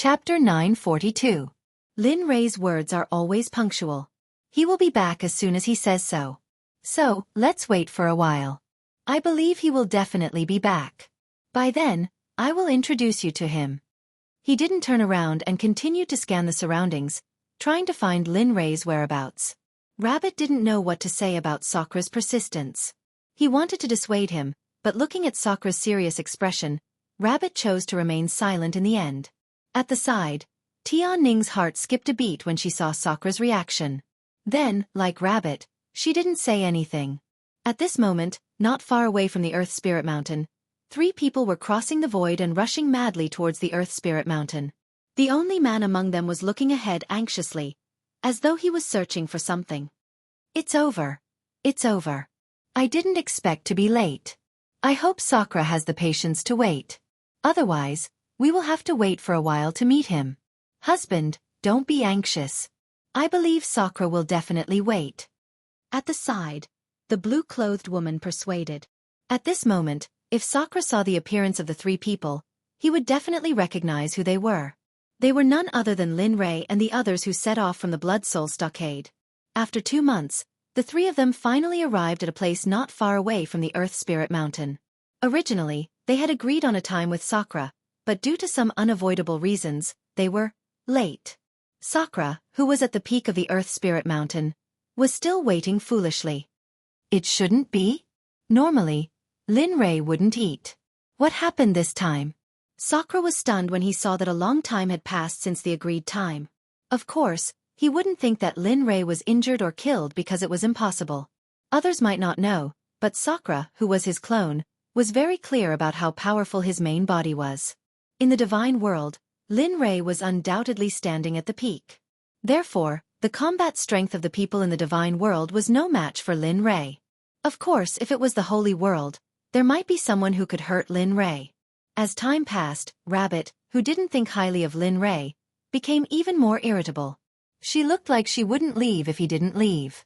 Chapter 942. Lin Rei's words are always punctual. He will be back as soon as he says so. So, let's wait for a while. I believe he will definitely be back. By then, I will introduce you to him. He didn't turn around and continued to scan the surroundings, trying to find Lin Rei's whereabouts. Rabbit didn't know what to say about Sakra's persistence. He wanted to dissuade him, but looking at Sakra's serious expression, Rabbit chose to remain silent in the end. At the side, Tianning's heart skipped a beat when she saw Sakra's reaction. Then, like Rabbit, she didn't say anything. At this moment, not far away from the Earth Spirit Mountain, 3 people were crossing the void and rushing madly towards the Earth Spirit Mountain. The only man among them was looking ahead anxiously, as though he was searching for something. It's over. It's over. I didn't expect to be late. I hope Sakra has the patience to wait. Otherwise, we will have to wait for a while to meet him. Husband, don't be anxious. I believe Sakra will definitely wait. At the side, the blue-clothed woman persuaded. At this moment, if Sakra saw the appearance of the 3 people, he would definitely recognize who they were. They were none other than Lin Rei and the others who set off from the Blood Soul Stockade. After 2 months, the 3 of them finally arrived at a place not far away from the Earth Spirit Mountain. Originally, they had agreed on a time with Sakra, but due to some unavoidable reasons, they were late. Sakra, who was at the peak of the Earth Spirit Mountain, was still waiting foolishly. It shouldn't be? Normally, Lin Rei wouldn't eat. What happened this time? Sakra was stunned when he saw that a long time had passed since the agreed time. Of course, he wouldn't think that Lin Rei was injured or killed because it was impossible. Others might not know, but Sakra, who was his clone, was very clear about how powerful his main body was. In the divine world, Lin Rei was undoubtedly standing at the peak. Therefore, the combat strength of the people in the divine world was no match for Lin Rei. Of course, if it was the holy world, there might be someone who could hurt Lin Rei. As time passed, Rabbit, who didn't think highly of Lin Rei, became even more irritable. She looked like she wouldn't leave if he didn't leave.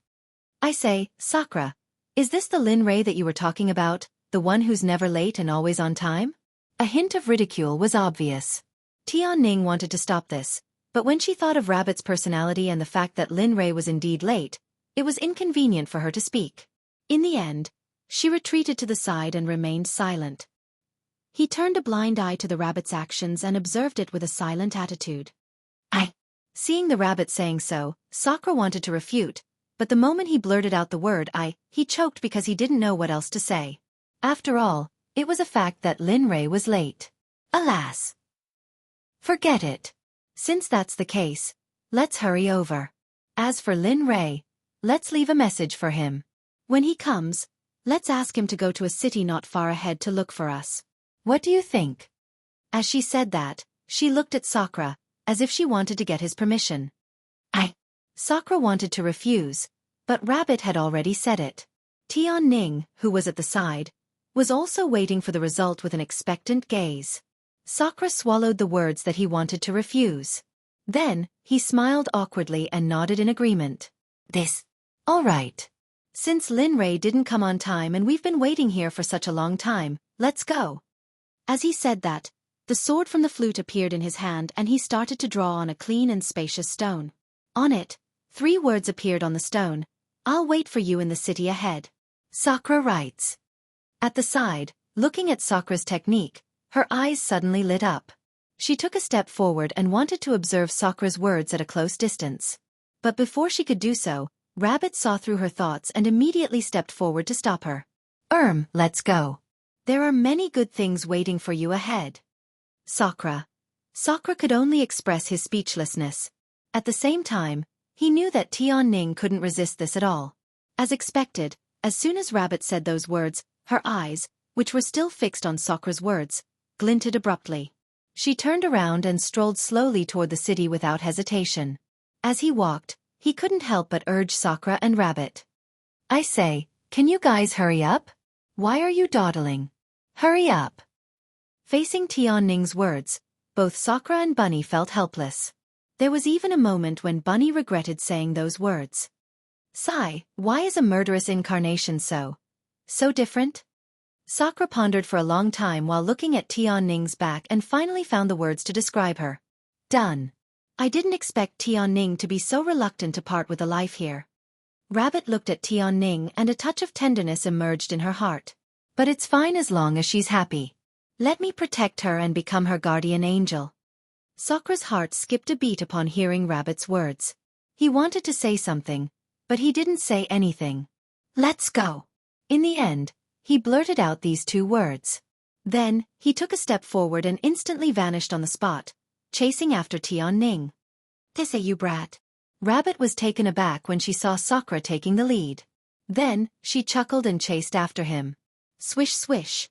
I say, Sakra, is this the Lin Rei that you were talking about, the one who's never late and always on time? A hint of ridicule was obvious. Tianning wanted to stop this, but when she thought of Rabbit's personality and the fact that Lin Rei was indeed late, it was inconvenient for her to speak. In the end, she retreated to the side and remained silent. He turned a blind eye to the rabbit's actions and observed it with a silent attitude. Seeing the rabbit saying so, Sakra wanted to refute, but the moment he blurted out the word he choked because he didn't know what else to say. After all, it was a fact that Lin Rei was late. Alas! Forget it. Since that's the case, let's hurry over. As for Lin Rei, let's leave a message for him. When he comes, let's ask him to go to a city not far ahead to look for us. What do you think? As she said that, she looked at Sakra, as if she wanted to get his permission. Sakra wanted to refuse, but Rabbit had already said it. Tianning, who was at the side, was also waiting for the result with an expectant gaze. Sakra swallowed the words that he wanted to refuse. Then, he smiled awkwardly and nodded in agreement. All right. Since Lin Rei didn't come on time and we've been waiting here for such a long time, let's go. As he said that, the sword from the flute appeared in his hand and he started to draw on a clean and spacious stone. On it, 3 words appeared on the stone. I'll wait for you in the city ahead. Sakra writes. At the side, looking at Sakra's technique, her eyes suddenly lit up. She took a step forward and wanted to observe Sakra's words at a close distance. But before she could do so, Rabbit saw through her thoughts and immediately stepped forward to stop her. Let's go. There are many good things waiting for you ahead. Sakra. Sakra could only express his speechlessness. At the same time, he knew that Tianning couldn't resist this at all. As expected, as soon as Rabbit said those words, her eyes, which were still fixed on Sakra's words, glinted abruptly. She turned around and strolled slowly toward the city without hesitation. As he walked, he couldn't help but urge Sakra and Rabbit. I say, can you guys hurry up? Why are you dawdling? Hurry up. Facing Tianning's words, both Sakra and Bunny felt helpless. There was even a moment when Bunny regretted saying those words. Sigh, why is a murderous incarnation so different? Sakra pondered for a long time while looking at Tianning's back and finally found the words to describe her. done. I didn't expect Tian-Ning to be so reluctant to part with a life here. Rabbit looked at Tian-Ning and a touch of tenderness emerged in her heart. But it's fine as long as she's happy. Let me protect her and become her guardian angel. Sakura's heart skipped a beat upon hearing Rabbit's words. He wanted to say something, but he didn't say anything. Let's go. In the end, he blurted out these two words. Then, he took a step forward and instantly vanished on the spot, chasing after Tian-Ning. "This you brat." Rabbit was taken aback when she saw Sakura taking the lead. Then, she chuckled and chased after him. Swish swish.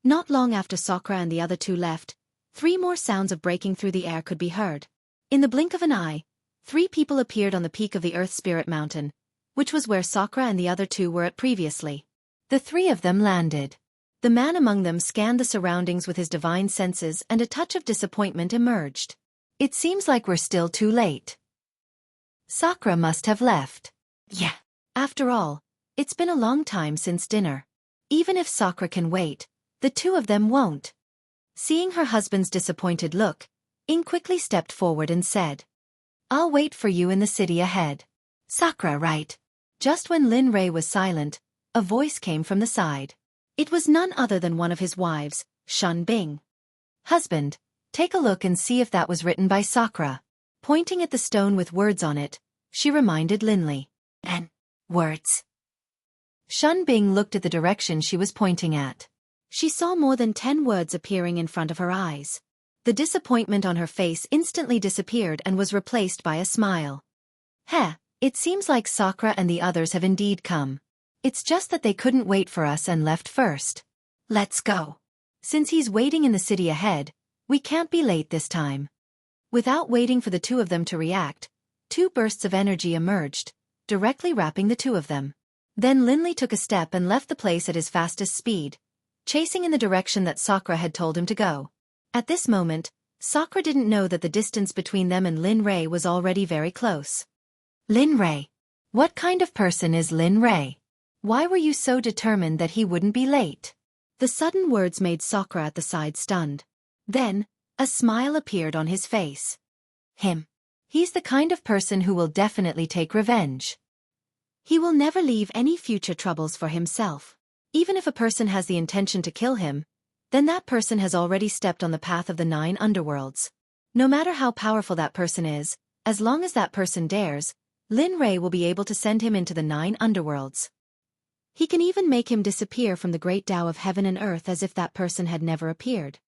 Not long after Sakura and the other two left, 3 more sounds of breaking through the air could be heard. In the blink of an eye, 3 people appeared on the peak of the Earth Spirit Mountain, which was where Sakura and the other two were at previously. The 3 of them landed. The man among them scanned the surroundings with his divine senses and a touch of disappointment emerged. It seems like we're still too late. Sakura must have left. Yeah. After all, it's been a long time since dinner. Even if Sakura can wait, the 2 of them won't. Seeing her husband's disappointed look, Ing quickly stepped forward and said, "I'll wait for you in the city ahead." "Sakura, right?" Just when Lin Rei was silent, a voice came from the side. It was none other than one of his wives, Shun Bing. "Husband, take a look and see if that was written by Sakura." Pointing at the stone with words on it, she reminded Linley. "And words?" Shun Bing looked at the direction she was pointing at. She saw more than 10 words appearing in front of her eyes. The disappointment on her face instantly disappeared and was replaced by a smile. "Heh, it seems like Sakura and the others have indeed come. It's just that they couldn't wait for us and left first. Let's go. Since he's waiting in the city ahead, we can't be late this time." Without waiting for the 2 of them to react, 2 bursts of energy emerged, directly wrapping the 2 of them. Then Linley took a step and left the place at his fastest speed, chasing in the direction that Sakura had told him to go. At this moment, Sakura didn't know that the distance between them and Lin Rei was already very close. "Lin Rei? What kind of person is Lin Rei? Why were you so determined that he wouldn't be late?" The sudden words made Sakura at the side stunned. Then, a smile appeared on his face. "Him. He's the kind of person who will definitely take revenge. He will never leave any future troubles for himself. Even if a person has the intention to kill him, then that person has already stepped on the path of the 9 underworlds. No matter how powerful that person is, as long as that person dares, Lin Rei will be able to send him into the 9 underworlds. He can even make him disappear from the great Tao of heaven and earth as if that person had never appeared."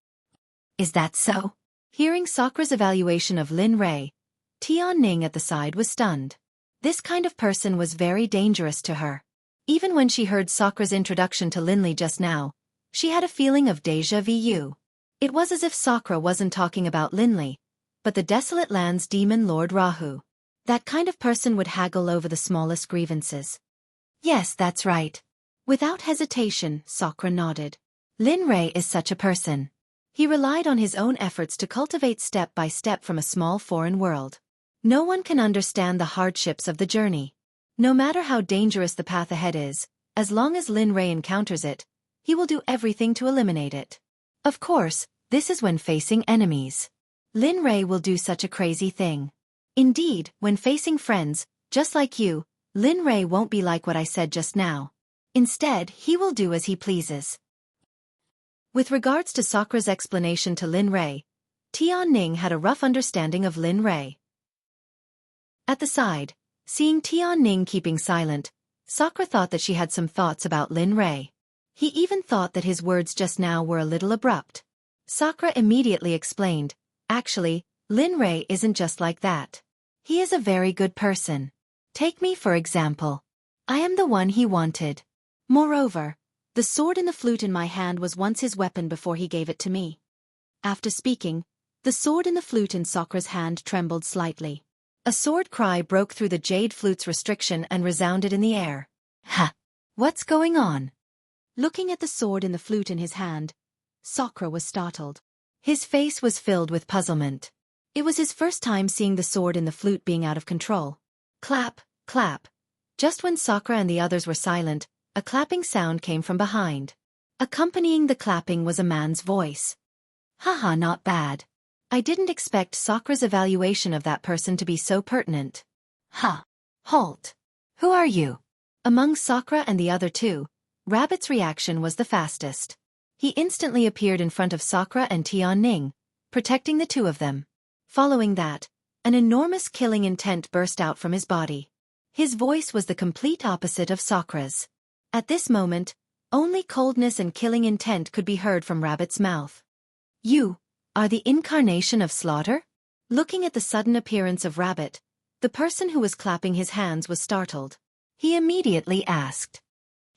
"Is that so?" Hearing Sakura's evaluation of Lin Rei, Tian-Ning at the side was stunned. This kind of person was very dangerous to her. Even when she heard Sakura's introduction to Linley just now, she had a feeling of déjà vu. It was as if Sakura wasn't talking about Linley, but the desolate land's demon Lord Rahu. That kind of person would haggle over the smallest grievances. "Yes, that's right." Without hesitation, Sakura nodded. Lin Rei is such a person. He relied on his own efforts to cultivate step by step from a small foreign world. No one can understand the hardships of the journey. No matter how dangerous the path ahead is, as long as Lin Rei encounters it, he will do everything to eliminate it. Of course, this is when facing enemies. Lin Rei will do such a crazy thing. Indeed, when facing friends, just like you, Lin Rei won't be like what I said just now. Instead, he will do as he pleases. With regards to Sakura's explanation to Lin Rei, Tian-Ning had a rough understanding of Lin Rei. At the side, seeing Tian-Ning keeping silent, Sakura thought that she had some thoughts about Lin Rei. He even thought that his words just now were a little abrupt. Sakura immediately explained, "Actually, Lin Rei isn't just like that. He is a very good person. Take me for example. I am the one he wanted. Moreover, the sword and the flute in my hand was once his weapon before he gave it to me." After speaking, the sword and the flute in Sakura's hand trembled slightly. A sword cry broke through the jade flute's restriction and resounded in the air. "Ha! What's going on?" Looking at the sword and the flute in his hand, Sakura was startled. His face was filled with puzzlement. It was his first time seeing the sword and the flute being out of control. Clap, clap. Just when Sakura and the others were silent, a clapping sound came from behind. Accompanying the clapping was a man's voice. "Haha, not bad. I didn't expect Sakura's evaluation of that person to be so pertinent. Huh. Halt. Who are you? Among Sakura and the other two, Rabbit's reaction was the fastest. He instantly appeared in front of Sakura and Tianning, protecting the two of them. Following that, an enormous killing intent burst out from his body. His voice was the complete opposite of Sakura's. At this moment, only coldness and killing intent could be heard from Rabbit's mouth. You are the incarnation of slaughter? Looking at the sudden appearance of Rabbit, the person who was clapping his hands was startled. He immediately asked,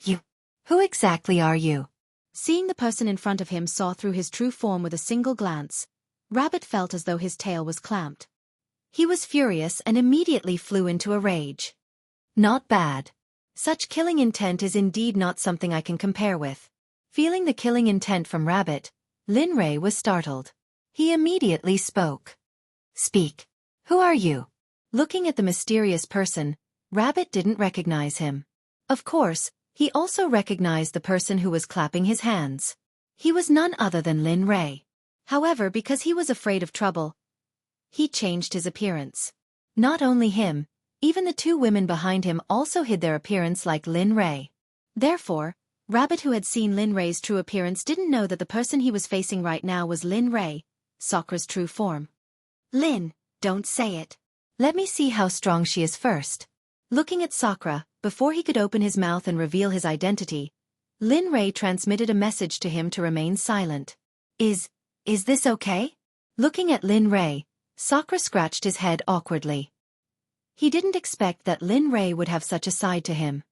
You? Who exactly are you? Seeing the person in front of him saw through his true form with a single glance, Rabbit felt as though his tail was clamped. He was furious and immediately flew into a rage. Not bad. Such killing intent is indeed not something I can compare with. Feeling the killing intent from Rabbit, Lin Rei was startled. He immediately spoke. Speak. Who are you? Looking at the mysterious person, Rabbit didn't recognize him. Of course, he also recognized the person who was clapping his hands. He was none other than Lin Rei. However, because he was afraid of trouble, he changed his appearance. Not only him, even the two women behind him also hid their appearance like Lin Rei. Therefore, Rabbit, who had seen Lin Rei's true appearance, didn't know that the person he was facing right now was Lin Rei, Sakura's true form. Lin, don't say it. Let me see how strong she is first. Looking at Sakura, before he could open his mouth and reveal his identity, Lin Rei transmitted a message to him to remain silent. Is this okay? Looking at Lin Rei, Sakura scratched his head awkwardly. He didn't expect that Lin Rei would have such a side to him.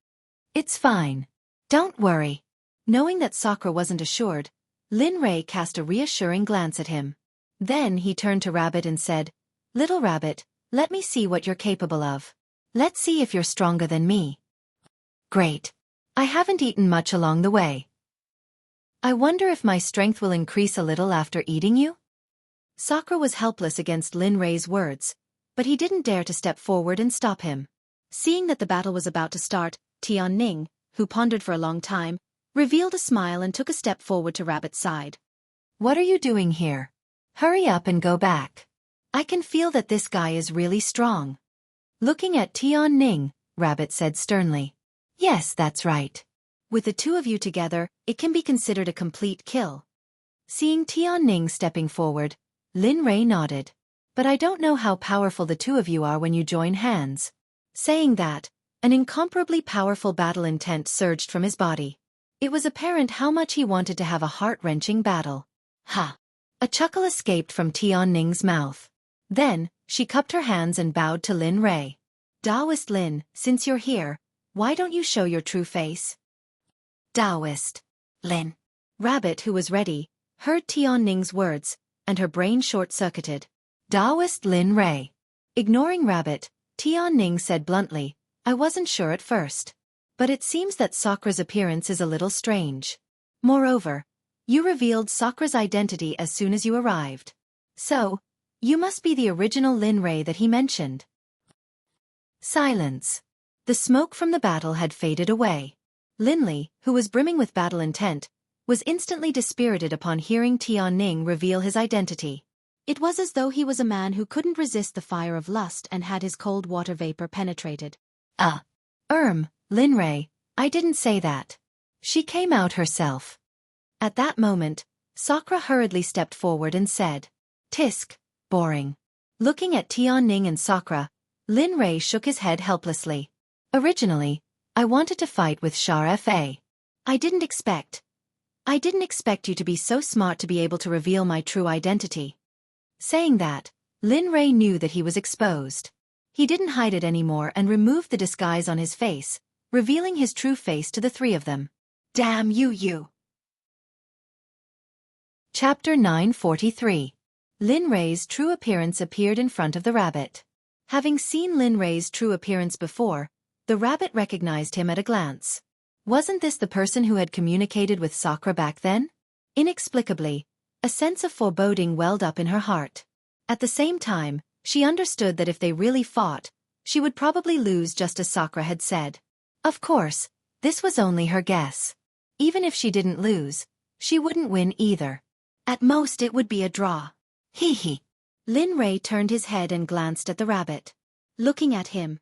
It's fine. Don't worry. Knowing that Sakura wasn't assured, Lin Rei cast a reassuring glance at him. Then he turned to Rabbit and said, Little Rabbit, let me see what you're capable of. Let's see if you're stronger than me. Great. I haven't eaten much along the way. I wonder if my strength will increase a little after eating you? Sakura was helpless against Lin Rei's words, but he didn't dare to step forward and stop him. Seeing that the battle was about to start, Tianning, who pondered for a long time, revealed a smile and took a step forward to Rabbit's side. What are you doing here? Hurry up and go back. I can feel that this guy is really strong. Looking at Tianning, Rabbit said sternly. Yes, that's right. With the two of you together, it can be considered a complete kill. Seeing Tianning stepping forward, Lin Rei nodded. But I don't know how powerful the two of you are when you join hands. Saying that, an incomparably powerful battle intent surged from his body. It was apparent how much he wanted to have a heart-wrenching battle. Ha! A chuckle escaped from Tianning's mouth. Then, she cupped her hands and bowed to Lin Rei. Taoist Lin, since you're here, why don't you show your true face? Taoist Lin. Rabbit, who was ready, heard Tianning's words, and her brain short-circuited. Taoist Lin Rei. Ignoring Rabbit, Tianning said bluntly, I wasn't sure at first. But it seems that Sakura's appearance is a little strange. Moreover, you revealed Sakura's identity as soon as you arrived. So, you must be the original Lin Rei that he mentioned. Silence. The smoke from the battle had faded away. Linley, who was brimming with battle intent, was instantly dispirited upon hearing Tianning reveal his identity. It was as though he was a man who couldn't resist the fire of lust and had his cold water vapor penetrated. Lin Rei, I didn't say that. She came out herself. At that moment, Sakura hurriedly stepped forward and said, Tisk, boring. Looking at Tianning and Sakura, Lin Rei shook his head helplessly. Originally, I wanted to fight with Char Fa. I didn't expect you to be so smart to be able to reveal my true identity. Saying that, Lin Rei knew that he was exposed. He didn't hide it anymore and removed the disguise on his face, revealing his true face to the three of them. Damn you! Chapter 943. Lin Rei's true appearance appeared in front of the rabbit. Having seen Lin Rei's true appearance before, the rabbit recognized him at a glance. Wasn't this the person who had communicated with Sakura back then? Inexplicably, a sense of foreboding welled up in her heart. At the same time, she understood that if they really fought, she would probably lose just as Sakura had said. Of course, this was only her guess. Even if she didn't lose, she wouldn't win either. At most it would be a draw. Hee hee. Lin Ray turned his head and glanced at the rabbit. Looking at him,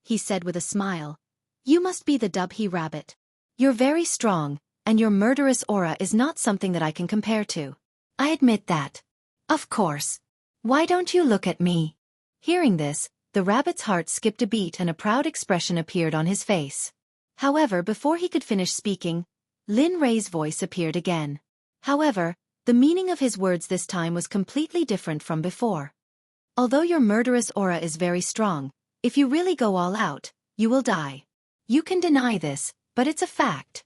he said with a smile, "You must be the Dubhe rabbit. You're very strong, and your murderous aura is not something that I can compare to. I admit that. Of course. Why don't you look at me?" Hearing this, the rabbit's heart skipped a beat and a proud expression appeared on his face. However, before he could finish speaking, Lin Ray's voice appeared again. However, the meaning of his words this time was completely different from before. "Although your murderous aura is very strong, if you really go all out, you will die. You can deny this, but it's a fact."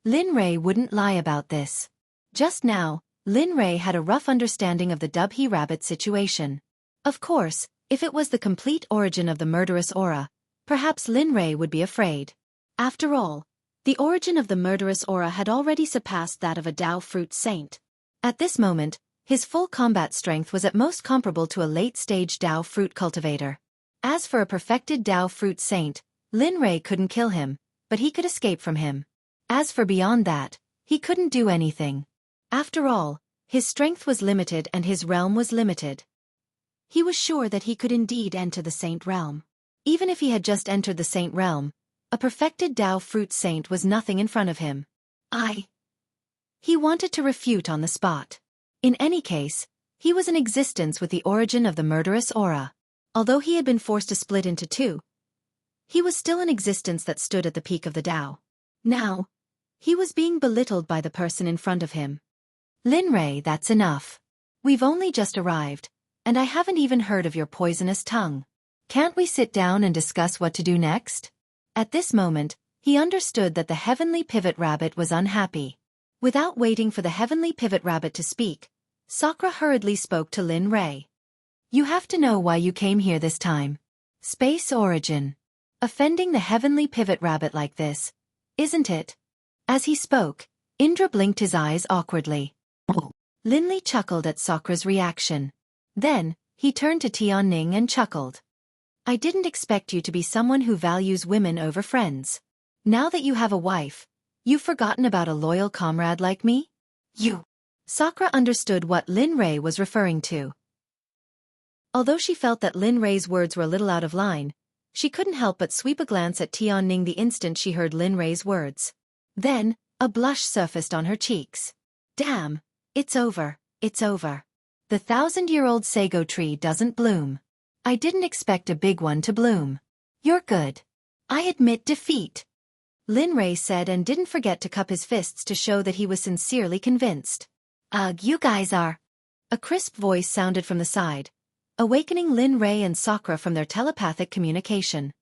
Lin Ray wouldn't lie about this. Just now, Lin Ray had a rough understanding of the Dubhe rabbit situation. Of course, if it was the complete origin of the murderous aura, perhaps Lin Ray would be afraid. After all, the origin of the murderous aura had already surpassed that of a Dao fruit saint. At this moment, his full combat strength was at most comparable to a late-stage Dao fruit cultivator. As for a perfected Dao fruit saint, Lin Ray couldn't kill him, but he could escape from him. As for beyond that, he couldn't do anything. After all, his strength was limited and his realm was limited. He was sure that he could indeed enter the saint realm. Even if he had just entered the saint realm, a perfected Dao fruit saint was nothing in front of him. He wanted to refute on the spot. In any case, he was in existence with the origin of the murderous aura. Although he had been forced to split into two, he was still in existence that stood at the peak of the Dao. Now, he was being belittled by the person in front of him. "Lin Ray, that's enough. We've only just arrived, and I haven't even heard of your poisonous tongue. Can't we sit down and discuss what to do next?" At this moment, he understood that the Heavenly Pivot Rabbit was unhappy. Without waiting for the Heavenly Pivot Rabbit to speak, Sakura hurriedly spoke to Lin Ray. "You have to know why you came here this time. Space origin. Offending the Heavenly Pivot Rabbit like this, isn't it?" As he spoke, Indra blinked his eyes awkwardly. Linley chuckled at Sakura's reaction. Then, he turned to Tianning and chuckled. "I didn't expect you to be someone who values women over friends. Now that you have a wife, you've forgotten about a loyal comrade like me? You." Sakura understood what Lin Ray was referring to. Although she felt that Lin Ray's words were a little out of line, she couldn't help but sweep a glance at Tianning the instant she heard Lin Ray's words. Then, a blush surfaced on her cheeks. "Damn, it's over, it's over. The 1,000-year-old sago tree doesn't bloom. I didn't expect a big one to bloom. You're good. I admit defeat," Lin Ray said and didn't forget to cup his fists to show that he was sincerely convinced. "Ugh, you guys are." A crisp voice sounded from the side, awakening Lin Ray and Sakura from their telepathic communication.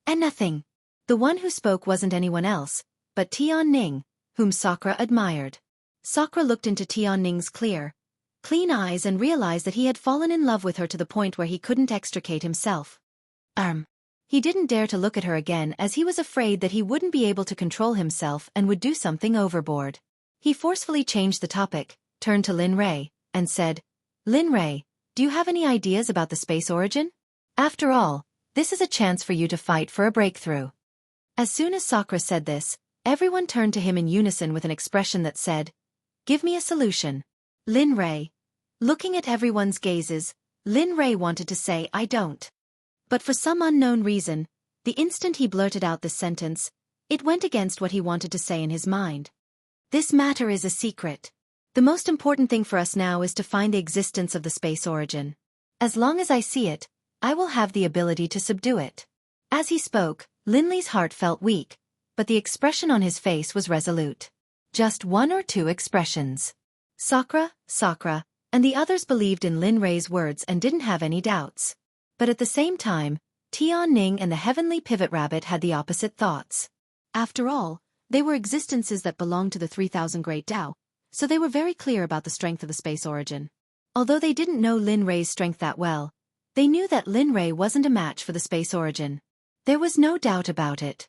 And nothing. The one who spoke wasn't anyone else, but Tianning, whom Sakura admired. Sakura looked into Tianning's clean eyes and realized that he had fallen in love with her to the point where he couldn't extricate himself. He didn't dare to look at her again as he was afraid that he wouldn't be able to control himself and would do something overboard. He forcefully changed the topic, turned to Lin Ray, and said, "Lin Ray, do you have any ideas about the space origin? After all, this is a chance for you to fight for a breakthrough." As soon as Sakura said this, everyone turned to him in unison with an expression that said, "Give me a solution." Lin Ray. Looking at everyone's gazes, Lin Ray wanted to say, "I don't." But for some unknown reason, the instant he blurted out this sentence, it went against what he wanted to say in his mind. "This matter is a secret. The most important thing for us now is to find the existence of the space origin. As long as I see it, I will have the ability to subdue it." As he spoke, Linley's heart felt weak, but the expression on his face was resolute. Just one or two expressions. Sakura, and the others believed in Lin Ray's words and didn't have any doubts. But at the same time, Tianning and the Heavenly Pivot Rabbit had the opposite thoughts. After all, they were existences that belonged to the 3,000 Great Dao, so they were very clear about the strength of the space origin. Although they didn't know Lin Ray's strength that well, they knew that Lin Ray wasn't a match for the space origin. There was no doubt about it.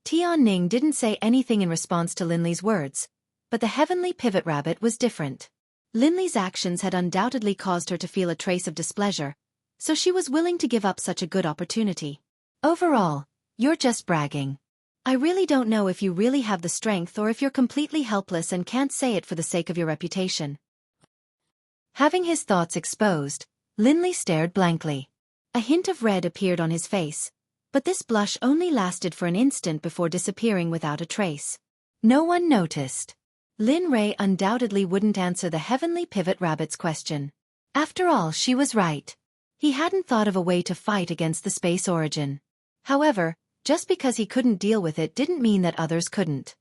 Tianning didn't say anything in response to Linley's words, but the Heavenly Pivot Rabbit was different. Linley's actions had undoubtedly caused her to feel a trace of displeasure, so she was willing to give up such a good opportunity. "Overall, you're just bragging. I really don't know if you really have the strength or if you're completely helpless and can't say it for the sake of your reputation." Having his thoughts exposed, Linley stared blankly. A hint of red appeared on his face, but this blush only lasted for an instant before disappearing without a trace. No one noticed. Lin Ray undoubtedly wouldn't answer the Heavenly Pivot Rabbit's question. After all, she was right. He hadn't thought of a way to fight against the space origin. However, just because he couldn't deal with it didn't mean that others couldn't.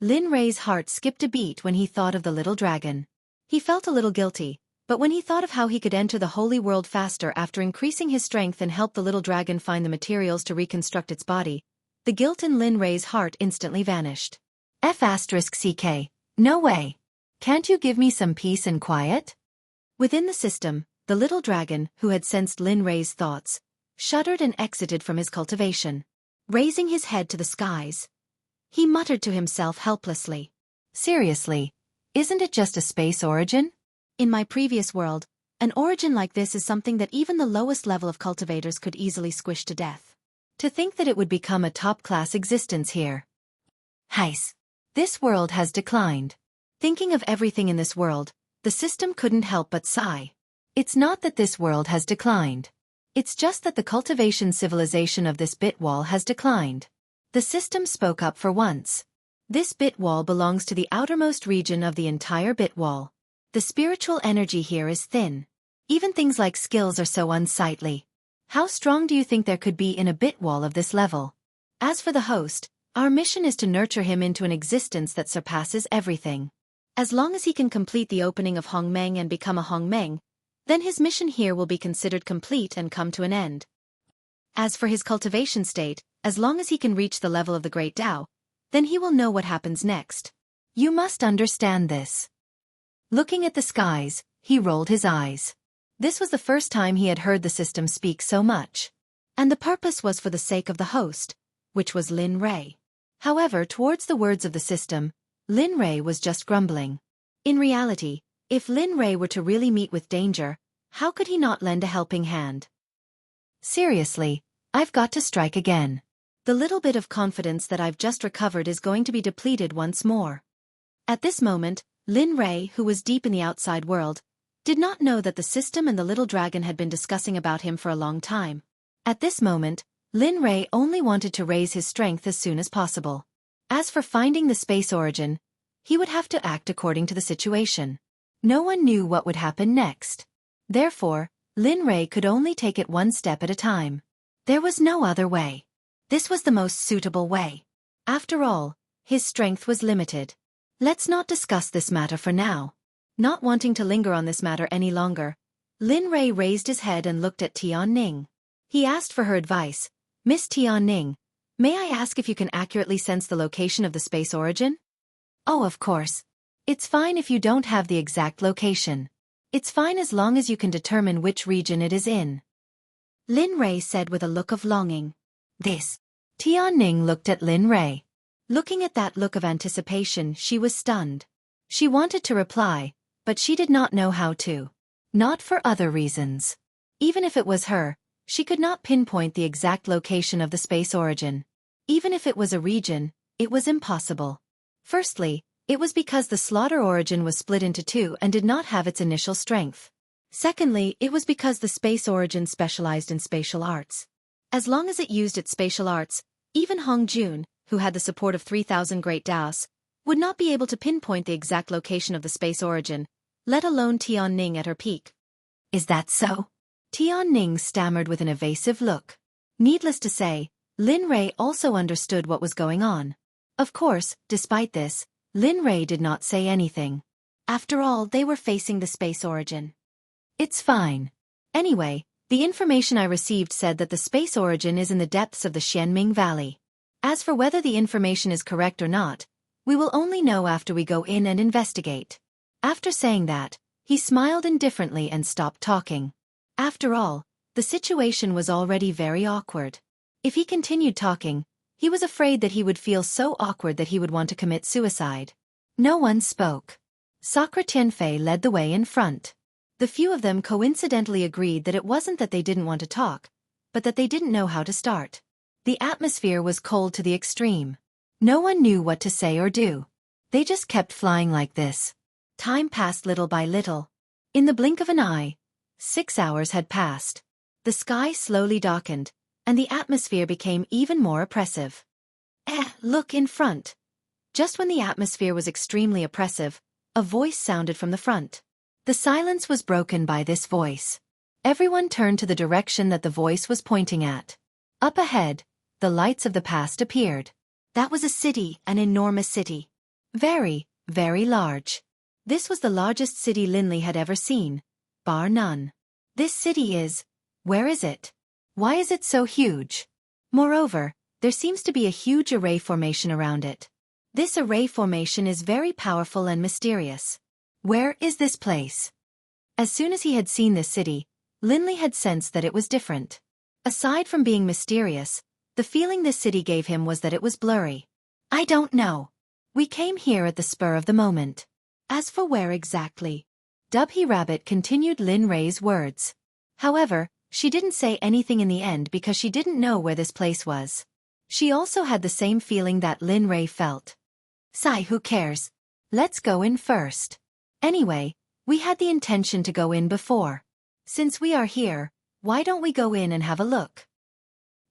Lin Ray's heart skipped a beat when he thought of the little dragon. He felt a little guilty, but when he thought of how he could enter the holy world faster after increasing his strength and help the little dragon find the materials to reconstruct its body, the guilt in Lin Ray's heart instantly vanished. F***CK. No way. Can't you give me some peace and quiet? Within the system, the little dragon, who had sensed Lin Ray's thoughts, shuddered and exited from his cultivation. Raising his head to the skies, he muttered to himself helplessly. Seriously, isn't it just a space origin? In my previous world, an origin like this is something that even the lowest level of cultivators could easily squish to death. To think that it would become a top-class existence here. Heis. This world has declined. Thinking of everything in this world, the system couldn't help but sigh. It's not that this world has declined. It's just that the cultivation civilization of this bit wall has declined. The system spoke up for once. This bit wall belongs to the outermost region of the entire bit wall. The spiritual energy here is thin. Even things like skills are so unsightly. How strong do you think there could be in a bit wall of this level? As for the host, our mission is to nurture him into an existence that surpasses everything. As long as he can complete the opening of Hongmeng and become a Hongmeng, then his mission here will be considered complete and come to an end. As for his cultivation state, as long as he can reach the level of the Great Tao, then he will know what happens next. You must understand this. Looking at the skies, he rolled his eyes. This was the first time he had heard the system speak so much. And the purpose was for the sake of the host, which was Lin Ray. However, towards the words of the system, Lin Ray was just grumbling. In reality, if Lin Ray were to really meet with danger, how could he not lend a helping hand? Seriously, I've got to strike again. The little bit of confidence that I've just recovered is going to be depleted once more. At this moment, Lin Ray, who was deep in the outside world, did not know that the system and the little dragon had been discussing about him for a long time. At this moment, Lin Ray only wanted to raise his strength as soon as possible. As for finding the space origin, he would have to act according to the situation. No one knew what would happen next. Therefore, Lin Ray could only take it one step at a time. There was no other way. This was the most suitable way. After all, his strength was limited. Let's not discuss this matter for now. Not wanting to linger on this matter any longer, Lin Ray raised his head and looked at Tian Ning. He asked for her advice. Miss Tian Ning, may I ask if you can accurately sense the location of the space origin? Oh, of course. It's fine if you don't have the exact location. It's fine as long as you can determine which region it is in. Lin Ray said with a look of longing. This. Tian Ning looked at Lin Ray. Looking at that look of anticipation, she was stunned. She wanted to reply, but she did not know how to. Not for other reasons. Even if it was her, she could not pinpoint the exact location of the space origin. Even if it was a region, it was impossible. Firstly, it was because the slaughter origin was split into two and did not have its initial strength. Secondly, it was because the space origin specialized in spatial arts. As long as it used its spatial arts, even Hong Jun, who had the support of 3,000 great Daos, would not be able to pinpoint the exact location of the space origin, let alone Tian Ning at her peak. Is that so? Tian Ning stammered with an evasive look. Needless to say, Lin Ray also understood what was going on. Of course, despite this, Lin Ray did not say anything. After all, they were facing the space origin. It's fine. Anyway, the information I received said that the space origin is in the depths of the Xianming Valley. As for whether the information is correct or not, we will only know after we go in and investigate. After saying that, he smiled indifferently and stopped talking. After all, the situation was already very awkward. If he continued talking, he was afraid that he would feel so awkward that he would want to commit suicide. No one spoke. Sacre Tianfei led the way in front. The few of them coincidentally agreed that it wasn't that they didn't want to talk, but that they didn't know how to start. The atmosphere was cold to the extreme. No one knew what to say or do. They just kept flying like this. Time passed little by little. In the blink of an eye, 6 hours had passed. The sky slowly darkened, and the atmosphere became even more oppressive. Look in front. Just when the atmosphere was extremely oppressive, a voice sounded from the front. The silence was broken by this voice. Everyone turned to the direction that the voice was pointing at. Up ahead, the lights of the past appeared. That was a city, an enormous city. Very, very large. This was the largest city Linley had ever seen, bar none. This city is... where is it? Why is it so huge? Moreover, there seems to be a huge array formation around it. This array formation is very powerful and mysterious. Where is this place? As soon as he had seen this city, Linley had sensed that it was different. Aside from being mysterious, the feeling this city gave him was that it was blurry. I don't know. We came here at the spur of the moment. As for where exactly? Dubhy Rabbit continued Lin Ray's words. However, she didn't say anything in the end because she didn't know where this place was. She also had the same feeling that Lin Ray felt. Sigh, who cares? Let's go in first. Anyway, we had the intention to go in before. Since we are here, why don't we go in and have a look?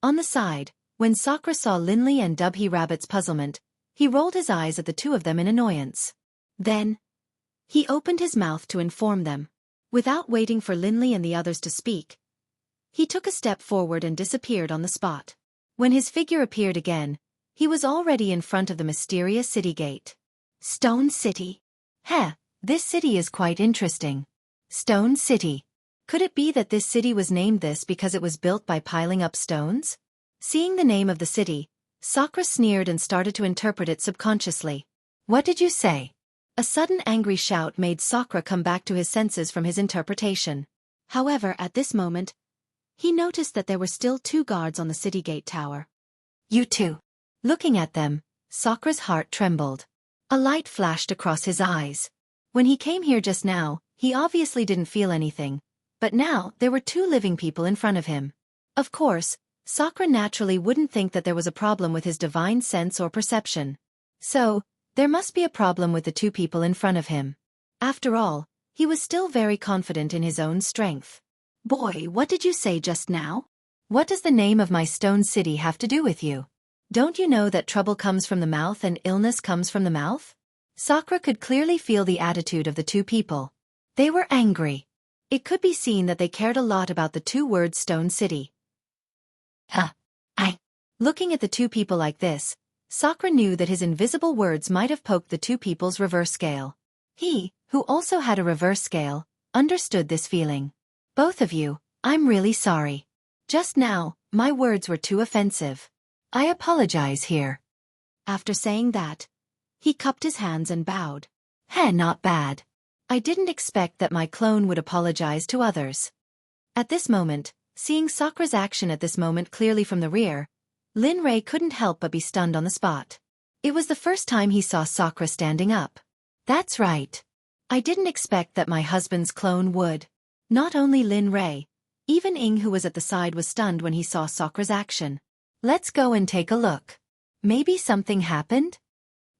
On the side, when Sakura saw Linley and Dubhy Rabbit's puzzlement, he rolled his eyes at the two of them in annoyance. Then, he opened his mouth to inform them. Without waiting for Linley and the others to speak, he took a step forward and disappeared on the spot. When his figure appeared again, he was already in front of the mysterious city gate. Stone City. This city is quite interesting. Stone City. Could it be that this city was named this because it was built by piling up stones? Seeing the name of the city, Sakura sneered and started to interpret it subconsciously. What did you say? A sudden angry shout made Sakura come back to his senses from his interpretation. However, at this moment, he noticed that there were still 2 guards on the city gate tower. You two. Looking at them, Sakura's heart trembled. A light flashed across his eyes. When he came here just now, he obviously didn't feel anything, but now there were 2 living people in front of him. Of course, Sakura naturally wouldn't think that there was a problem with his divine sense or perception. So, there must be a problem with the 2 people in front of him. After all, he was still very confident in his own strength. Boy, what did you say just now? What does the name of my stone city have to do with you? Don't you know that trouble comes from the mouth and illness comes from the mouth? Sakura could clearly feel the attitude of the 2 people. They were angry. It could be seen that they cared a lot about the 2 words Stone City. Looking at the 2 people like this, Sakura knew that his invisible words might have poked the 2 people's reverse scale. He, who also had a reverse scale, understood this feeling. Both of you, I'm really sorry. Just now, my words were too offensive. I apologize here. After saying that, he cupped his hands and bowed. Not bad. I didn't expect that my clone would apologize to others. At this moment, seeing Sakura's action at this moment clearly from the rear, Lin Ray couldn't help but be stunned on the spot. It was the first time he saw Sakura standing up. That's right. I didn't expect that my husband's clone would. Not only Lin Ray, even Ing, who was at the side, was stunned when he saw Sakura's action. Let's go and take a look. Maybe something happened?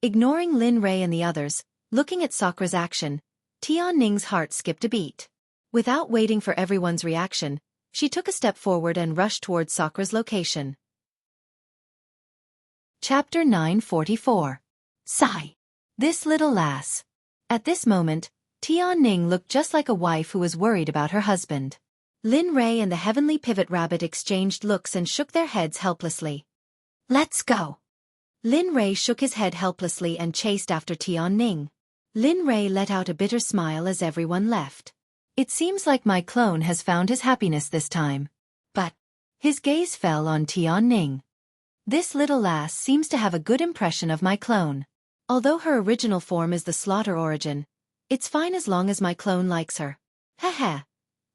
Ignoring Lin Ray and the others, looking at Sakura's action, Tian Ning's heart skipped a beat. Without waiting for everyone's reaction, she took a step forward and rushed towards Sakura's location. Chapter 944. Sigh. This little lass. At this moment, Tian Ning looked just like a wife who was worried about her husband. Lin Ray and the Heavenly Pivot Rabbit exchanged looks and shook their heads helplessly. Let's go. Lin Ray shook his head helplessly and chased after Tian Ning. Lin Ray let out a bitter smile as everyone left. It seems like my clone has found his happiness this time. But his gaze fell on Tian Ning. This little lass seems to have a good impression of my clone. Although her original form is the slaughter origin, it's fine as long as my clone likes her.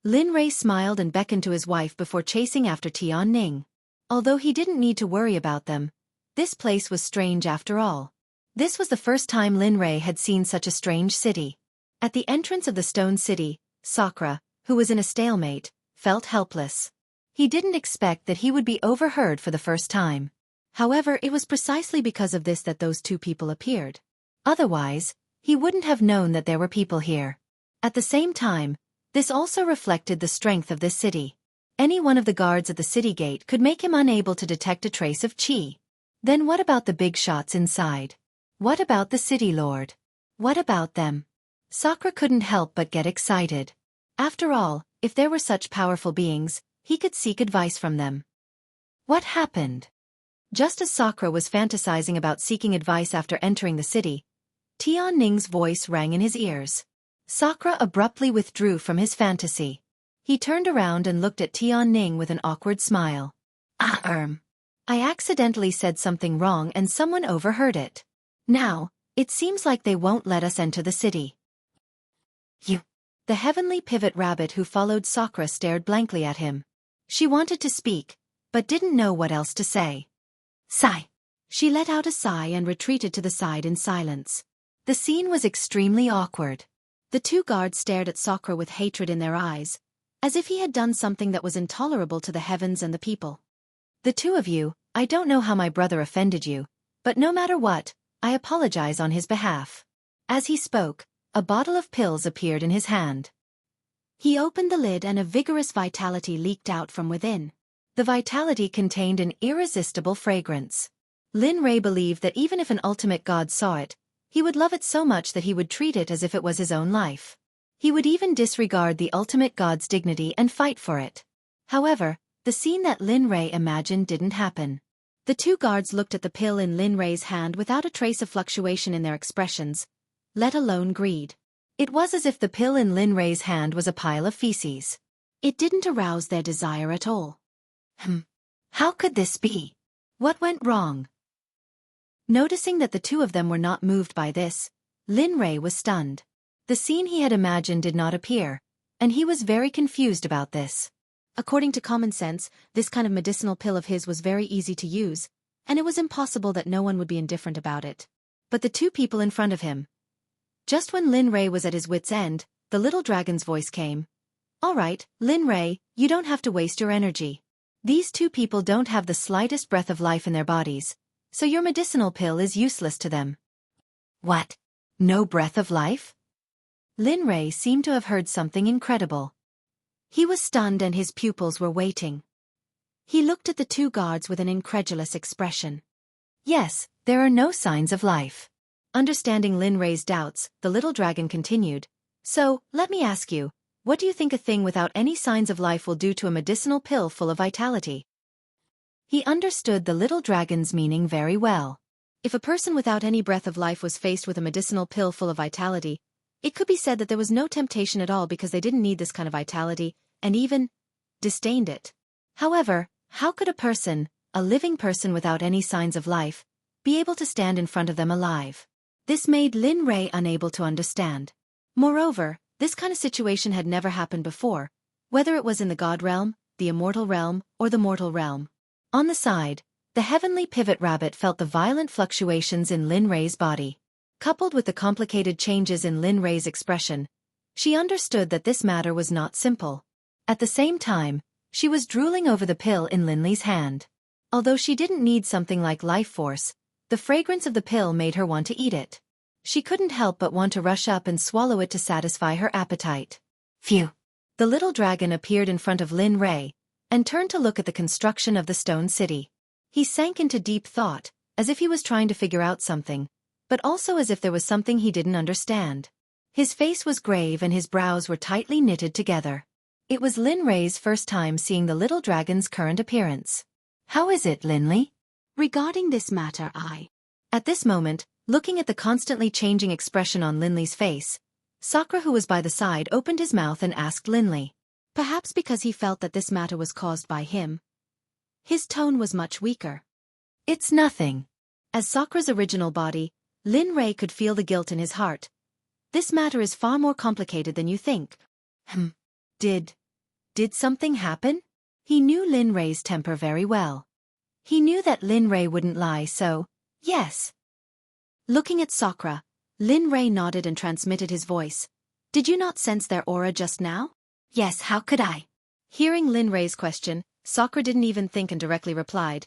Lin Ray smiled and beckoned to his wife before chasing after Tian Ning. Although he didn't need to worry about them, this place was strange after all. This was the first time Lin Ray had seen such a strange city. At the entrance of the Stone City, Sakura, who was in a stalemate, felt helpless. He didn't expect that he would be overheard for the first time. However, it was precisely because of this that those 2 people appeared. Otherwise, He wouldn't have known that there were people here. At the same time, this also reflected the strength of this city. Any one of the guards at the city gate could make him unable to detect a trace of qi. Then what about the big shots inside? What about the city lord? What about them? Sakura couldn't help but get excited. After all, if there were such powerful beings, he could seek advice from them. What happened? Just as Sakura was fantasizing about seeking advice after entering the city, Tian Ning's voice rang in his ears. Sakura abruptly withdrew from his fantasy. He turned around and looked at Tian Ning with an awkward smile. I accidentally said something wrong and someone overheard it. Now, it seems like they won't let us enter the city. You. The heavenly pivot rabbit who followed Sakura stared blankly at him. She wanted to speak, but didn't know what else to say. Sigh. She let out a sigh and retreated to the side in silence. The scene was extremely awkward. The two guards stared at Sakura with hatred in their eyes, as if he had done something that was intolerable to the heavens and the people. The two of you, I don't know how my brother offended you, but no matter what, I apologize on his behalf. As he spoke, a bottle of pills appeared in his hand. He opened the lid and a vigorous vitality leaked out from within. The vitality contained an irresistible fragrance. Lin Rei believed that even if an ultimate god saw it, he would love it so much that he would treat it as if it was his own life. He would even disregard the ultimate god's dignity and fight for it. However, the scene that Lin Rei imagined didn't happen. The two guards looked at the pill in Lin Rei's hand without a trace of fluctuation in their expressions, let alone greed. It was as if the pill in Lin Rei's hand was a pile of feces. It didn't arouse their desire at all. How could this be? What went wrong? Noticing that the two of them were not moved by this, Lin Rei was stunned. The scene he had imagined did not appear, and he was very confused about this. According to common sense, this kind of medicinal pill of his was very easy to use, and it was impossible that no one would be indifferent about it. But the two people in front of him. Just when Lin Rei was at his wit's end, the little dragon's voice came. All right, Lin Rei, you don't have to waste your energy. These two people don't have the slightest breath of life in their bodies, so your medicinal pill is useless to them. What? No breath of life? Lin Rei seemed to have heard something incredible. He was stunned and his pupils were waiting. He looked at the two guards with an incredulous expression. Yes, there are no signs of life. Understanding Lin Rei's doubts, the little dragon continued. So, let me ask you, what do you think a thing without any signs of life will do to a medicinal pill full of vitality? He understood the little dragon's meaning very well. If a person without any breath of life was faced with a medicinal pill full of vitality, it could be said that there was no temptation at all because they didn't need this kind of vitality, and even disdained it. However, how could a living person without any signs of life, be able to stand in front of them alive? This made Lin Rei unable to understand. Moreover, this kind of situation had never happened before, whether it was in the god realm, the immortal realm, or the mortal realm. On the side, the heavenly pivot rabbit felt the violent fluctuations in Lin Rei's body. Coupled with the complicated changes in Lin Rei's expression, she understood that this matter was not simple. At the same time, she was drooling over the pill in Lin Li's hand. Although she didn't need something like life force, the fragrance of the pill made her want to eat it. She couldn't help but want to rush up and swallow it to satisfy her appetite. Phew! The little dragon appeared in front of Lin Rei, and turned to look at the construction of the stone city. He sank into deep thought, as if he was trying to figure out something, but also as if there was something he didn't understand. His face was grave and his brows were tightly knitted together. It was Lin Rei's first time seeing the little dragon's current appearance. How is it, Lin Li? Regarding this matter, At this moment, looking at the constantly changing expression on Lin Li's face, Sakura, who was by the side, opened his mouth and asked Lin Li. Perhaps because he felt that this matter was caused by him. His tone was much weaker. It's nothing. As Sakura's original body, Lin Rei could feel the guilt in his heart. This matter is far more complicated than you think. Did something happen? He knew Lin Rei's temper very well. He knew that Lin Rei wouldn't lie, so, yes. Looking at Sakura, Lin Rei nodded and transmitted his voice. Did you not sense their aura just now? Yes, how could I? Hearing Lin Rei's question, Sakura didn't even think and directly replied.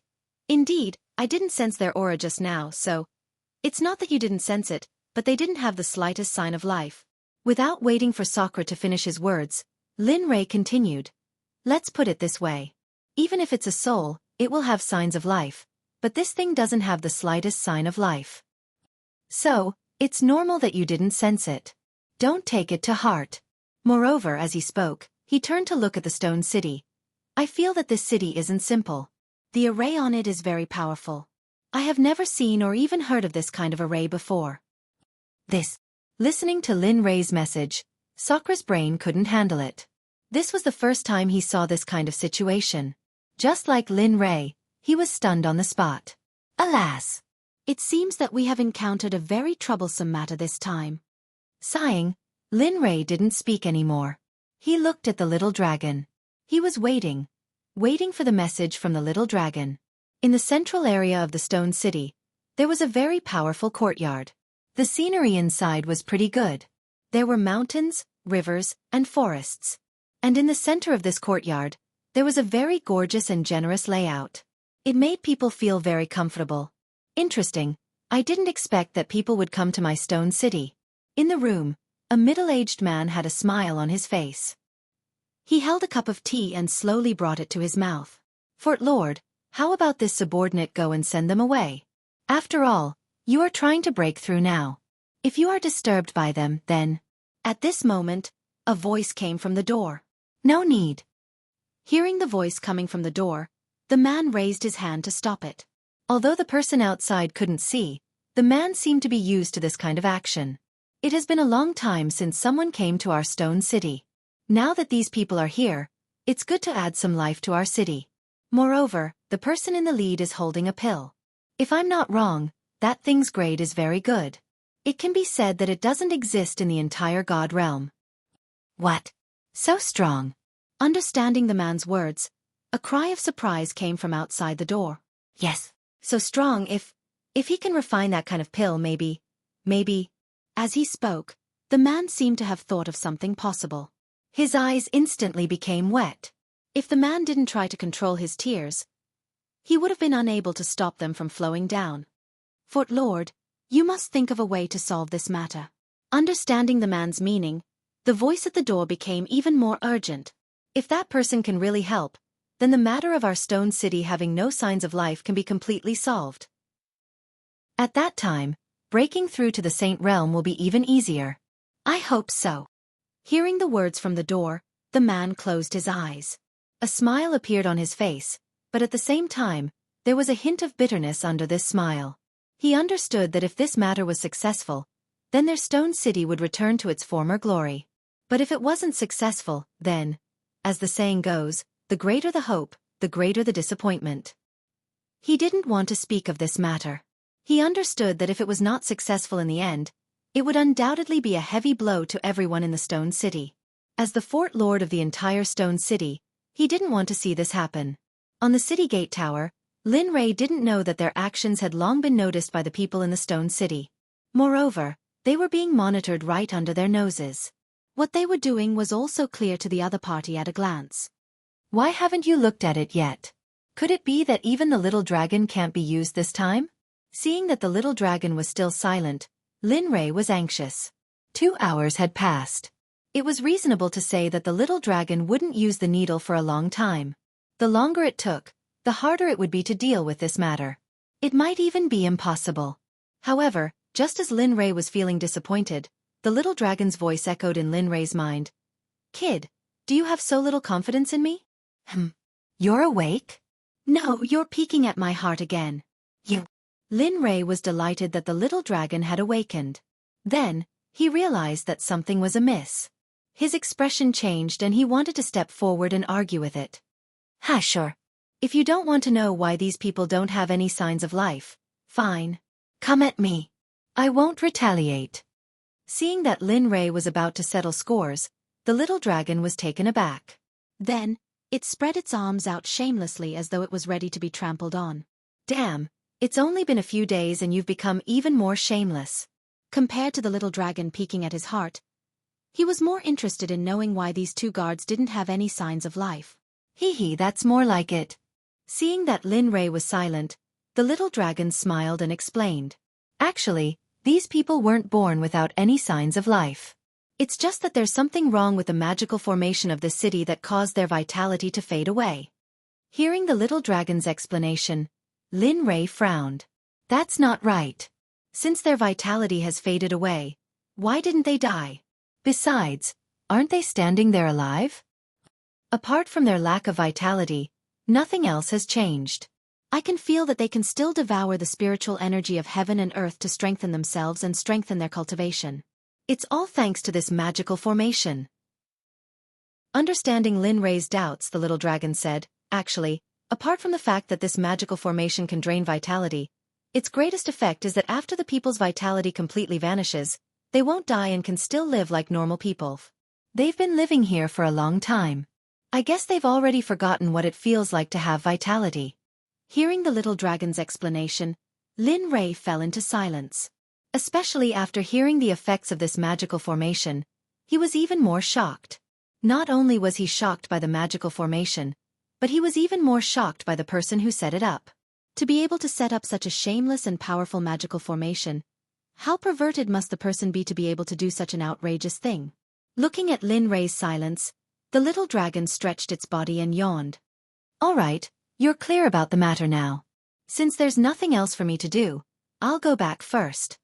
Indeed, I didn't sense their aura just now, so. It's not that you didn't sense it, but they didn't have the slightest sign of life. Without waiting for Sakura to finish his words, Lin Rei continued. Let's put it this way. Even if it's a soul, it will have signs of life, but this thing doesn't have the slightest sign of life. So, it's normal that you didn't sense it. Don't take it to heart. Moreover, as he spoke, he turned to look at the stone city. I feel that this city isn't simple. The array on it is very powerful. I have never seen or even heard of this kind of array before. Listening to Lin Rei's message, Sakura's brain couldn't handle it. This was the first time he saw this kind of situation. Just like Lin Rei, he was stunned on the spot. Alas! It seems that we have encountered a very troublesome matter this time. Sighing, Lin Rei didn't speak anymore. He looked at the little dragon. He was waiting for the message from the little dragon. In the central area of the stone city, there was a very powerful courtyard. The scenery inside was pretty good. There were mountains, rivers, and forests. And in the center of this courtyard, there was a very gorgeous and generous layout. It made people feel very comfortable. Interesting, I didn't expect that people would come to my stone city. In the room, a middle-aged man had a smile on his face. He held a cup of tea and slowly brought it to his mouth. Fort Lord, how about this subordinate go and send them away? After all, you are trying to break through now. If you are disturbed by them, then... At this moment, a voice came from the door. No need. Hearing the voice coming from the door, the man raised his hand to stop it. Although the person outside couldn't see, the man seemed to be used to this kind of action. It has been a long time since someone came to our stone city. Now that these people are here, it's good to add some life to our city. Moreover, the person in the lead is holding a pill. If I'm not wrong, that thing's grade is very good. It can be said that it doesn't exist in the entire God realm. What? So strong? Understanding the man's words, a cry of surprise came from outside the door. Yes, so strong. If he can refine that kind of pill, maybe. As he spoke, the man seemed to have thought of something possible. His eyes instantly became wet. If the man didn't try to control his tears, he would have been unable to stop them from flowing down. Fort Lord, you must think of a way to solve this matter. Understanding the man's meaning, the voice at the door became even more urgent. If that person can really help, then the matter of our stone city having no signs of life can be completely solved. At that time, breaking through to the Saint Realm will be even easier. I hope so. Hearing the words from the door, the man closed his eyes. A smile appeared on his face, but at the same time, there was a hint of bitterness under this smile. He understood that if this matter was successful, then their stone city would return to its former glory. But if it wasn't successful, then, as the saying goes, the greater the hope, the greater the disappointment. He didn't want to speak of this matter. He understood that if it was not successful in the end, it would undoubtedly be a heavy blow to everyone in the stone city. As the fort lord of the entire stone city, he didn't want to see this happen. On the city gate tower, Lin Rei didn't know that their actions had long been noticed by the people in the stone city. Moreover, they were being monitored right under their noses. What they were doing was also clear to the other party at a glance. Why haven't you looked at it yet? Could it be that even the little dragon can't be used this time? Seeing that the little dragon was still silent, Lin Rei was anxious. 2 hours had passed. It was reasonable to say that the little dragon wouldn't use the needle for a long time. The longer it took, the harder it would be to deal with this matter. It might even be impossible. However, just as Lin Rei was feeling disappointed, the little dragon's voice echoed in Lin Rei's mind. Kid, do you have so little confidence in me? You're awake? No, you're peeking at my heart again. Lin Rei was delighted that the little dragon had awakened. Then, he realized that something was amiss. His expression changed and he wanted to step forward and argue with it. Sure. If you don't want to know why these people don't have any signs of life, fine. Come at me. I won't retaliate. Seeing that Lin Rei was about to settle scores, the little dragon was taken aback. Then, it spread its arms out shamelessly as though it was ready to be trampled on. Damn, it's only been a few days and you've become even more shameless. Compared to the little dragon peeking at his heart, he was more interested in knowing why these two guards didn't have any signs of life. That's more like it. Seeing that Lin Rei was silent, the little dragon smiled and explained. Actually, These people weren't born without any signs of life. It's just that there's something wrong with the magical formation of this city that caused their vitality to fade away. Hearing the little dragon's explanation, Lin Rei frowned. That's not right. Since their vitality has faded away, why didn't they die? Besides, aren't they standing there alive? Apart from their lack of vitality, nothing else has changed. I can feel that they can still devour the spiritual energy of heaven and earth to strengthen themselves and strengthen their cultivation. It's all thanks to this magical formation. Understanding Lin Rei's doubts, the little dragon said, actually, apart from the fact that this magical formation can drain vitality, its greatest effect is that after the people's vitality completely vanishes, they won't die and can still live like normal people. They've been living here for a long time. I guess they've already forgotten what it feels like to have vitality. Hearing the little dragon's explanation, Lin Rei fell into silence. Especially after hearing the effects of this magical formation, he was even more shocked. Not only was he shocked by the magical formation, but he was even more shocked by the person who set it up. To be able to set up such a shameless and powerful magical formation, how perverted must the person be to be able to do such an outrageous thing? Looking at Lin Rei's silence, the little dragon stretched its body and yawned. All right, you're clear about the matter now. Since there's nothing else for me to do, I'll go back first.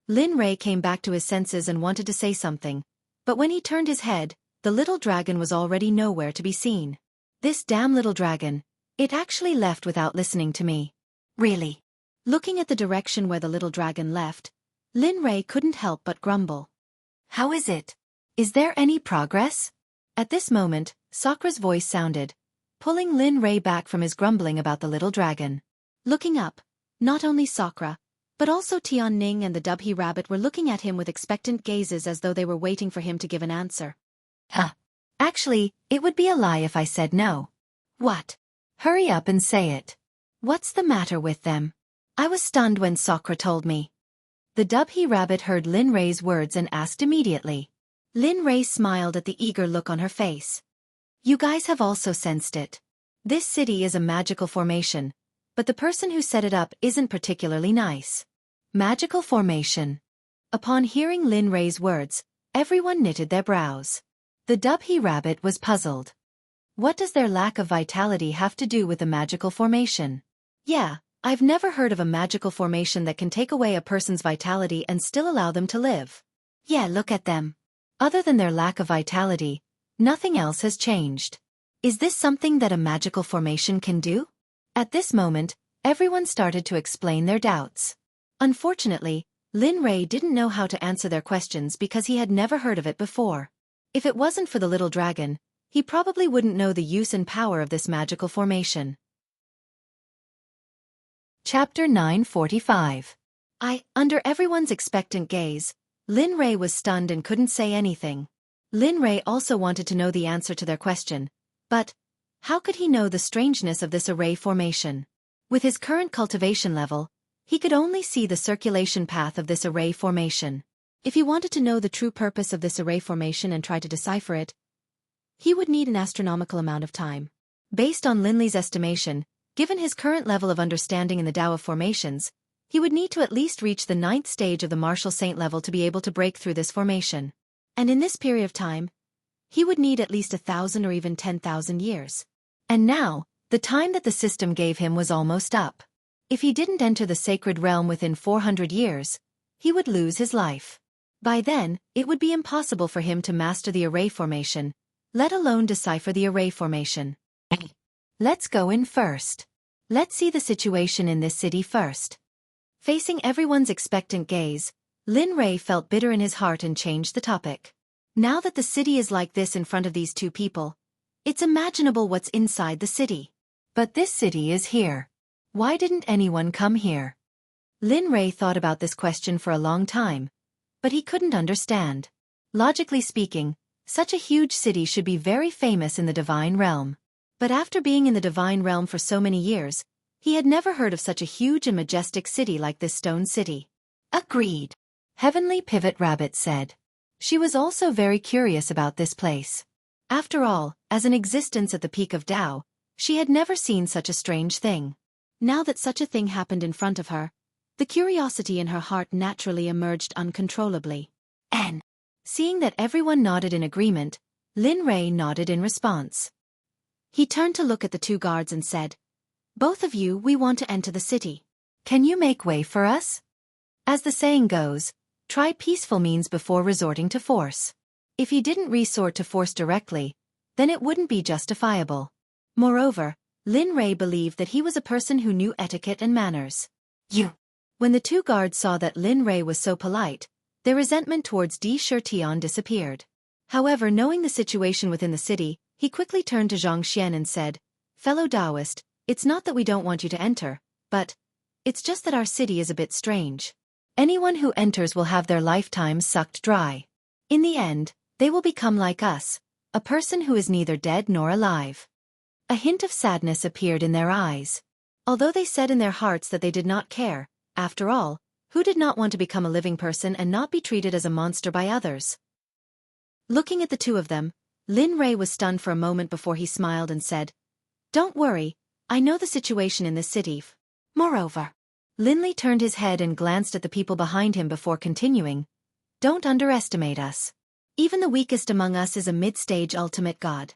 Lin Rei came back to his senses and wanted to say something, but when he turned his head, the little dragon was already nowhere to be seen. This damn little dragon, it actually left without listening to me. Really? Looking at the direction where the little dragon left, Lin Rei couldn't help but grumble. How is it? Is there any progress? At this moment, Sakra's voice sounded, pulling Lin Rei back from his grumbling about the little dragon. Looking up, not only Sakra, but also Tian Ning and the Dubhe rabbit were looking at him with expectant gazes as though they were waiting for him to give an answer. Actually, it would be a lie if I said no. What? Hurry up and say it. What's the matter with them? I was stunned when Sakra told me. The Dubhe rabbit heard Lin Rei's words and asked immediately. Lin Rei smiled at the eager look on her face. You guys have also sensed it. This city is a magical formation, but the person who set it up isn't particularly nice. Magical formation. Upon hearing Lin Rei's words, everyone knitted their brows. The Dubhe rabbit was puzzled. What does their lack of vitality have to do with a magical formation? Yeah, I've never heard of a magical formation that can take away a person's vitality and still allow them to live. Yeah, look at them. Other than their lack of vitality, nothing else has changed. Is this something that a magical formation can do? At this moment, everyone started to explain their doubts. Unfortunately, Lin Rei didn't know how to answer their questions because he had never heard of it before. If it wasn't for the little dragon, he probably wouldn't know the use and power of this magical formation. Chapter 945. Under everyone's expectant gaze, Lin Rei was stunned and couldn't say anything. Lin Rei also wanted to know the answer to their question, but how could he know the strangeness of this array formation? With his current cultivation level, he could only see the circulation path of this array formation. If he wanted to know the true purpose of this array formation and try to decipher it, he would need an astronomical amount of time. Based on Lin Li's estimation, given his current level of understanding in the Tao of formations, he would need to at least reach the 9th stage of the martial saint level to be able to break through this formation. And in this period of time, he would need at least 1,000 or even 10,000 years. And now, the time that the system gave him was almost up. If he didn't enter the sacred realm within 400 years, he would lose his life. By then, it would be impossible for him to master the array formation, let alone decipher the array formation. Let's go in first. Let's see the situation in this city first. Facing everyone's expectant gaze, Lin Rei felt bitter in his heart and changed the topic. Now that the city is like this in front of these two people, it's imaginable what's inside the city. But this city is here. Why didn't anyone come here? Lin Rei thought about this question for a long time, but he couldn't understand. Logically speaking, such a huge city should be very famous in the divine realm. But after being in the divine realm for so many years, he had never heard of such a huge and majestic city like this stone city. Agreed. Heavenly Pivot Rabbit said. She was also very curious about this place. After all, as an existence at the peak of Tao, she had never seen such a strange thing. Now that such a thing happened in front of her, The curiosity in her heart naturally emerged uncontrollably. N. Seeing that everyone nodded in agreement, Lin Rei nodded in response. He turned to look at the two guards and said, "Both of you, we want to enter the city. Can you make way for us? As the saying goes, try peaceful means before resorting to force. If he didn't resort to force directly, then it wouldn't be justifiable." Moreover, Lin Rei believed that he was a person who knew etiquette and manners. You. When the two guards saw that Lin Rei was so polite, their resentment towards Tian disappeared. However, knowing the situation within the city, he quickly turned to Zhang Xian and said, "Fellow Taoist, it's not that we don't want you to enter, but it's just that our city is a bit strange. Anyone who enters will have their lifetime sucked dry. In the end, they will become like us, a person who is neither dead nor alive." A hint of sadness appeared in their eyes. Although they said in their hearts that they did not care, after all, who did not want to become a living person and not be treated as a monster by others? Looking at the two of them, Lin Rei was stunned for a moment before he smiled and said, "Don't worry, I know the situation in this city." Moreover, Lin Li turned his head and glanced at the people behind him before continuing, "Don't underestimate us. Even the weakest among us is a mid-stage ultimate god.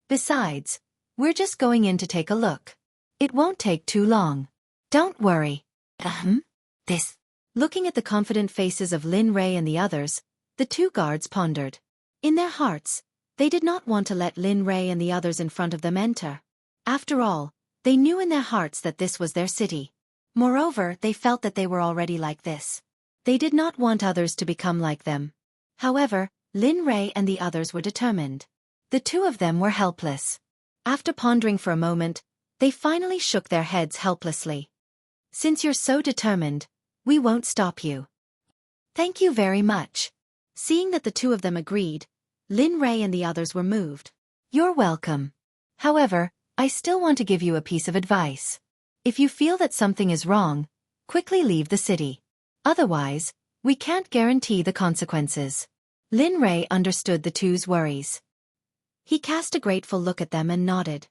Besides, we're just going in to take a look. It won't take too long. Don't worry." This. Looking at the confident faces of Lin Rei and the others, the two guards pondered. In their hearts, they did not want to let Lin Rei and the others in front of them enter. After all, they knew in their hearts that this was their city. Moreover, they felt that they were already like this. They did not want others to become like them. However, Lin Rei and the others were determined. The two of them were helpless. After pondering for a moment, they finally shook their heads helplessly. "Since you're so determined, we won't stop you." "Thank you very much." Seeing that the two of them agreed, Lin Rei and the others were moved. "You're welcome. However, I still want to give you a piece of advice. If you feel that something is wrong, quickly leave the city. Otherwise, we can't guarantee the consequences." Lin Rei understood the two's worries. He cast a grateful look at them and nodded.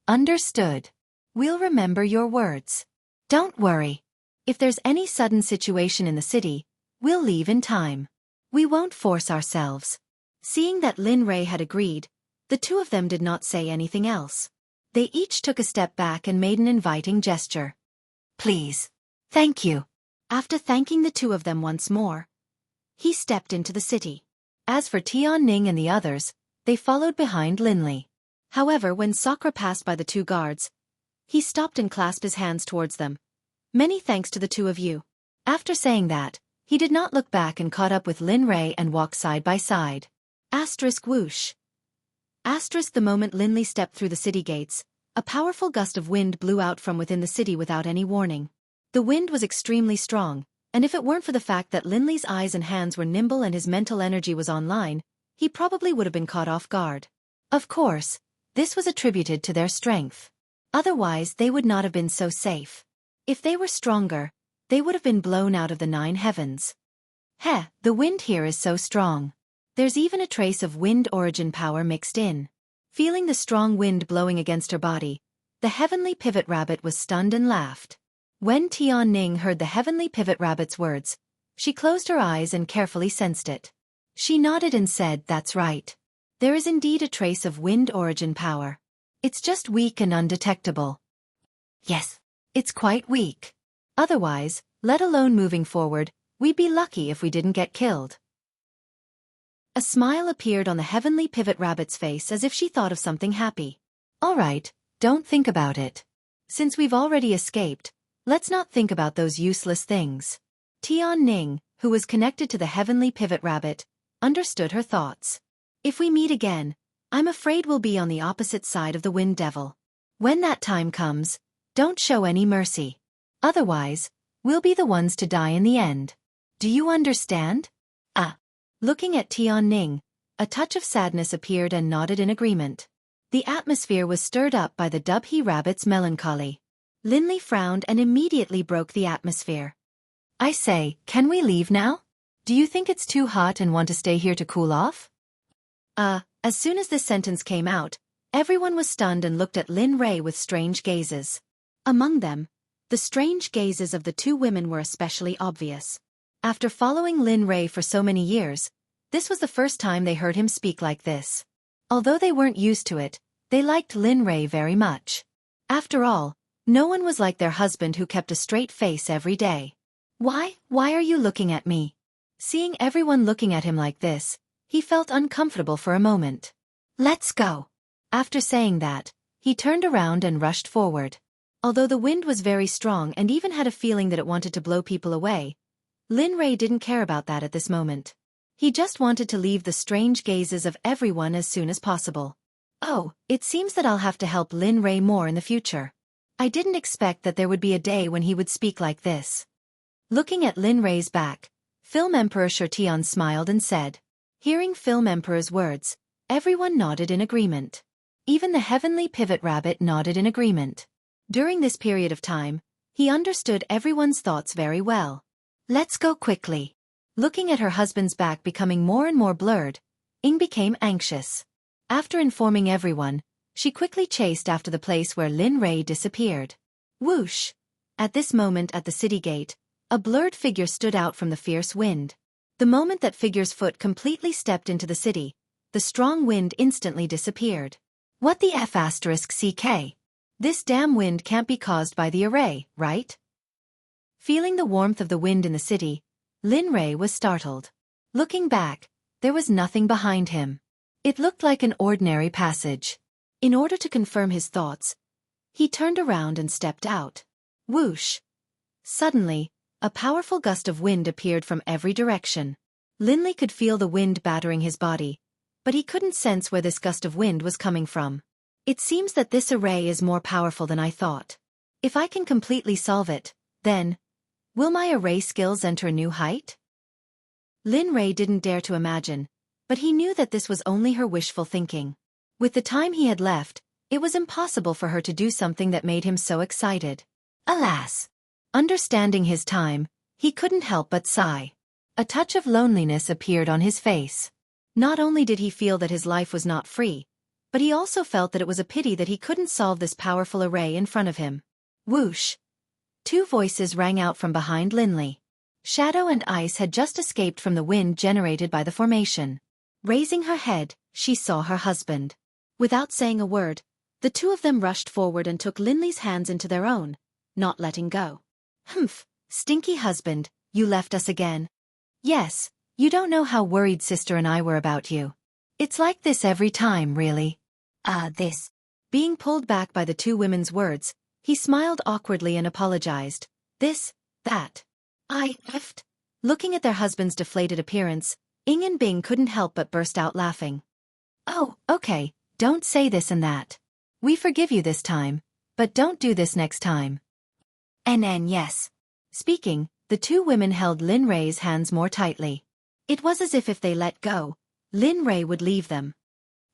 "Understood. We'll remember your words. Don't worry. If there's any sudden situation in the city, we'll leave in time. We won't force ourselves." Seeing that Lin Rei had agreed, the two of them did not say anything else. They each took a step back and made an inviting gesture. "Please. Thank you." After thanking the two of them once more, he stepped into the city. As for Tianning and the others, they followed behind Lin Li. However, when Sakura passed by the two guards, he stopped and clasped his hands towards them. "Many thanks to the two of you." After saying that, he did not look back and caught up with Lin Rei and walked side by side. Whoosh. The moment Lin Li stepped through the city gates, a powerful gust of wind blew out from within the city without any warning. The wind was extremely strong, and if it weren't for the fact that Lin Li's eyes and hands were nimble and his mental energy was online, he probably would have been caught off guard. Of course, this was attributed to their strength. Otherwise, they would not have been so safe. If they were stronger, they would have been blown out of the 9 heavens. The wind here is so strong. There's even a trace of wind origin power mixed in. Feeling the strong wind blowing against her body, the heavenly pivot rabbit was stunned and laughed. When Tianning heard the heavenly pivot rabbit's words, she closed her eyes and carefully sensed it. She nodded and said, "That's right. There is indeed a trace of wind origin power. It's just weak and undetectable." "Yes, it's quite weak. Otherwise, let alone moving forward, we'd be lucky if we didn't get killed." A smile appeared on the heavenly pivot rabbit's face as if she thought of something happy. "All right, don't think about it. Since we've already escaped, let's not think about those useless things." Tianning, who was connected to the heavenly pivot rabbit, understood her thoughts. "If we meet again, I'm afraid we'll be on the opposite side of the wind devil. When that time comes, don't show any mercy. Otherwise, we'll be the ones to die in the end. Do you understand?" Looking at Tianning, a touch of sadness appeared and nodded in agreement. The atmosphere was stirred up by the Dubhe rabbit's melancholy. Lin Li frowned and immediately broke the atmosphere. "I say, can we leave now? Do you think it's too hot and want to stay here to cool off?" As soon as this sentence came out, everyone was stunned and looked at Lin Rei with strange gazes. Among them, The strange gazes of the two women were especially obvious. After following Lin Rei for so many years, this was the first time they heard him speak like this. Although they weren't used to it, they liked Lin Rei very much. After all, no one was like their husband who kept a straight face every day. Why are you looking at me? Seeing everyone looking at him like this, he felt uncomfortable for a moment. Let's go. After saying that, he turned around and rushed forward. Although the wind was very strong and even had a feeling that it wanted to blow people away, Lin Rei didn't care about that at this moment. He just wanted to leave the strange gazes of everyone as soon as possible. Oh, it seems that I'll have to help Lin Rei more in the future. I didn't expect that there would be a day when he would speak like this. Looking at Lin Rei's back, Film Emperor Xueqi smiled and said. Hearing Film Emperor's words, everyone nodded in agreement. Even the heavenly pivot rabbit nodded in agreement. During this period of time, he understood everyone's thoughts very well. Let's go quickly. Looking at her husband's back becoming more and more blurred, Ying became anxious. After informing everyone, she quickly chased after the place where Lin Rei disappeared. Whoosh! At this moment at the city gate, a blurred figure stood out from the fierce wind. The moment that figure's foot completely stepped into the city, the strong wind instantly disappeared. What the F***CK? This damn wind can't be caused by the array, right? Feeling the warmth of the wind in the city, Lin Rei was startled. Looking back, there was nothing behind him. It looked like an ordinary passage. In order to confirm his thoughts, he turned around and stepped out. Whoosh! Suddenly, a powerful gust of wind appeared from every direction. Lin Rei could feel the wind battering his body, but he couldn't sense where this gust of wind was coming from. It seems that this array is more powerful than I thought. If I can completely solve it, then, will my array skills enter a new height? Lin Rei didn't dare to imagine, but he knew that this was only her wishful thinking. With the time he had left, it was impossible for her to do something that made him so excited. Alas! Understanding his time, he couldn't help but sigh. A touch of loneliness appeared on his face. Not only did he feel that his life was not free, but he also felt that it was a pity that he couldn't solve this powerful array in front of him. Whoosh! Two voices rang out from behind Lin Rei. Shadow and Ice had just escaped from the wind generated by the formation. Raising her head, she saw her husband. Without saying a word, the two of them rushed forward and took Lin Rei's hands into their own, not letting go. Humph, stinky husband, you left us again. Yes, you don't know how worried sister and I were about you. It's like this every time, really. This. Being pulled back by the two women's words, he smiled awkwardly and apologized. This, that. I left. Looking at their husband's deflated appearance, Ying and Bing couldn't help but burst out laughing. Oh, okay, don't say this and that. We forgive you this time, but don't do this next time. Yes. Speaking, the two women held Lin Rei's hands more tightly. It was as if they let go, Lin Rei would leave them.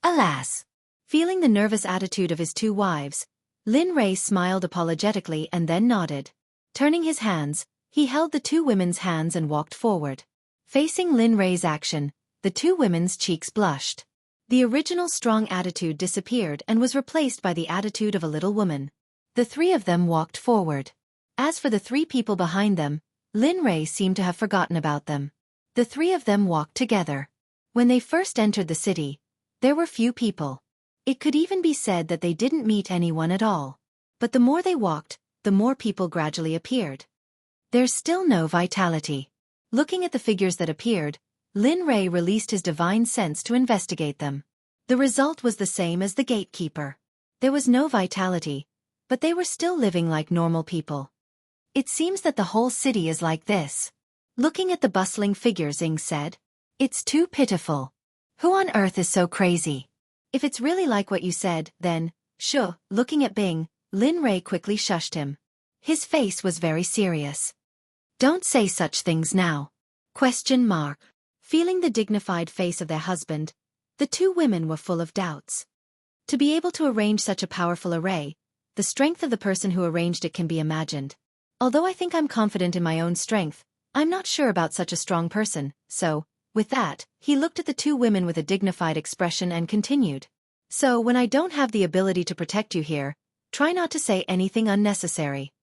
Alas! Feeling the nervous attitude of his two wives, Lin Rei smiled apologetically and then nodded. Turning his hands, he held the two women's hands and walked forward. Facing Lin Rei's action, the two women's cheeks blushed. The original strong attitude disappeared and was replaced by the attitude of a little woman. The three of them walked forward. As for the three people behind them, Lin Rei seemed to have forgotten about them. The three of them walked together. When they first entered the city, there were few people. It could even be said that they didn't meet anyone at all. But the more they walked, the more people gradually appeared. There's still no vitality. Looking at the figures that appeared, Lin Rei released his divine sense to investigate them. The result was the same as the gatekeeper. There was no vitality, but they were still living like normal people. It seems that the whole city is like this. Looking at the bustling figures, Ying said. It's too pitiful. Who on earth is so crazy? If it's really like what you said, then, sure. Looking at Bing, Lin Rei quickly shushed him. His face was very serious. Don't say such things now. ? Feeling the dignified face of their husband, the two women were full of doubts. To be able to arrange such a powerful array, the strength of the person who arranged it can be imagined. Although I think I'm confident in my own strength, I'm not sure about such a strong person, so, with that, he looked at the two women with a dignified expression and continued. So when I don't have the ability to protect you here, try not to say anything unnecessary.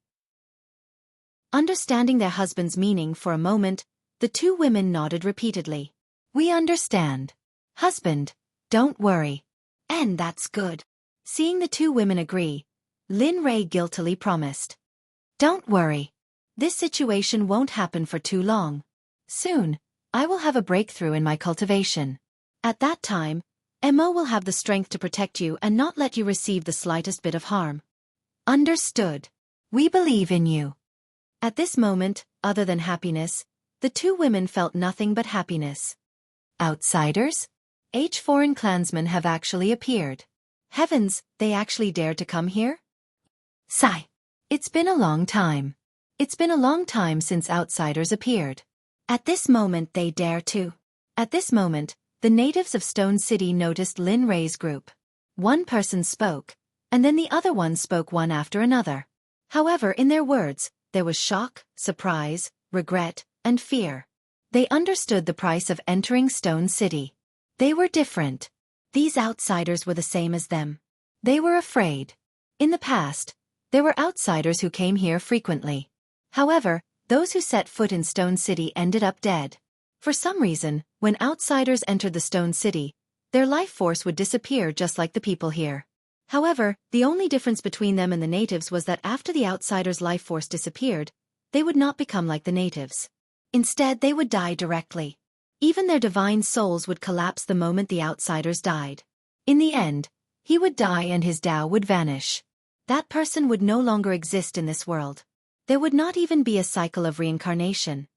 Understanding their husband's meaning for a moment, the two women nodded repeatedly. We understand. Husband, don't worry. And that's good. Seeing the two women agree, Lin Rei guiltily promised. Don't worry. This situation won't happen for too long. Soon, I will have a breakthrough in my cultivation. At that time, Mo will have the strength to protect you and not let you receive the slightest bit of harm. Understood. We believe in you. At this moment, other than happiness, the two women felt nothing but happiness. Outsiders? Foreign clansmen have actually appeared. Heavens, they actually dared to come here? Sigh. It's been a long time. It's been a long time since outsiders appeared. At this moment they dare to. At this moment, the natives of Stone City noticed Lin Rei's group. One person spoke, and then the other one spoke one after another. However, in their words, there was shock, surprise, regret, and fear. They understood the price of entering Stone City. They were different. These outsiders were the same as them. They were afraid. In the past, there were outsiders who came here frequently. However, those who set foot in Stone City ended up dead. For some reason, when outsiders entered the Stone City, their life force would disappear just like the people here. However, the only difference between them and the natives was that after the outsiders' life force disappeared, they would not become like the natives. Instead, they would die directly. Even their divine souls would collapse the moment the outsiders died. In the end, he would die and his Tao would vanish. That person would no longer exist in this world. There would not even be a cycle of reincarnation.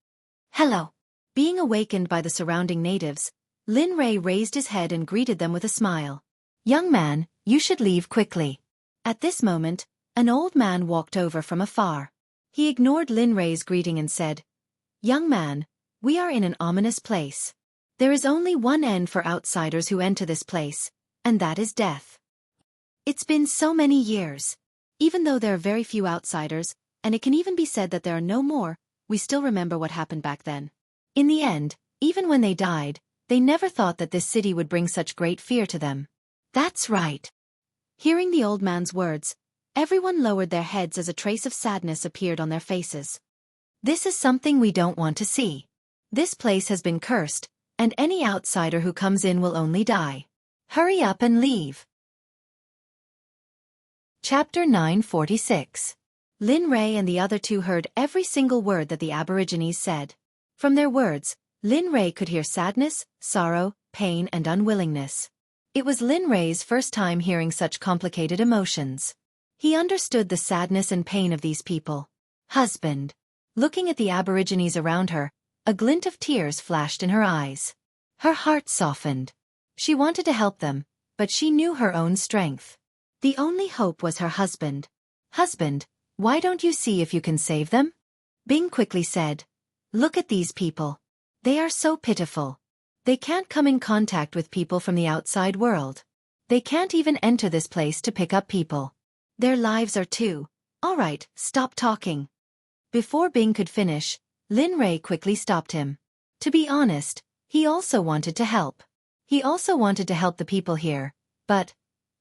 Hello. Being awakened by the surrounding natives, Lin Rei raised his head and greeted them with a smile. Young man, you should leave quickly. At this moment, an old man walked over from afar. He ignored Lin Rei's greeting and said, Young man, we are in an ominous place. There is only one end for outsiders who enter this place, and that is death. It's been so many years. Even though there are very few outsiders, and it can even be said that there are no more, we still remember what happened back then. In the end, even when they died, they never thought that this city would bring such great fear to them. That's right. Hearing the old man's words, everyone lowered their heads as a trace of sadness appeared on their faces. This is something we don't want to see. This place has been cursed, and any outsider who comes in will only die. Hurry up and leave. Chapter 946. Lin Rei and the other two heard every single word that the Aborigines said. From their words, Lin Rei could hear sadness, sorrow, pain, and unwillingness. It was Lin Rei's first time hearing such complicated emotions. He understood the sadness and pain of these people. Husband. Looking at the Aborigines around her, a glint of tears flashed in her eyes. Her heart softened. She wanted to help them, but she knew her own strength. The only hope was her husband. Husband, why don't you see if you can save them? Bing quickly said, Look at these people. They are so pitiful. They can't come in contact with people from the outside world. They can't even enter this place to pick up people. Their lives are too. All right, stop talking. Before Bing could finish, Lin Rei quickly stopped him. To be honest, he also wanted to help. He also wanted to help the people here, but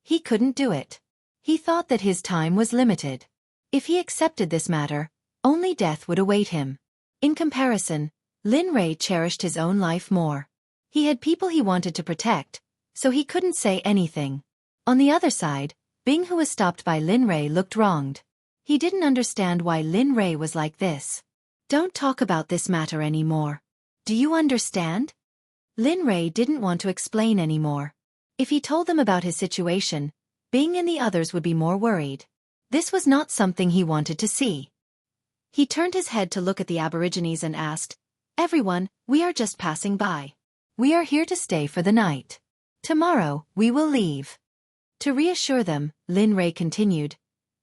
he couldn't do it. He thought that his time was limited. If he accepted this matter, only death would await him. In comparison, Lin Rei cherished his own life more. He had people he wanted to protect, so he couldn't say anything. On the other side, Bing, who was stopped by Lin Rei, looked wronged. He didn't understand why Lin Rei was like this. Don't talk about this matter anymore. Do you understand? Lin Rei didn't want to explain anymore. If he told them about his situation, Bing and the others would be more worried. This was not something he wanted to see. He turned his head to look at the Aborigines and asked, Everyone, we are just passing by. We are here to stay for the night. Tomorrow, we will leave. To reassure them, Lin Rei continued,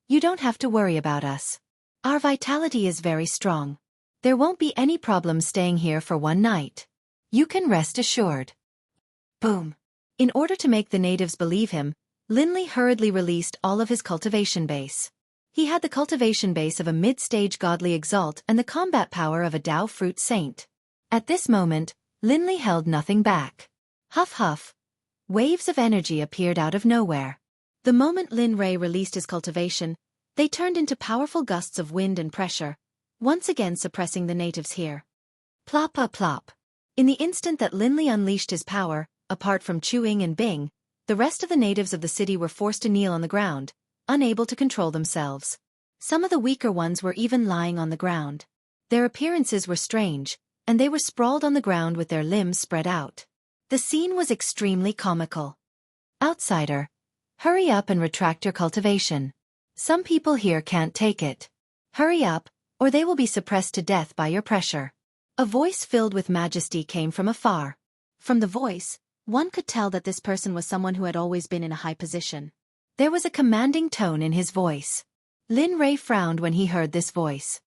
You don't have to worry about us. Our vitality is very strong. There won't be any problem staying here for one night. You can rest assured. Boom. In order to make the natives believe him, Lin Li hurriedly released all of his cultivation base. He had the cultivation base of a mid-stage godly exalt and the combat power of a Tao fruit saint. At this moment, Lin Li held nothing back. Huff huff. Waves of energy appeared out of nowhere. The moment Lin Rei released his cultivation, they turned into powerful gusts of wind and pressure, once again suppressing the natives here. Plop a plop. In the instant that Lin Li unleashed his power, apart from Xueqi and Bing, the rest of the natives of the city were forced to kneel on the ground, unable to control themselves. Some of the weaker ones were even lying on the ground. Their appearances were strange, and they were sprawled on the ground with their limbs spread out. The scene was extremely comical. Outsider, hurry up and retract your cultivation. Some people here can't take it. Hurry up, or they will be suppressed to death by your pressure. A voice filled with majesty came from afar. From the voice, one could tell that this person was someone who had always been in a high position. There was a commanding tone in his voice. Lin Rei frowned when he heard this voice.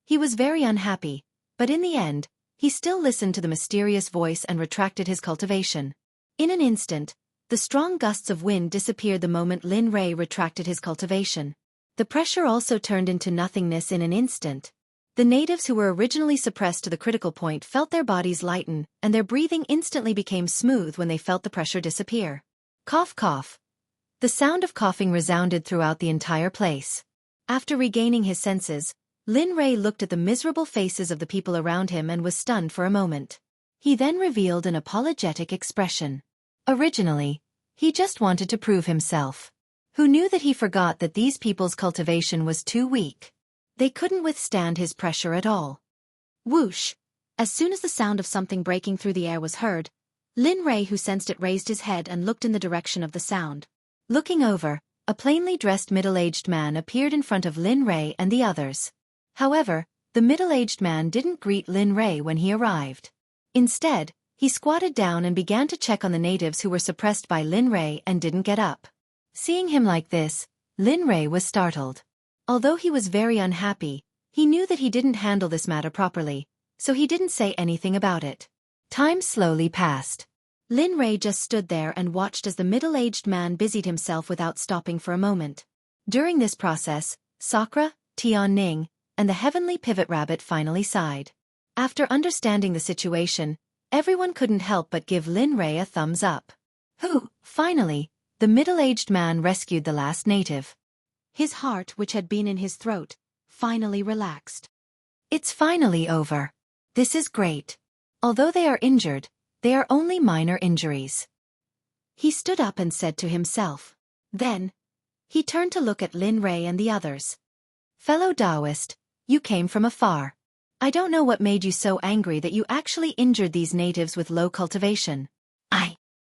He was very unhappy, but in the end, he still listened to the mysterious voice and retracted his cultivation. In an instant, the strong gusts of wind disappeared the moment Lin Rei retracted his cultivation. The pressure also turned into nothingness in an instant. The natives who were originally suppressed to the critical point felt their bodies lighten, and their breathing instantly became smooth when they felt the pressure disappear. Cough cough. The sound of coughing resounded throughout the entire place. After regaining his senses, Lin Rei looked at the miserable faces of the people around him and was stunned for a moment. He then revealed an apologetic expression. Originally, he just wanted to prove himself. Who knew that he forgot that these people's cultivation was too weak? They couldn't withstand his pressure at all. Whoosh! As soon as the sound of something breaking through the air was heard, Lin Rei, who sensed it, raised his head and looked in the direction of the sound. Looking over, a plainly dressed middle-aged man appeared in front of Lin Rei and the others. However, the middle-aged man didn't greet Lin Rei when he arrived. Instead, he squatted down and began to check on the natives who were suppressed by Lin Rei and didn't get up. Seeing him like this, Lin Rei was startled. Although he was very unhappy, he knew that he didn't handle this matter properly, so he didn't say anything about it. Time slowly passed. Lin Rei just stood there and watched as the middle-aged man busied himself without stopping for a moment. During this process, Sakura, Tianning, and the heavenly pivot rabbit finally sighed. After understanding the situation, everyone couldn't help but give Lin Rei a thumbs up. Finally, the middle-aged man rescued the last native. His heart, which had been in his throat, finally relaxed. It's finally over. This is great. Although they are injured, they are only minor injuries. He stood up and said to himself. Then, he turned to look at Lin Rei and the others. Fellow Taoist, you came from afar. I don't know what made you so angry that you actually injured these natives with low cultivation.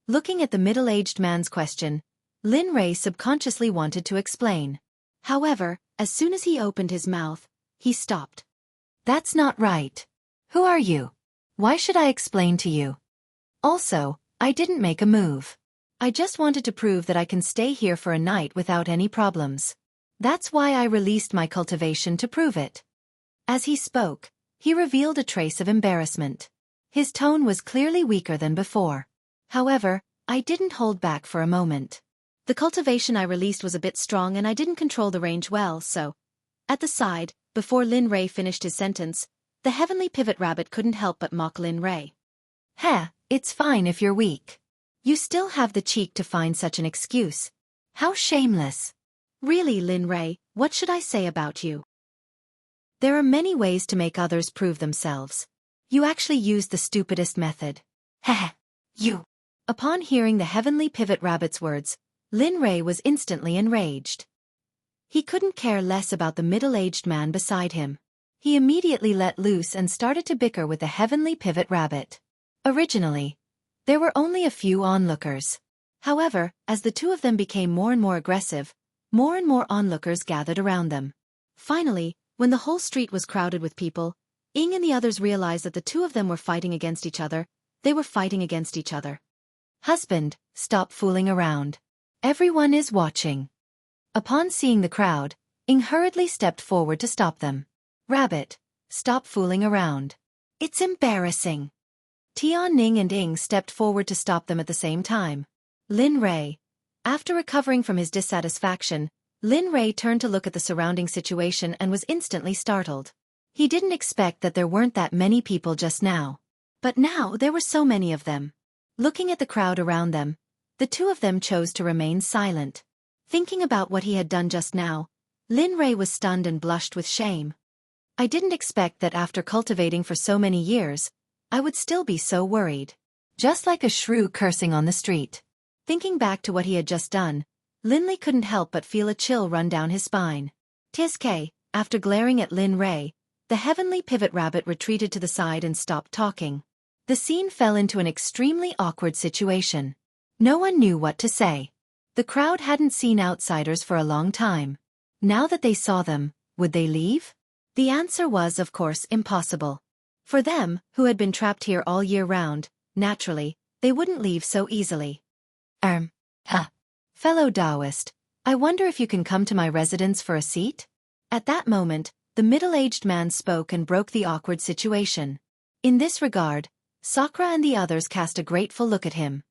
Looking at the middle-aged man's question, Lin Rei subconsciously wanted to explain. However, as soon as he opened his mouth, he stopped. That's not right. Who are you? Why should I explain to you? Also, I didn't make a move. I just wanted to prove that I can stay here for a night without any problems. That's why I released my cultivation to prove it. As he spoke, he revealed a trace of embarrassment. His tone was clearly weaker than before. However, I didn't hold back for a moment. The cultivation I released was a bit strong and I didn't control the range well, so... At the side, before Lin Rei finished his sentence, the heavenly pivot rabbit couldn't help but mock Lin Rei. It's fine if you're weak. You still have the cheek to find such an excuse. How shameless. Really, Lin Rei, what should I say about you? There are many ways to make others prove themselves. You actually used the stupidest method. You. Upon hearing the heavenly pivot rabbit's words, Lin Rei was instantly enraged. He couldn't care less about the middle-aged man beside him. He immediately let loose and started to bicker with the heavenly pivot rabbit. Originally, there were only a few onlookers. However, as the two of them became more and more aggressive, more and more onlookers gathered around them. Finally, when the whole street was crowded with people, Ing and the others realized that the two of them were fighting against each other. They were fighting against each other. Husband, stop fooling around. Everyone is watching. Upon seeing the crowd, Ing hurriedly stepped forward to stop them. Rabbit, stop fooling around. It's embarrassing. Tianning and Ing stepped forward to stop them at the same time. Lin Rei. After recovering from his dissatisfaction, Lin Rei turned to look at the surrounding situation and was instantly startled. He didn't expect that there weren't that many people just now. But now there were so many of them. Looking at the crowd around them, the two of them chose to remain silent. Thinking about what he had done just now, Lin Rei was stunned and blushed with shame. I didn't expect that after cultivating for so many years, I would still be so worried. Just like a shrew cursing on the street. Thinking back to what he had just done, Linley couldn't help but feel a chill run down his spine. Xueqi, after glaring at Lin Ray, the heavenly pivot rabbit retreated to the side and stopped talking. The scene fell into an extremely awkward situation. No one knew what to say. The crowd hadn't seen outsiders for a long time. Now that they saw them, would they leave? The answer was, of course, impossible. For them, who had been trapped here all year round, naturally, they wouldn't leave so easily. Fellow Taoist, I wonder if you can come to my residence for a seat? At that moment, the middle-aged man spoke and broke the awkward situation. In this regard, Sakura and the others cast a grateful look at him.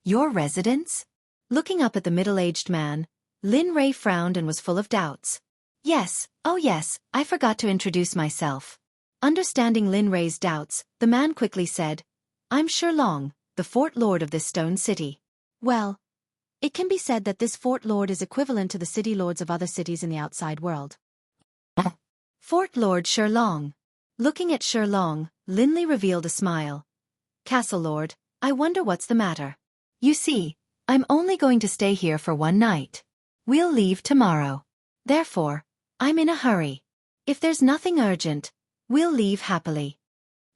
Your residence? Looking up at the middle-aged man, Lin Ray frowned and was full of doubts. Yes, oh yes, I forgot to introduce myself. Understanding Lin Ray's doubts, the man quickly said, I'm Xueqi, the Fort Lord of this stone city. Well, it can be said that this Fort Lord is equivalent to the city lords of other cities in the outside world. Fort Lord Xueqi. Looking at Xueqi, Linley revealed a smile. Castle Lord, I wonder what's the matter. You see, I'm only going to stay here for one night. We'll leave tomorrow. Therefore, I'm in a hurry. If there's nothing urgent, we'll leave happily.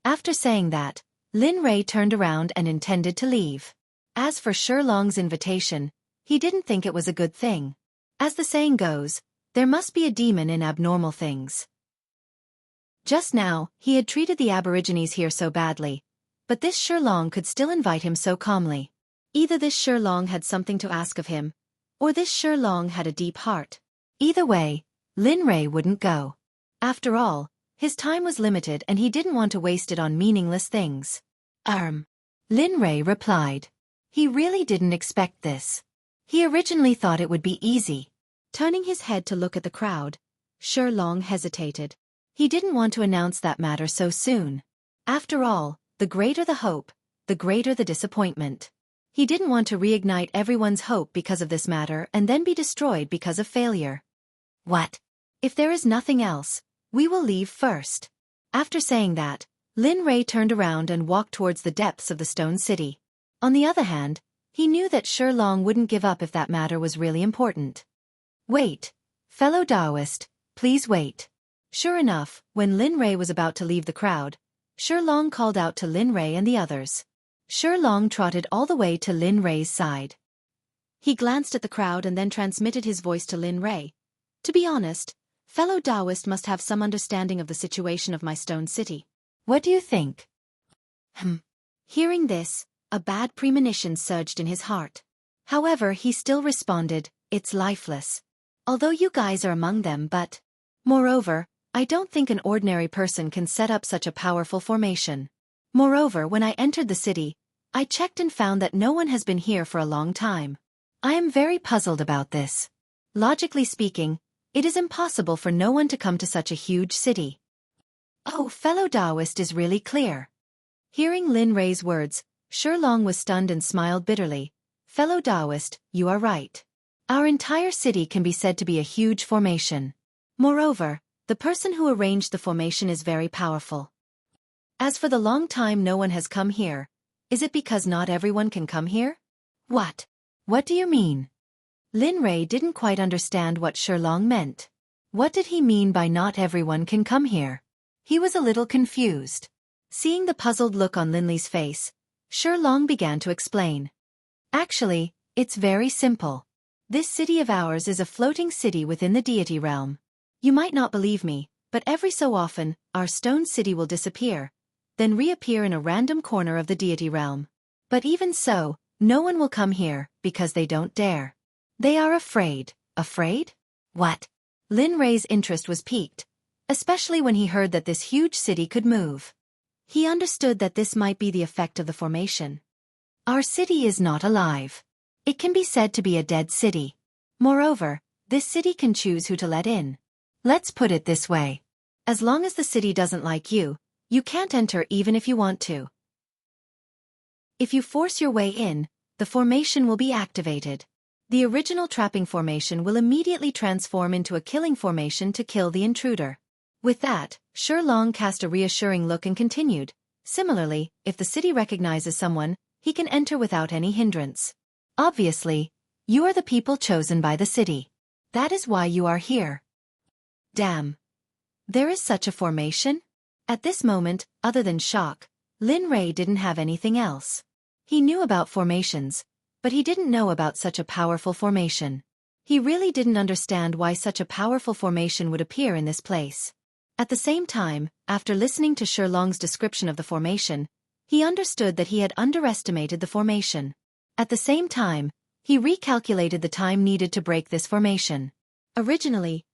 After saying that, Lin Ray turned around and intended to leave. As for Xueqi's invitation, he didn't think it was a good thing. As the saying goes, there must be a demon in abnormal things. Just now, he had treated the aborigines here so badly, but this Xueqi could still invite him so calmly. Either this Xueqi had something to ask of him, or this Xueqi had a deep heart. Either way, Lin Ray wouldn't go. After all, his time was limited and he didn't want to waste it on meaningless things. Lin Ray replied. He really didn't expect this. He originally thought it would be easy. Turning his head to look at the crowd, Xueqi hesitated. He didn't want to announce that matter so soon. After all, the greater the hope, the greater the disappointment. He didn't want to reignite everyone's hope because of this matter and then be destroyed because of failure. What? If there is nothing else, we will leave first. After saying that, Lin Ray turned around and walked towards the depths of the stone city. On the other hand, he knew that Xueqi wouldn't give up if that matter was really important. Wait. Fellow Taoist, please wait. Sure enough, when Lin Ray was about to leave the crowd, Xueqi called out to Lin Ray and the others. Xueqi trotted all the way to Lin Ray's side. He glanced at the crowd and then transmitted his voice to Lin Ray. To be honest, fellow Taoist must have some understanding of the situation of my stone city. What do you think? Hearing this, a bad premonition surged in his heart. However, he still responded, it's lifeless. Although you guys are among them, but... Moreover, I don't think an ordinary person can set up such a powerful formation. Moreover, when I entered the city, I checked and found that no one has been here for a long time. I am very puzzled about this. Logically speaking, it is impossible for no one to come to such a huge city. Oh, fellow Taoist is really clear. Hearing Lin Ray's words, Xueqi was stunned and smiled bitterly. Fellow Taoist, you are right. Our entire city can be said to be a huge formation. Moreover, the person who arranged the formation is very powerful. As for the long time no one has come here, is it because not everyone can come here? What? What do you mean? Lin Ray didn't quite understand what Xueqi meant. What did he mean by not everyone can come here? He was a little confused. Seeing the puzzled look on Linley's face, Xueqi began to explain. Actually, it's very simple. This city of ours is a floating city within the deity realm. You might not believe me, but every so often, our stone city will disappear, then reappear in a random corner of the deity realm. But even so, no one will come here, because they don't dare. They are afraid. Afraid? What? Lin Ray's interest was piqued, especially when he heard that this huge city could move. He understood that this might be the effect of the formation. Our city is not alive. It can be said to be a dead city. Moreover, this city can choose who to let in. Let's put it this way. As long as the city doesn't like you, you can't enter even if you want to. If you force your way in, the formation will be activated. The original trapping formation will immediately transform into a killing formation to kill the intruder. With that, Xuelong cast a reassuring look and continued. Similarly, if the city recognizes someone, he can enter without any hindrance. Obviously, you are the people chosen by the city. That is why you are here. Damn. There is such a formation? At this moment, other than shock, Lin Rei didn't have anything else. He knew about formations, but he didn't know about such a powerful formation. He really didn't understand why such a powerful formation would appear in this place. At the same time, after listening to Xuelong's description of the formation, he understood that he had underestimated the formation. At the same time, he recalculated the time needed to break this formation. Originally,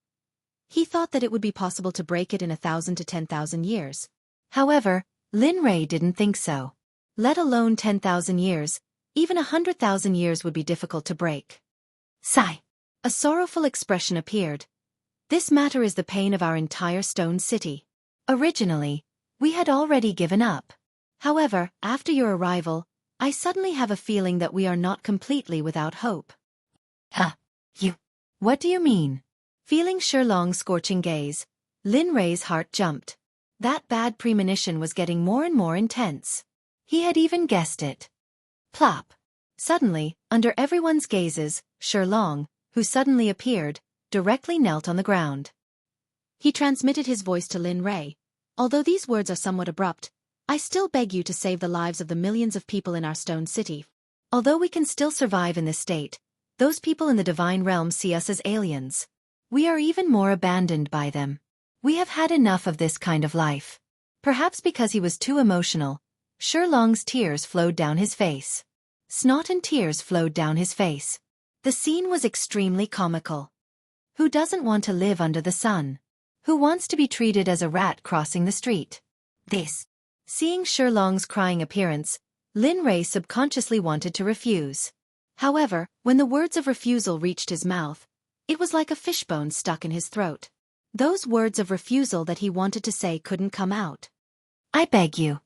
he thought that it would be possible to break it in 1,000 to 10,000 years. However, Lin Rei didn't think so. Let alone 10,000 years, even 100,000 years would be difficult to break. Sigh. A sorrowful expression appeared. This matter is the pain of our entire stone city. Originally, we had already given up. However, after your arrival, I suddenly have a feeling that we are not completely without hope. You. What do you mean? Feeling Xuelong's scorching gaze, Lin Rei's heart jumped. That bad premonition was getting more and more intense. He had even guessed it. Plop. Suddenly, under everyone's gazes, Xuelong, who suddenly appeared, directly knelt on the ground. He transmitted his voice to Lin Rei. Although these words are somewhat abrupt, I still beg you to save the lives of the millions of people in our stone city. Although we can still survive in this state, those people in the divine realm see us as aliens. We are even more abandoned by them. We have had enough of this kind of life. Perhaps because he was too emotional, Xuelong's tears flowed down his face. Snot and tears flowed down his face. The scene was extremely comical. Who doesn't want to live under the sun? Who wants to be treated as a rat crossing the street? Seeing Xuelong's crying appearance, Lin Rei subconsciously wanted to refuse. However, when the words of refusal reached his mouth, it was like a fishbone stuck in his throat. Those words of refusal that he wanted to say couldn't come out. I beg you.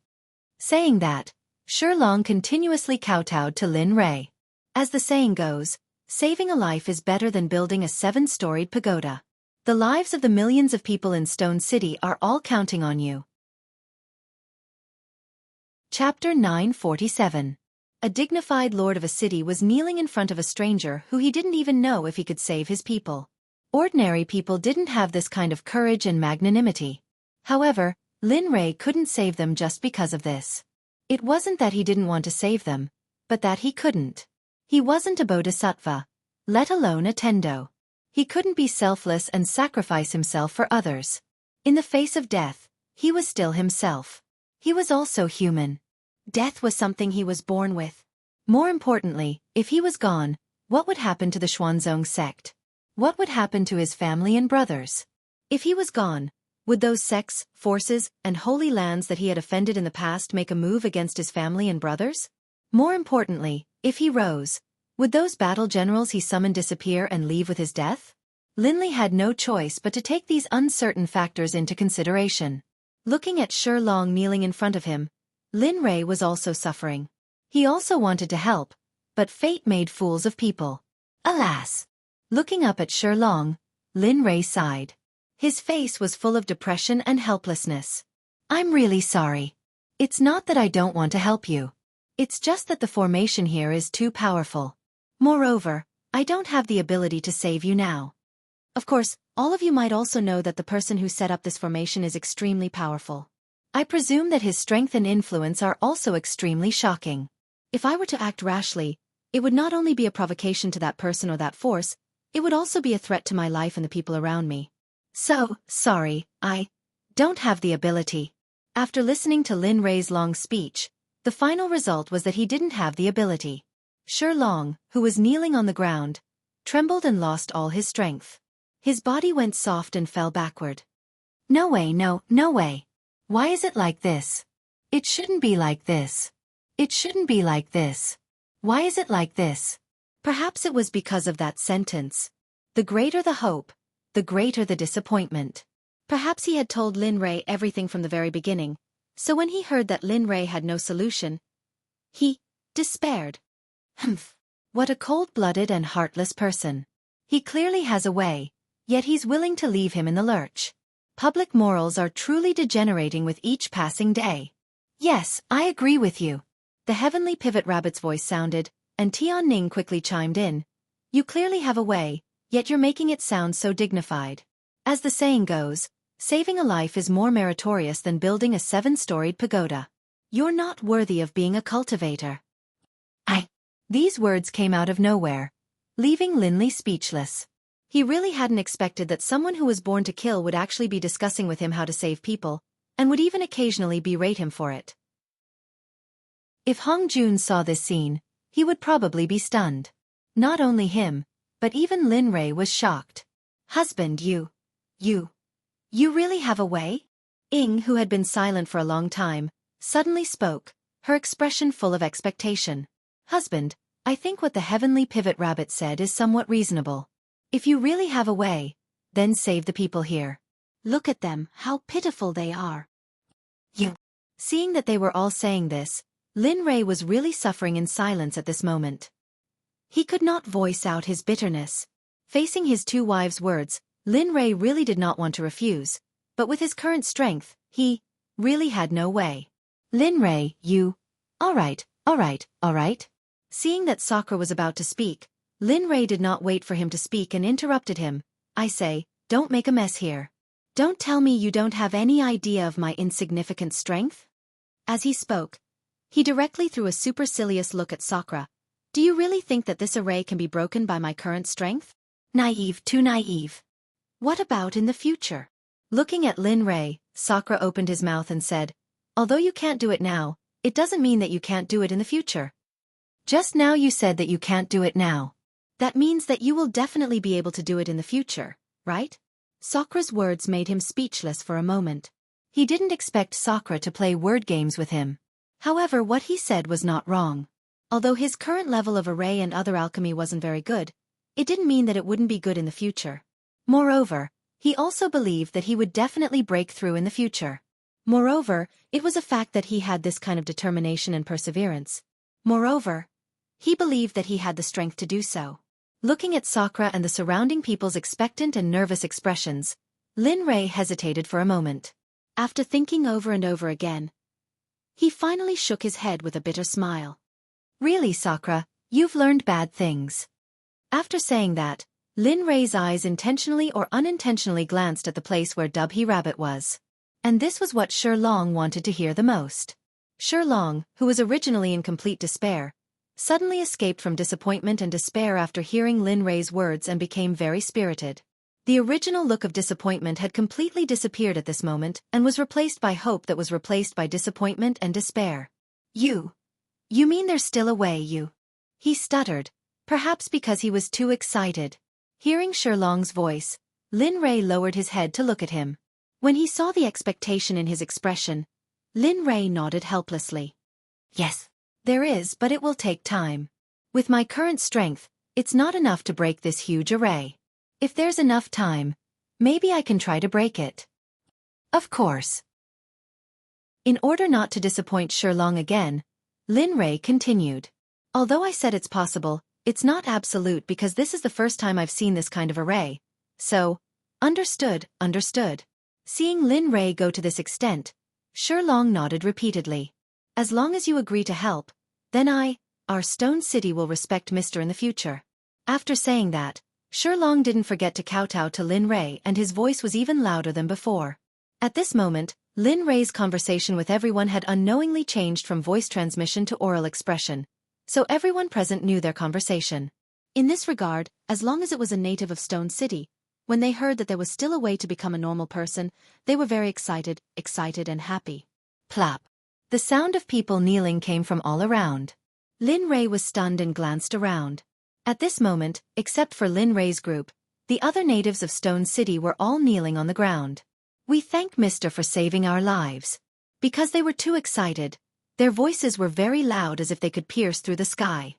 Saying that, Xuelong continuously kowtowed to Lin Rei. As the saying goes, saving a life is better than building a 7-storied pagoda. The lives of the millions of people in Stone City are all counting on you. Chapter 947. A dignified lord of a city was kneeling in front of a stranger who he didn't even know if he could save his people. Ordinary people didn't have this kind of courage and magnanimity. However, Lin Rei couldn't save them just because of this. It wasn't that he didn't want to save them, but that he couldn't. He wasn't a bodhisattva, let alone a tendo. He couldn't be selfless and sacrifice himself for others. In the face of death, he was still himself. He was also human. Death was something he was born with. More importantly, if he was gone, what would happen to the Xuanzong sect? What would happen to his family and brothers? If he was gone, would those sects, forces, and holy lands that he had offended in the past make a move against his family and brothers? More importantly, if he rose, would those battle generals he summoned disappear and leave with his death? Lin Li had no choice but to take these uncertain factors into consideration. Looking at Xuelong kneeling in front of him, Lin Rei was also suffering. He also wanted to help, but fate made fools of people. Alas! Looking up at Xuelong, Lin Rei sighed. His face was full of depression and helplessness. I'm really sorry. It's not that I don't want to help you. It's just that the formation here is too powerful. Moreover, I don't have the ability to save you now. Of course, all of you might also know that the person who set up this formation is extremely powerful. I presume that his strength and influence are also extremely shocking. If I were to act rashly, it would not only be a provocation to that person or that force, it would also be a threat to my life and the people around me. So, sorry, I don't have the ability. After listening to Lin Rei's long speech, the final result was that he didn't have the ability. Xuelong, who was kneeling on the ground, trembled and lost all his strength. His body went soft and fell backward. No way, no way. Why is it like this? It shouldn't be like this. It shouldn't be like this. Why is it like this? Perhaps it was because of that sentence. The greater the hope, the greater the disappointment. Perhaps he had told Lin Rei everything from the very beginning, so when he heard that Lin Rei had no solution, he despaired. Humph. What a cold-blooded and heartless person. He clearly has a way, yet he's willing to leave him in the lurch. Public morals are truly degenerating with each passing day. Yes, I agree with you. The heavenly pivot rabbit's voice sounded, and Tian Ning quickly chimed in. You clearly have a way, yet you're making it sound so dignified. As the saying goes, saving a life is more meritorious than building a 7-storied pagoda. You're not worthy of being a cultivator. These words came out of nowhere, leaving Linley speechless. He really hadn't expected that someone who was born to kill would actually be discussing with him how to save people, and would even occasionally berate him for it. If Hong Jun saw this scene, he would probably be stunned. Not only him, but even Lin Rei was shocked. Husband, you really have a way? Ying, who had been silent for a long time, suddenly spoke, her expression full of expectation. Husband, I think what the heavenly pivot rabbit said is somewhat reasonable. If you really have a way, then save the people here. Look at them, how pitiful they are. Seeing that they were all saying this, Lin Rei was really suffering in silence at this moment. He could not voice out his bitterness. Facing his two wives' words, Lin Rei really did not want to refuse, but with his current strength, he really had no way. Lin Rei, all right. Seeing that Sakura was about to speak, Lin Rei did not wait for him to speak and interrupted him. I say, don't make a mess here. Don't tell me you don't have any idea of my insignificant strength? As he spoke, he directly threw a supercilious look at Sakura. Do you really think that this array can be broken by my current strength? Naive, too naive. What about in the future? Looking at Lin Rei, Sakura opened his mouth and said, although you can't do it now, it doesn't mean that you can't do it in the future. Just now you said that you can't do it now. That means that you will definitely be able to do it in the future, right? Sakura's words made him speechless for a moment. He didn't expect Sakura to play word games with him. However, what he said was not wrong. Although his current level of array and other alchemy wasn't very good, it didn't mean that it wouldn't be good in the future. Moreover, he also believed that he would definitely break through in the future. Moreover, it was a fact that he had this kind of determination and perseverance. Moreover, he believed that he had the strength to do so. Looking at Sakura and the surrounding people's expectant and nervous expressions, Lin Rei hesitated for a moment. After thinking over and over again, he finally shook his head with a bitter smile. Really, Sakura, you've learned bad things. After saying that, Lin Rei's eyes intentionally or unintentionally glanced at the place where Dubhe Rabbit was. And this was what Long wanted to hear the most. Long, who was originally in complete despair, suddenly escaped from disappointment and despair after hearing Lin Rei's words and became very spirited. The original look of disappointment had completely disappeared at this moment and was replaced by hope that was replaced by disappointment and despair. You mean there's still a way, He stuttered, perhaps because he was too excited. Hearing Long's voice, Lin Rei lowered his head to look at him. When he saw the expectation in his expression, Lin Rei nodded helplessly. Yes, there is, but it will take time. With my current strength, it's not enough to break this huge array. If there's enough time, maybe I can try to break it. Of course. In order not to disappoint Long again, Lin Rei continued. Although I said it's possible, it's not absolute because this is the first time I've seen this kind of array. So, understood. Seeing Lin Rei go to this extent, Long nodded repeatedly. As long as you agree to help, then our Stone City will respect Mr. in the future. After saying that, Long didn't forget to kowtow to Lin Rei and his voice was even louder than before. At this moment, Lin Rei's conversation with everyone had unknowingly changed from voice transmission to oral expression, so everyone present knew their conversation. In this regard, as long as it was a native of Stone City, when they heard that there was still a way to become a normal person, they were very excited and happy. Plop. The sound of people kneeling came from all around. Lin Rei was stunned and glanced around. At this moment, except for Lin Rei's group, the other natives of Stone City were all kneeling on the ground. We thank Mr. for saving our lives. Because they were too excited, their voices were very loud as if they could pierce through the sky.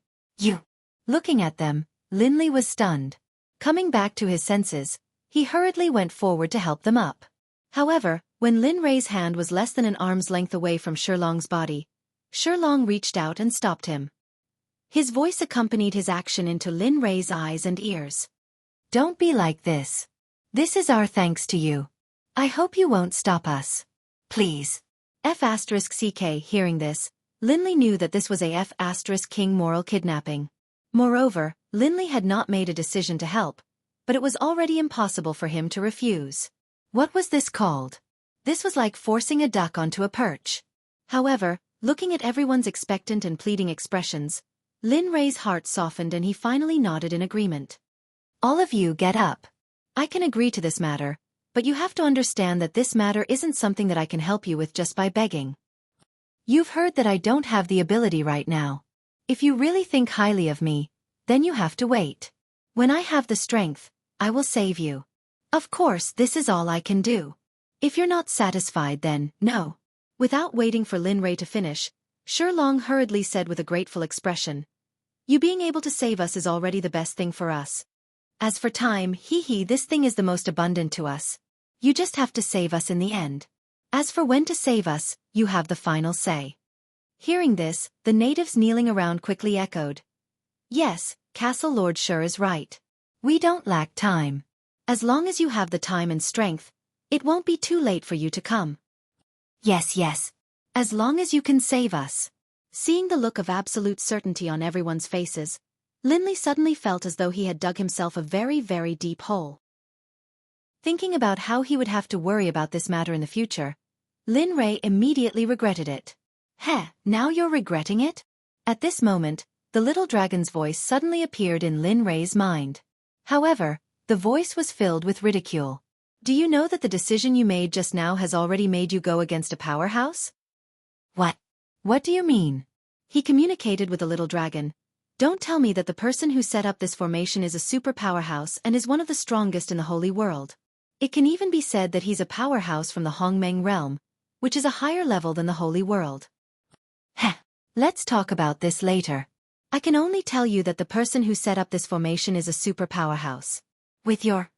Looking at them, Linley was stunned. Coming back to his senses, he hurriedly went forward to help them up. However, when Lin Rei's hand was less than an arm's length away from Long's body, Long reached out and stopped him. His voice accompanied his action into Lin Rei's eyes and ears. Don't be like this. This is our thanks to you. I hope you won't stop us. Please. F*CK hearing this, Linley knew that this was a F*King moral kidnapping. Moreover, Linley had not made a decision to help, but it was already impossible for him to refuse. What was this called? This was like forcing a duck onto a perch. However, looking at everyone's expectant and pleading expressions, Lin Ray's heart softened and he finally nodded in agreement. All of you get up. I can agree to this matter, but you have to understand that this matter isn't something that I can help you with just by begging. You've heard that I don't have the ability right now. If you really think highly of me, then you have to wait. When I have the strength, I will save you. Of course, this is all I can do. If you're not satisfied then, no. Without waiting for Lin Ray to finish, Shilong hurriedly said with a grateful expression, You being able to save us is already the best thing for us. As for time, this thing is the most abundant to us. You just have to save us in the end. As for when to save us, you have the final say. Hearing this, the natives kneeling around quickly echoed. Yes, Castle Lord sure is right. We don't lack time. As long as you have the time and strength, it won't be too late for you to come. Yes. As long as you can save us. Seeing the look of absolute certainty on everyone's faces, Linley suddenly felt as though he had dug himself a very, very deep hole. Thinking about how he would have to worry about this matter in the future, Lin Ray immediately regretted it. Now you're regretting it? At this moment, the little dragon's voice suddenly appeared in Lin Ray's mind. However, the voice was filled with ridicule. Do you know that the decision you made just now has already made you go against a powerhouse? What? What do you mean? He communicated with the little dragon. Don't tell me that the person who set up this formation is a super powerhouse and is one of the strongest in the holy world. It can even be said that he's a powerhouse from the Hongmeng realm, which is a higher level than the holy world. Let's talk about this later. I can only tell you that the person who set up this formation is a super powerhouse. With your...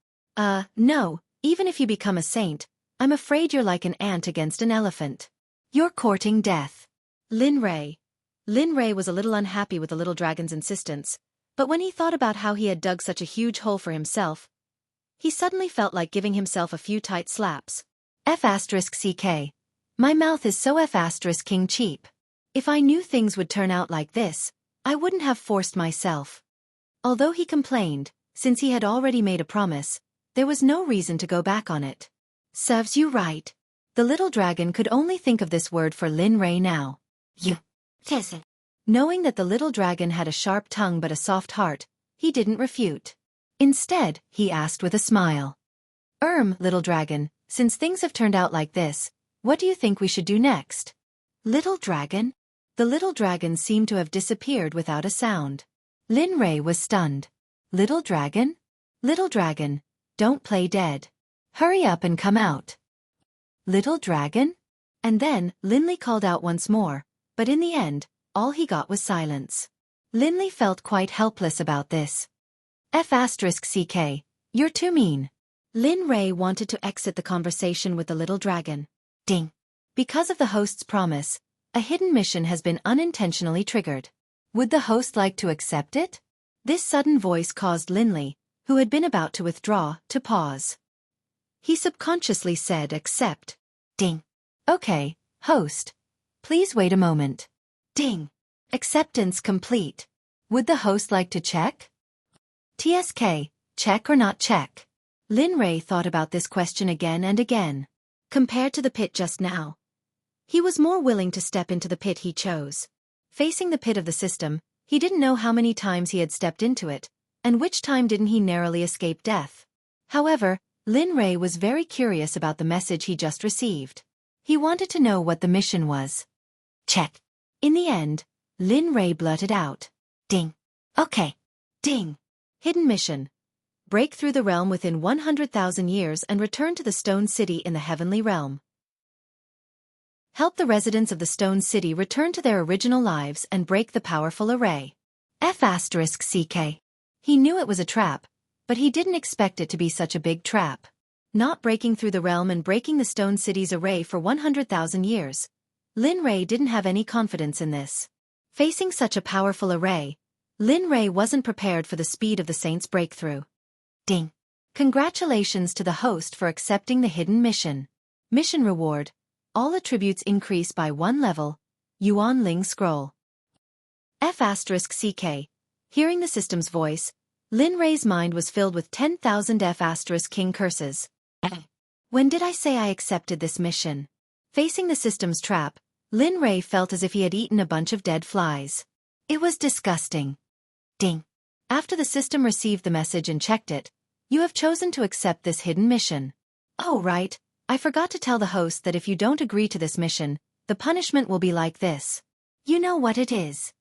No, even if you become a saint, I'm afraid you're like an ant against an elephant. You're courting death. Lin Ray was a little unhappy with the little dragon's insistence, but when he thought about how he had dug such a huge hole for himself, he suddenly felt like giving himself a few tight slaps. F*CK. My mouth is so F*King cheap. If I knew things would turn out like this, I wouldn't have forced myself. Although he complained, since he had already made a promise, there was no reason to go back on it. Serves you right. The little dragon could only think of this word for Lin Ray now. You. Knowing that the little dragon had a sharp tongue but a soft heart, he didn't refute. Instead, he asked with a smile. Little dragon, since things have turned out like this, what do you think we should do next? Little dragon? The little dragon seemed to have disappeared without a sound. Lin Ray was stunned. Little dragon? Little dragon, don't play dead. Hurry up and come out. Little dragon? And then, Linley called out once more, but in the end, all he got was silence. Linley felt quite helpless about this. F*CK, you're too mean. Lin Ray wanted to exit the conversation with the little dragon. Ding. Because of the host's promise, a hidden mission has been unintentionally triggered. Would the host like to accept it? This sudden voice caused Linley, who had been about to withdraw, to pause. He subconsciously said accept. Ding. Okay, host. Please wait a moment. Ding. Acceptance complete. Would the host like to check? TSK, check or not check? Lin Ray thought about this question again and again. Compared to the pit just now, he was more willing to step into the pit he chose. Facing the pit of the system, he didn't know how many times he had stepped into it, and which time didn't he narrowly escape death. However, Lin Ray was very curious about the message he just received. He wanted to know what the mission was. Check. In the end, Lin Ray blurted out. Ding. Okay. Ding. Hidden mission. Break through the realm within 100,000 years and return to the Stone City in the Heavenly Realm. Help the residents of the Stone City return to their original lives and break the powerful array. F*CK. He knew it was a trap, but he didn't expect it to be such a big trap. Not breaking through the realm and breaking the Stone City's array for 100,000 years. Lin Ray didn't have any confidence in this. Facing such a powerful array, Lin Ray wasn't prepared for the speed of the Saint's breakthrough. Ding. Congratulations to the host for accepting the hidden mission. Mission reward. All attributes increase by 1 level. Yuan Ling Scroll. F***CK. Hearing the system's voice, Lin Rei's mind was filled with 10,000 F***King curses. When did I say I accepted this mission? Facing the system's trap, Lin Rei felt as if he had eaten a bunch of dead flies. It was disgusting. Ding. After the system received the message and checked it, you have chosen to accept this hidden mission. Oh right, I forgot to tell the host that if you don't agree to this mission, the punishment will be like this. You know what it is.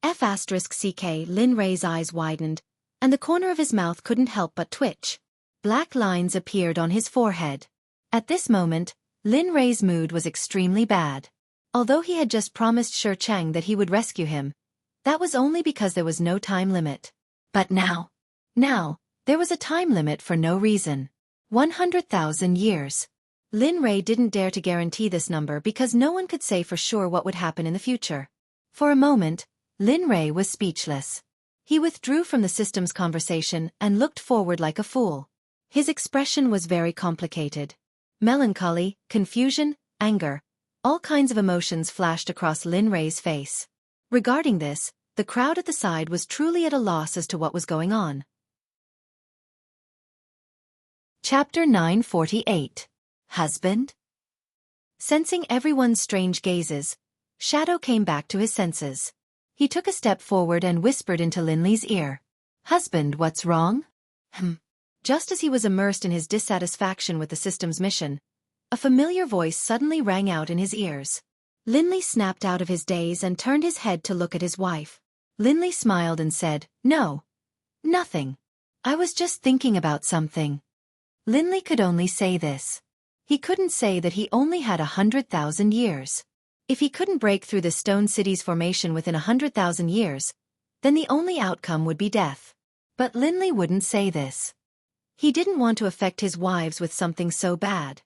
F***CK. Lin Rei's eyes widened, and the corner of his mouth couldn't help but twitch. Black lines appeared on his forehead. At this moment, Lin Rei's mood was extremely bad. Although he had just promised Xueqi that he would rescue him, that was only because there was no time limit. But now, there was a time limit for no reason. 100,000 years. Lin Rei didn't dare to guarantee this number because no one could say for sure what would happen in the future. For a moment, Lin Rei was speechless. He withdrew from the system's conversation and looked forward like a fool. His expression was very complicated. Melancholy, confusion, anger, all kinds of emotions flashed across Lin Rei's face. Regarding this, the crowd at the side was truly at a loss as to what was going on. Chapter 948. Husband? Sensing everyone's strange gazes, Shadow came back to his senses. He took a step forward and whispered into Linley's ear. Husband, what's wrong? Just as he was immersed in his dissatisfaction with the system's mission, a familiar voice suddenly rang out in his ears. Linley snapped out of his daze and turned his head to look at his wife. Linley smiled and said, No. Nothing. I was just thinking about something. Linley could only say this. He couldn't say that he only had 100,000 years. If he couldn't break through the stone city's formation within 100,000 years, then the only outcome would be death. But Linley wouldn't say this. He didn't want to affect his wives with something so bad.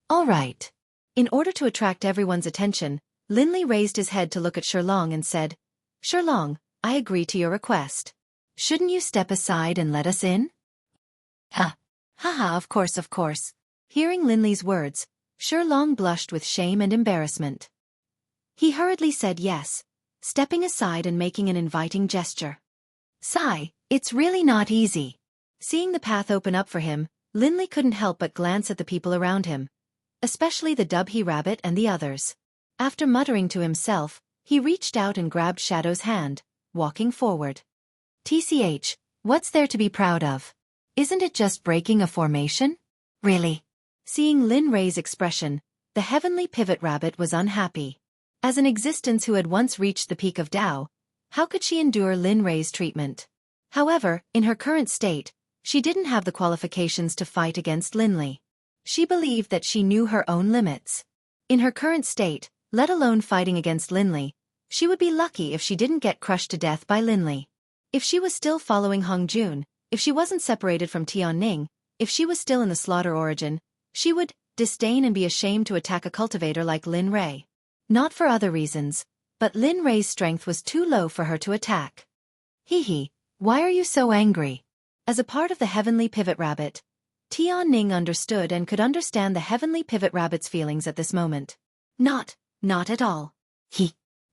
All right. In order to attract everyone's attention, Linley raised his head to look at Shurlong and said, Shurlong, I agree to your request. Shouldn't you step aside and let us in? Haha, of course. Hearing Linley's words, Shurlong blushed with shame and embarrassment. He hurriedly said yes, stepping aside and making an inviting gesture. Sigh, it's really not easy. Seeing the path open up for him, Linley couldn't help but glance at the people around him, especially the Dubhy Rabbit and the others. After muttering to himself, he reached out and grabbed Shadow's hand, walking forward. TCH, what's there to be proud of? Isn't it just breaking a formation? Really? Seeing Lin Rei's expression, the heavenly pivot rabbit was unhappy. As an existence who had once reached the peak of Tao, how could she endure Lin Rei's treatment? However, in her current state, she didn't have the qualifications to fight against Linley. She believed that she knew her own limits. In her current state, let alone fighting against Linley, she would be lucky if she didn't get crushed to death by Linley. If she was still following Hong Jun, if she wasn't separated from Tianning, if she was still in the slaughter origin, she would disdain and be ashamed to attack a cultivator like Lin Rei. Not for other reasons, but Lin Rei's strength was too low for her to attack. Hee, why are you so angry? As a part of the Heavenly Pivot Rabbit, Tianning understood and could understand the Heavenly Pivot Rabbit's feelings at this moment. Not at all.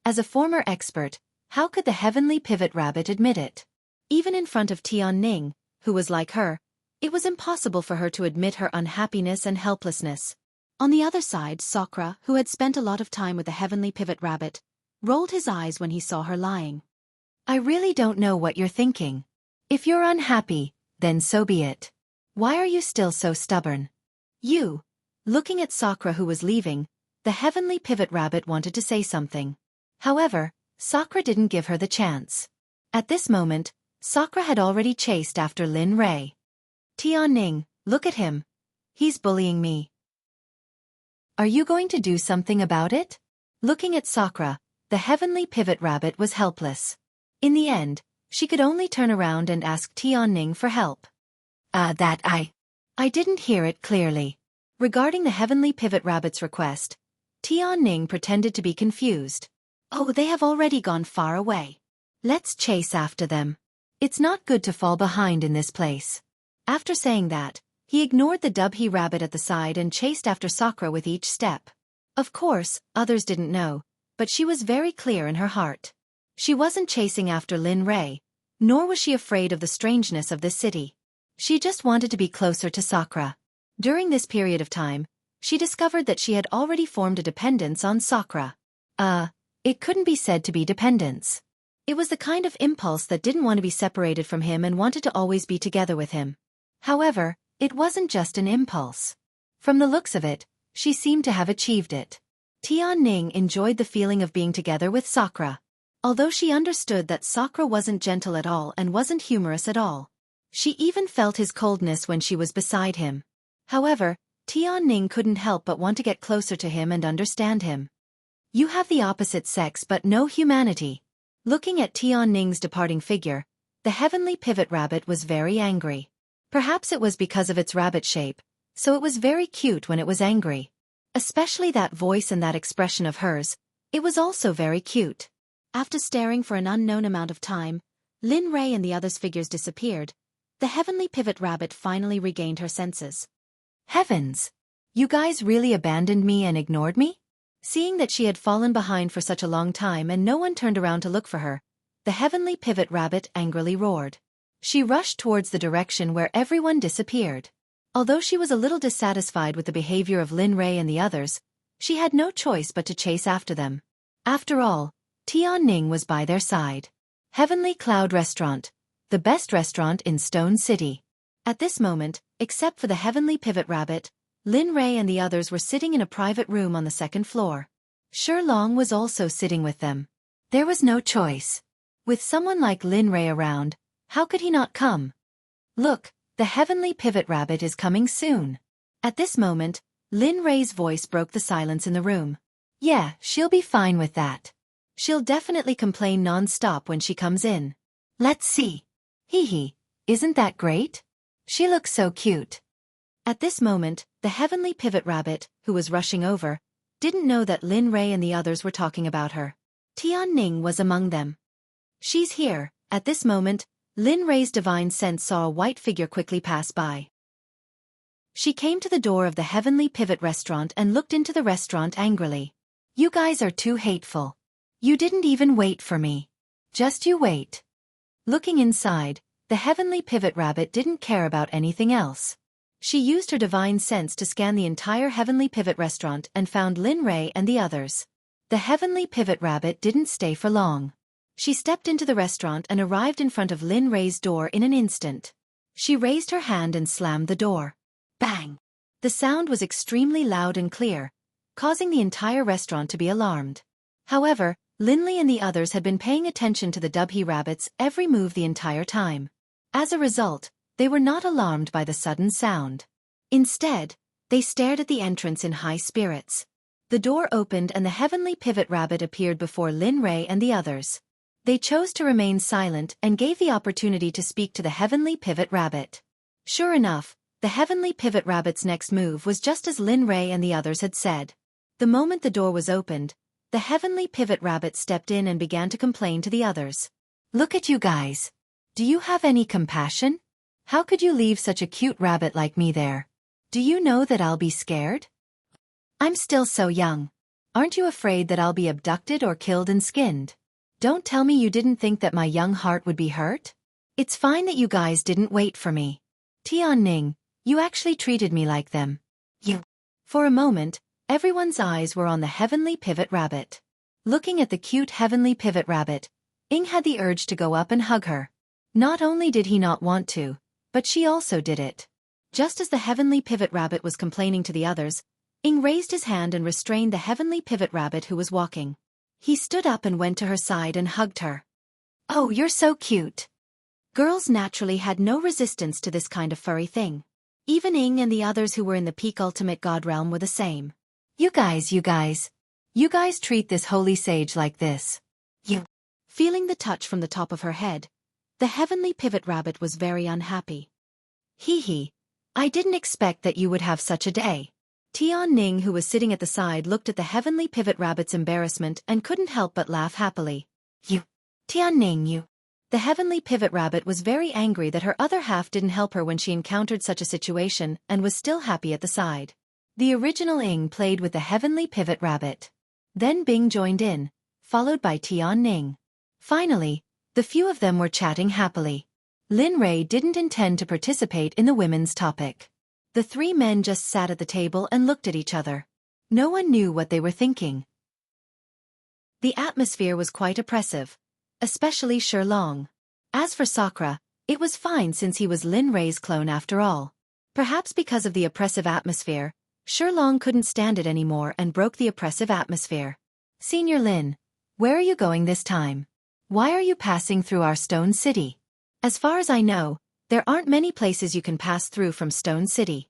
As a former expert, how could the Heavenly Pivot Rabbit admit it? Even in front of Tianning, who was like her, it was impossible for her to admit her unhappiness and helplessness. On the other side, Sakura, who had spent a lot of time with the Heavenly Pivot Rabbit, rolled his eyes when he saw her lying. I really don't know what you're thinking. If you're unhappy, then so be it. Why are you still so stubborn? Looking at Sakura who was leaving, the Heavenly Pivot Rabbit wanted to say something. However, Sakura didn't give her the chance. At this moment, Sakura had already chased after Lin Rei. Tianning, look at him. He's bullying me. Are you going to do something about it? Looking at Sakura, the Heavenly Pivot Rabbit was helpless. In the end, she could only turn around and ask Tianning for help. I didn't hear it clearly. Regarding the Heavenly Pivot Rabbit's request, Tianning pretended to be confused. Oh, they have already gone far away. Let's chase after them. It's not good to fall behind in this place. After saying that, he ignored the dubhy rabbit at the side and chased after Sakura with each step. Of course, others didn't know, but she was very clear in her heart. She wasn't chasing after Lin Rei, nor was she afraid of the strangeness of this city. She just wanted to be closer to Sakura. During this period of time, she discovered that she had already formed a dependence on Sakura. It couldn't be said to be dependence. It was the kind of impulse that didn't want to be separated from him and wanted to always be together with him. However, it wasn't just an impulse. From the looks of it, she seemed to have achieved it. Tianning enjoyed the feeling of being together with Sakura. Although she understood that Sakura wasn't gentle at all and wasn't humorous at all. She even felt his coldness when she was beside him. However, Tianning couldn't help but want to get closer to him and understand him. You have the opposite sex but no humanity. Looking at Tianning's departing figure, the heavenly pivot rabbit was very angry. Perhaps it was because of its rabbit shape, so it was very cute when it was angry. Especially that voice and that expression of hers, it was also very cute. After staring for an unknown amount of time, Lin Rei and the others' figures disappeared. The heavenly pivot rabbit finally regained her senses. Heavens! You guys really abandoned me and ignored me? Seeing that she had fallen behind for such a long time and no one turned around to look for her, the heavenly pivot rabbit angrily roared. She rushed towards the direction where everyone disappeared. Although she was a little dissatisfied with the behavior of Lin Rei and the others, she had no choice but to chase after them. After all, Tianning was by their side. Heavenly Cloud Restaurant, the best restaurant in Stone City. At this moment, except for the heavenly pivot rabbit, Lin Rei and the others were sitting in a private room on the second floor. Long was also sitting with them. There was no choice. With someone like Lin Rei around, how could he not come? Look, the heavenly pivot rabbit is coming soon. At this moment, Lin Rei's voice broke the silence in the room. Yeah, she'll be fine with that. She'll definitely complain non-stop when she comes in. Let's see. Hee hee, isn't that great? She looks so cute. At this moment, the heavenly pivot rabbit, who was rushing over, didn't know that Lin Rei and the others were talking about her. Tianning was among them. She's here. At this moment, Lin Rei's divine sense saw a white figure quickly pass by. She came to the door of the heavenly pivot restaurant and looked into the restaurant angrily. You guys are too hateful. You didn't even wait for me. Just you wait. Looking inside, the heavenly pivot rabbit didn't care about anything else. She used her divine sense to scan the entire heavenly pivot restaurant and found Lin Rei and the others. The heavenly pivot rabbit didn't stay for long. She stepped into the restaurant and arrived in front of Lin Rei's door in an instant. She raised her hand and slammed the door. Bang! The sound was extremely loud and clear, causing the entire restaurant to be alarmed. However, Lin Li and the others had been paying attention to the dubhy rabbit's every move the entire time. As a result, they were not alarmed by the sudden sound. Instead, they stared at the entrance in high spirits. The door opened and the heavenly pivot rabbit appeared before Lin Rei and the others. They chose to remain silent and gave the opportunity to speak to the heavenly pivot rabbit. Sure enough, the heavenly pivot rabbit's next move was just as Lin Rei and the others had said. The moment the door was opened, the heavenly pivot rabbit stepped in and began to complain to the others. Look at you guys. Do you have any compassion? How could you leave such a cute rabbit like me there? Do you know that I'll be scared? I'm still so young. Aren't you afraid that I'll be abducted or killed and skinned? Don't tell me you didn't think that my young heart would be hurt? It's fine that you guys didn't wait for me. Tianning, you actually treated me like them. You. For a moment, everyone's eyes were on the heavenly pivot rabbit. Looking at the cute heavenly pivot rabbit, Ing had the urge to go up and hug her. Not only did he not want to, but she also did it. Just as the heavenly pivot rabbit was complaining to the others, Ing raised his hand and restrained the heavenly pivot rabbit who was walking. He stood up and went to her side and hugged her. Oh, you're so cute. Girls naturally had no resistance to this kind of furry thing. Even Ing and the others who were in the peak ultimate god realm were the same. You guys treat this holy sage like this. You. Feeling the touch from the top of her head, the heavenly pivot rabbit was very unhappy. Hee hee, I didn't expect that you would have such a day. Tianning, who was sitting at the side, looked at the heavenly pivot rabbit's embarrassment and couldn't help but laugh happily. You. Tianning, you. The heavenly pivot rabbit was very angry that her other half didn't help her when she encountered such a situation and was still happy at the side. The original Ing played with the heavenly pivot rabbit. Then Bing joined in, followed by Tian Ning. Finally, the few of them were chatting happily. Lin Rei didn't intend to participate in the women's topic. The three men just sat at the table and looked at each other. No one knew what they were thinking. The atmosphere was quite oppressive, especially Xuelong. As for Sakura, it was fine since he was Lin Rei's clone after all. Perhaps because of the oppressive atmosphere, Xuelong couldn't stand it anymore and broke the oppressive atmosphere. Senior Lin, where are you going this time? Why are you passing through our Stone City? As far as I know, there aren't many places you can pass through from Stone City.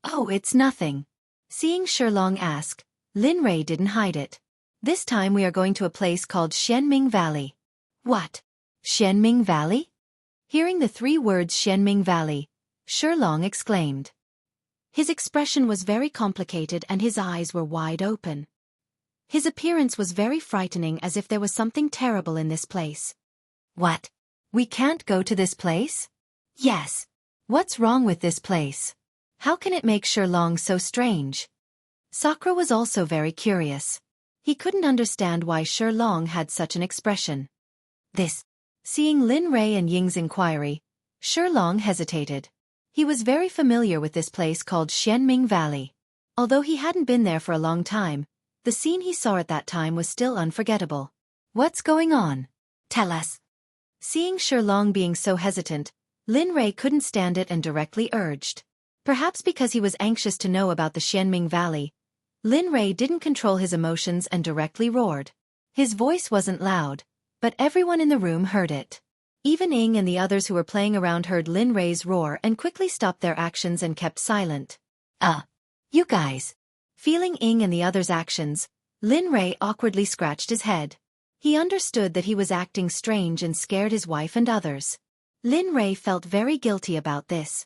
Oh, it's nothing. Seeing Xuelong ask, Lin Rei didn't hide it. This time we are going to a place called Xianming Valley. What? Xianming Valley? Hearing the three words Xianming Valley, Xuelong exclaimed. His expression was very complicated and his eyes were wide open. His appearance was very frightening, as if there was something terrible in this place. What? We can't go to this place? Yes. What's wrong with this place? How can it make Xuelong so strange? Sakura was also very curious. He couldn't understand why Xuelong had such an expression. Seeing Lin Rei and Ying's inquiry, Xuelong hesitated. He was very familiar with this place called Xianming Valley. Although he hadn't been there for a long time, the scene he saw at that time was still unforgettable. What's going on? Tell us. Seeing Xuelong being so hesitant, Lin Rei couldn't stand it and directly urged. Perhaps because he was anxious to know about the Xianming Valley, Lin Rei didn't control his emotions and directly roared. His voice wasn't loud, but everyone in the room heard it. Even Ing and the others who were playing around heard Lin Rei's roar and quickly stopped their actions and kept silent. You guys. Feeling Ing and the others' actions, Lin Rei awkwardly scratched his head. He understood that he was acting strange and scared his wife and others. Lin Rei felt very guilty about this.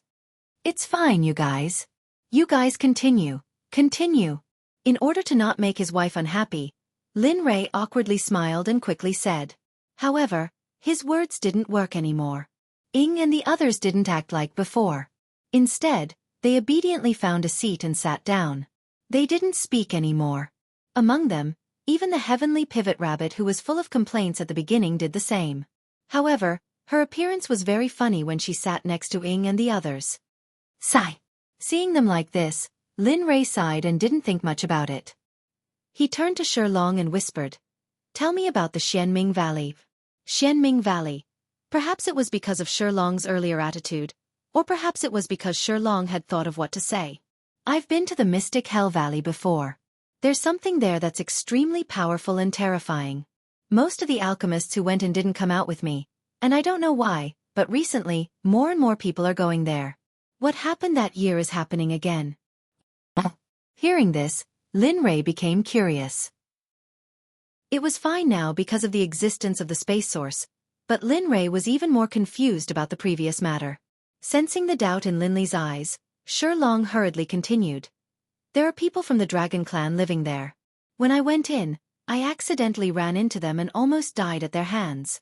It's fine, you guys. You guys continue. Continue. In order to not make his wife unhappy, Lin Rei awkwardly smiled and quickly said. However, his words didn't work anymore. Ing and the others didn't act like before. Instead, they obediently found a seat and sat down. They didn't speak anymore. Among them, even the heavenly pivot rabbit who was full of complaints at the beginning did the same. However, her appearance was very funny when she sat next to Ing and the others. Sigh. Seeing them like this, Lin Rei sighed and didn't think much about it. He turned to Xuelong and whispered, Tell me about the Xianming Valley. Xianming Valley. Perhaps it was because of Xuelong's earlier attitude, or perhaps it was because Xuelong had thought of what to say. I've been to the Mystic Hell Valley before. There's something there that's extremely powerful and terrifying. Most of the alchemists who went in didn't come out with me, and I don't know why, but recently, more and more people are going there. What happened that year is happening again. Hearing this, Lin Rei became curious. It was fine now because of the existence of the space source, but Lin Rei was even more confused about the previous matter. Sensing the doubt in Lin Li's eyes, Xuelong hurriedly continued. There are people from the Dragon Clan living there. When I went in, I accidentally ran into them and almost died at their hands.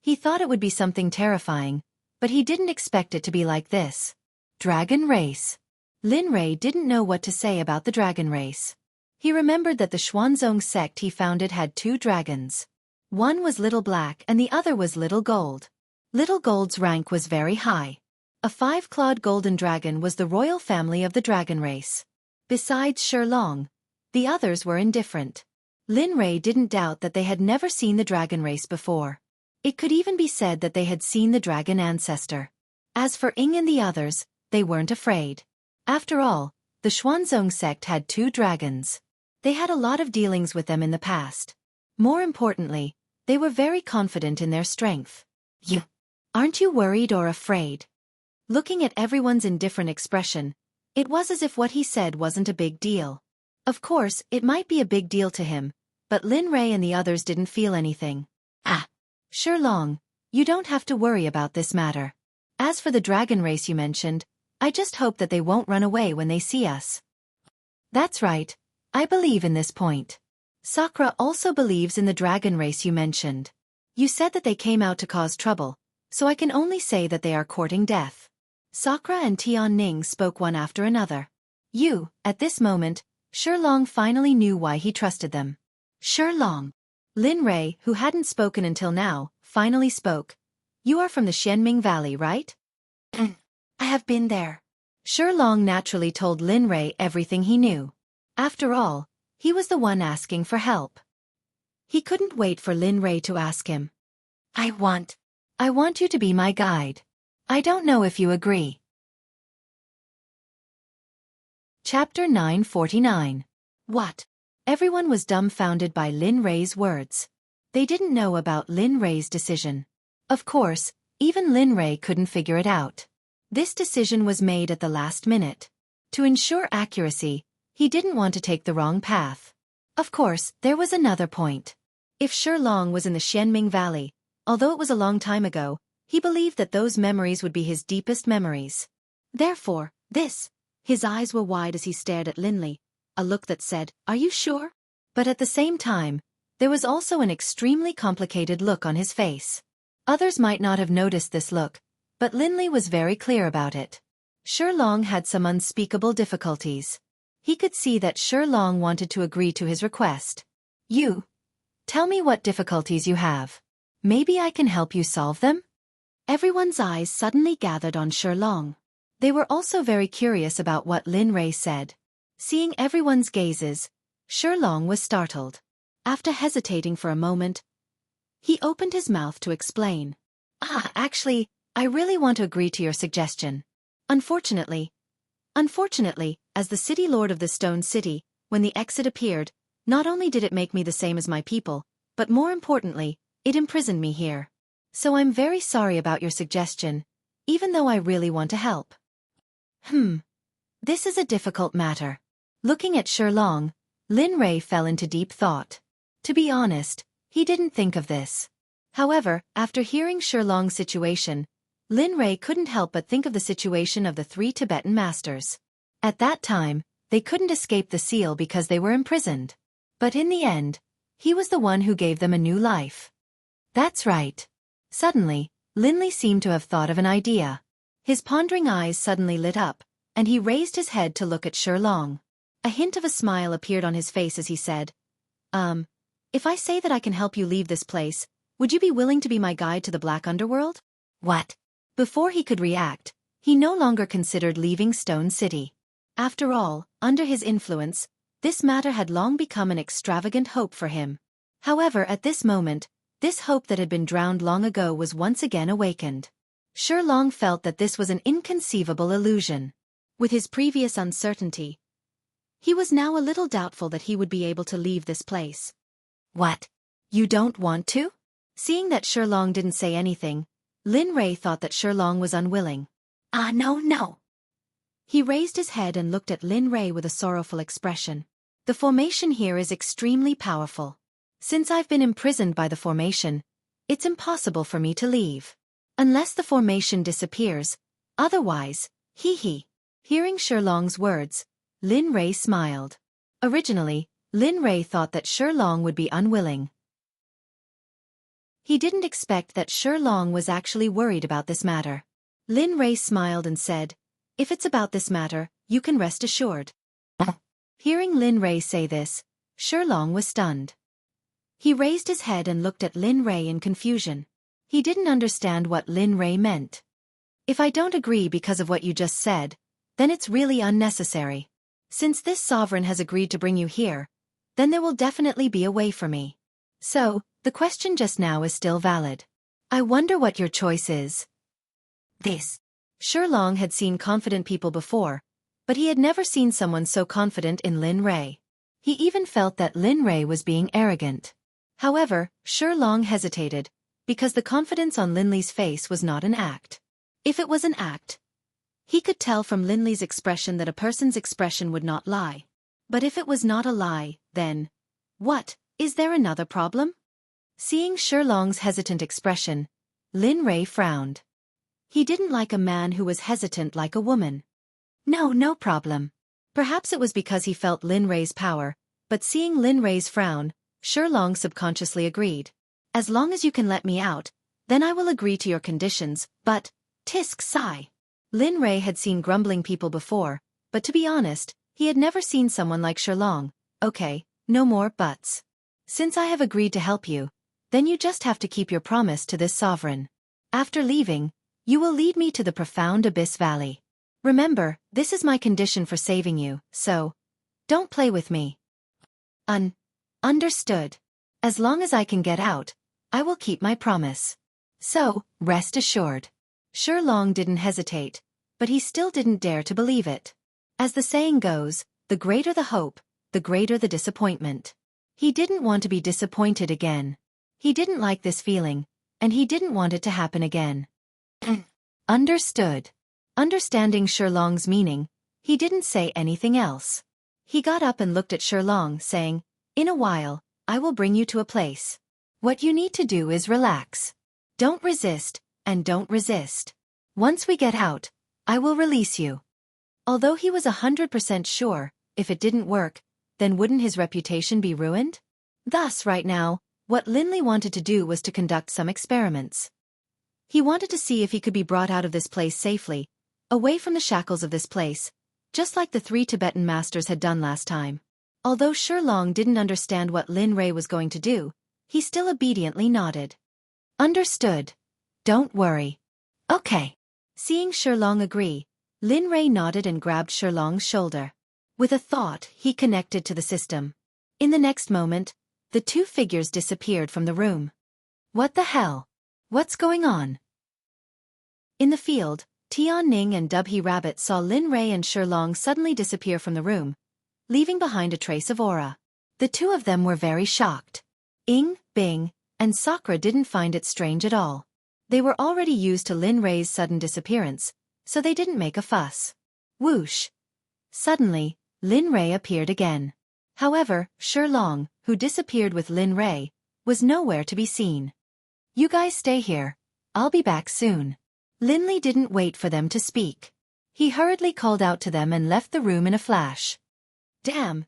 He thought it would be something terrifying, but he didn't expect it to be like this. Dragon race. Lin Rei didn't know what to say about the dragon race. He remembered that the Xuanzong sect he founded had 2 dragons. One was Little Black and the other was Little Gold. Little Gold's rank was very high. A 5-clawed golden dragon was the royal family of the dragon race. Besides Xuelong, the others were indifferent. Lin Rei didn't doubt that they had never seen the dragon race before. It could even be said that they had seen the dragon ancestor. As for Ing and the others, they weren't afraid. After all, the Xuanzong sect had 2 dragons. They had a lot of dealings with them in the past. More importantly, they were very confident in their strength. Aren't you worried or afraid? Looking at everyone's indifferent expression, it was as if what he said wasn't a big deal. Of course, it might be a big deal to him, but Lin Rei and the others didn't feel anything. Xuelong, you don't have to worry about this matter. As for the dragon race you mentioned, I just hope that they won't run away when they see us. That's right, I believe in this point. Sakura also believes in the dragon race you mentioned. You said that they came out to cause trouble, so I can only say that they are courting death. Sakura and Tian Ning spoke one after another. At this moment, Shilong finally knew why he trusted them. Shilong. Lin Rei, who hadn't spoken until now, finally spoke. You are from the Xianming Valley, right? I have been there. Shilong naturally told Lin Rei everything he knew. After all, he was the one asking for help. He couldn't wait for Lin Rei to ask him. I want you to be my guide. I don't know if you agree. Chapter 949. What? Everyone was dumbfounded by Lin Rei's words. They didn't know about Lin Rei's decision. Of course, even Lin Rei couldn't figure it out. This decision was made at the last minute. To ensure accuracy, he didn't want to take the wrong path. Of course, there was another point. If Shilong was in the Xianming Valley, although it was a long time ago, he believed that those memories would be his deepest memories. Therefore, his eyes were wide as he stared at Linley, a look that said, "Are you sure?" But at the same time, there was also an extremely complicated look on his face. Others might not have noticed this look, but Linley was very clear about it. Shilong had some unspeakable difficulties. He could see that Shilong wanted to agree to his request. Tell me what difficulties you have. Maybe I can help you solve them? Everyone's eyes suddenly gathered on Shilong. They were also very curious about what Lin Rei said. Seeing everyone's gazes, Shilong was startled. After hesitating for a moment, he opened his mouth to explain. Actually, I really want to agree to your suggestion. Unfortunately, as the city lord of the Stone City, when the exit appeared, not only did it make me the same as my people, but more importantly, it imprisoned me here. So I'm very sorry about your suggestion, even though I really want to help. This is a difficult matter. Looking at Shilong, Lin Rei fell into deep thought. To be honest, he didn't think of this. However, after hearing Shilong's situation, Lin Rei couldn't help but think of the situation of the 3 Tibetan masters. At that time, they couldn't escape the seal because they were imprisoned. But in the end, he was the one who gave them a new life. That's right. Suddenly, Linley seemed to have thought of an idea. His pondering eyes suddenly lit up, and he raised his head to look at Shilong. A hint of a smile appeared on his face as he said, if I say that I can help you leave this place, would you be willing to be my guide to the Black Underworld? What? Before he could react, he no longer considered leaving Stone City. After all, under his influence, this matter had long become an extravagant hope for him. However, at this moment, this hope that had been drowned long ago was once again awakened. Shilong felt that this was an inconceivable illusion. With his previous uncertainty, he was now a little doubtful that he would be able to leave this place. What? You don't want to? Seeing that Shilong didn't say anything, Lin Rei thought that Shilong was unwilling. No. He raised his head and looked at Lin Rei with a sorrowful expression. The formation here is extremely powerful. Since I've been imprisoned by the formation, it's impossible for me to leave. Unless the formation disappears, otherwise, Hearing Shilong's words, Lin Rei smiled. Originally, Lin Rei thought that Shilong would be unwilling. He didn't expect that Shilong was actually worried about this matter. Lin Rei smiled and said, if it's about this matter, you can rest assured. Hearing Lin Rei say this, Shilong was stunned. He raised his head and looked at Lin Rei in confusion. He didn't understand what Lin Rei meant. If I don't agree because of what you just said, then it's really unnecessary. Since this sovereign has agreed to bring you here, then there will definitely be a way for me. So, the question just now is still valid. I wonder what your choice is. Shilong had seen confident people before, but he had never seen someone so confident in Lin Rei. He even felt that Lin Rei was being arrogant. However, Shilong hesitated, because the confidence on Linley's face was not an act. If it was an act, he could tell from Linley's expression that a person's expression would not lie. But if it was not a lie, then, what, is there another problem? Seeing Shilong's hesitant expression, Lin Rei frowned. He didn't like a man who was hesitant like a woman. No problem. Perhaps it was because he felt Lin Rei's power, but seeing Lin Rei's frown, Shilong subconsciously agreed. As long as you can let me out, then I will agree to your conditions, but, tisk sigh. Lin Rei had seen grumbling people before, but to be honest, he had never seen someone like Xuelong. Okay, no more buts. Since I have agreed to help you, then you just have to keep your promise to this sovereign. After leaving, you will lead me to the profound Abyss Valley. Remember, this is my condition for saving you, so don't play with me. Understood. As long as I can get out, I will keep my promise. So, rest assured. Xuelong didn't hesitate, but he still didn't dare to believe it. As the saying goes, the greater the hope, the greater the disappointment. He didn't want to be disappointed again. He didn't like this feeling, and he didn't want it to happen again. Understood. Understanding Xuelong's meaning, he didn't say anything else. He got up and looked at Xuelong, saying, "In a while, I will bring you to a place. What you need to do is relax. Don't resist, and don't resist. Once we get out, I will release you." Although he was 100% sure, if it didn't work, then wouldn't his reputation be ruined? Thus, right now, what Linley wanted to do was to conduct some experiments. He wanted to see if he could be brought out of this place safely, away from the shackles of this place, just like the 3 Tibetan masters had done last time. Although Xuelong didn't understand what Lin Rei was going to do, he still obediently nodded. Understood. Don't worry. Okay. Seeing Xuelong agree, Lin Rei nodded and grabbed Xuelong's shoulder. With a thought, he connected to the system. In the next moment, the two figures disappeared from the room. What the hell? What's going on? In the field, Tian Ning and Dubhe Rabbit saw Lin Rei and Xuelong suddenly disappear from the room, leaving behind a trace of aura. The two of them were very shocked. Ing, Bing, and Sakura didn't find it strange at all. They were already used to Lin Rei's sudden disappearance, so they didn't make a fuss. Whoosh! Suddenly, Lin Rei appeared again. However, Xuelong, who disappeared with Lin Rei, was nowhere to be seen. You guys stay here. I'll be back soon. Linley didn't wait for them to speak. He hurriedly called out to them and left the room in a flash. Damn,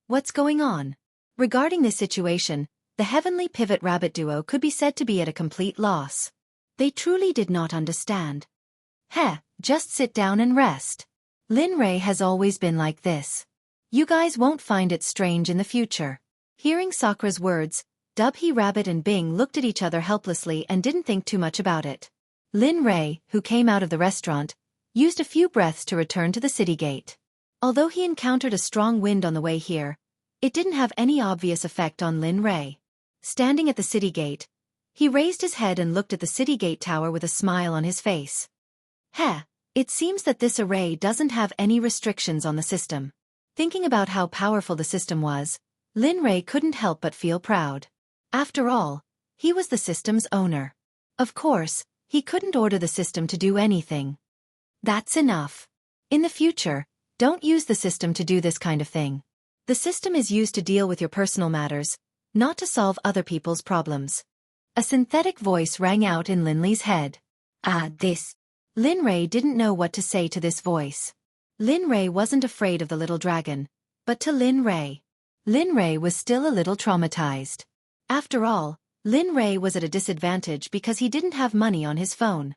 what's going on? Regarding this situation, the Heavenly Pivot Rabbit duo could be said to be at a complete loss. They truly did not understand. Just sit down and rest. Lin Rei has always been like this. You guys won't find it strange in the future. Hearing Sakura's words, Dubhe Rabbit and Bing looked at each other helplessly and didn't think too much about it. Lin Rei, who came out of the restaurant, used a few breaths to return to the city gate. Although he encountered a strong wind on the way here, it didn't have any obvious effect on Lin Rei. Standing at the city gate, he raised his head and looked at the city gate tower with a smile on his face. It seems that this array doesn't have any restrictions on the system. Thinking about how powerful the system was, Lin Rei couldn't help but feel proud. After all, he was the system's owner. Of course, he couldn't order the system to do anything. That's enough. In the future, don't use the system to do this kind of thing. The system is used to deal with your personal matters, not to solve other people's problems. A synthetic voice rang out in Linley's head. Lin Rei didn't know what to say to this voice. Lin Rei wasn't afraid of the little dragon, but to Lin Rei was still a little traumatized. After all, Lin Rei was at a disadvantage because he didn't have money on his phone.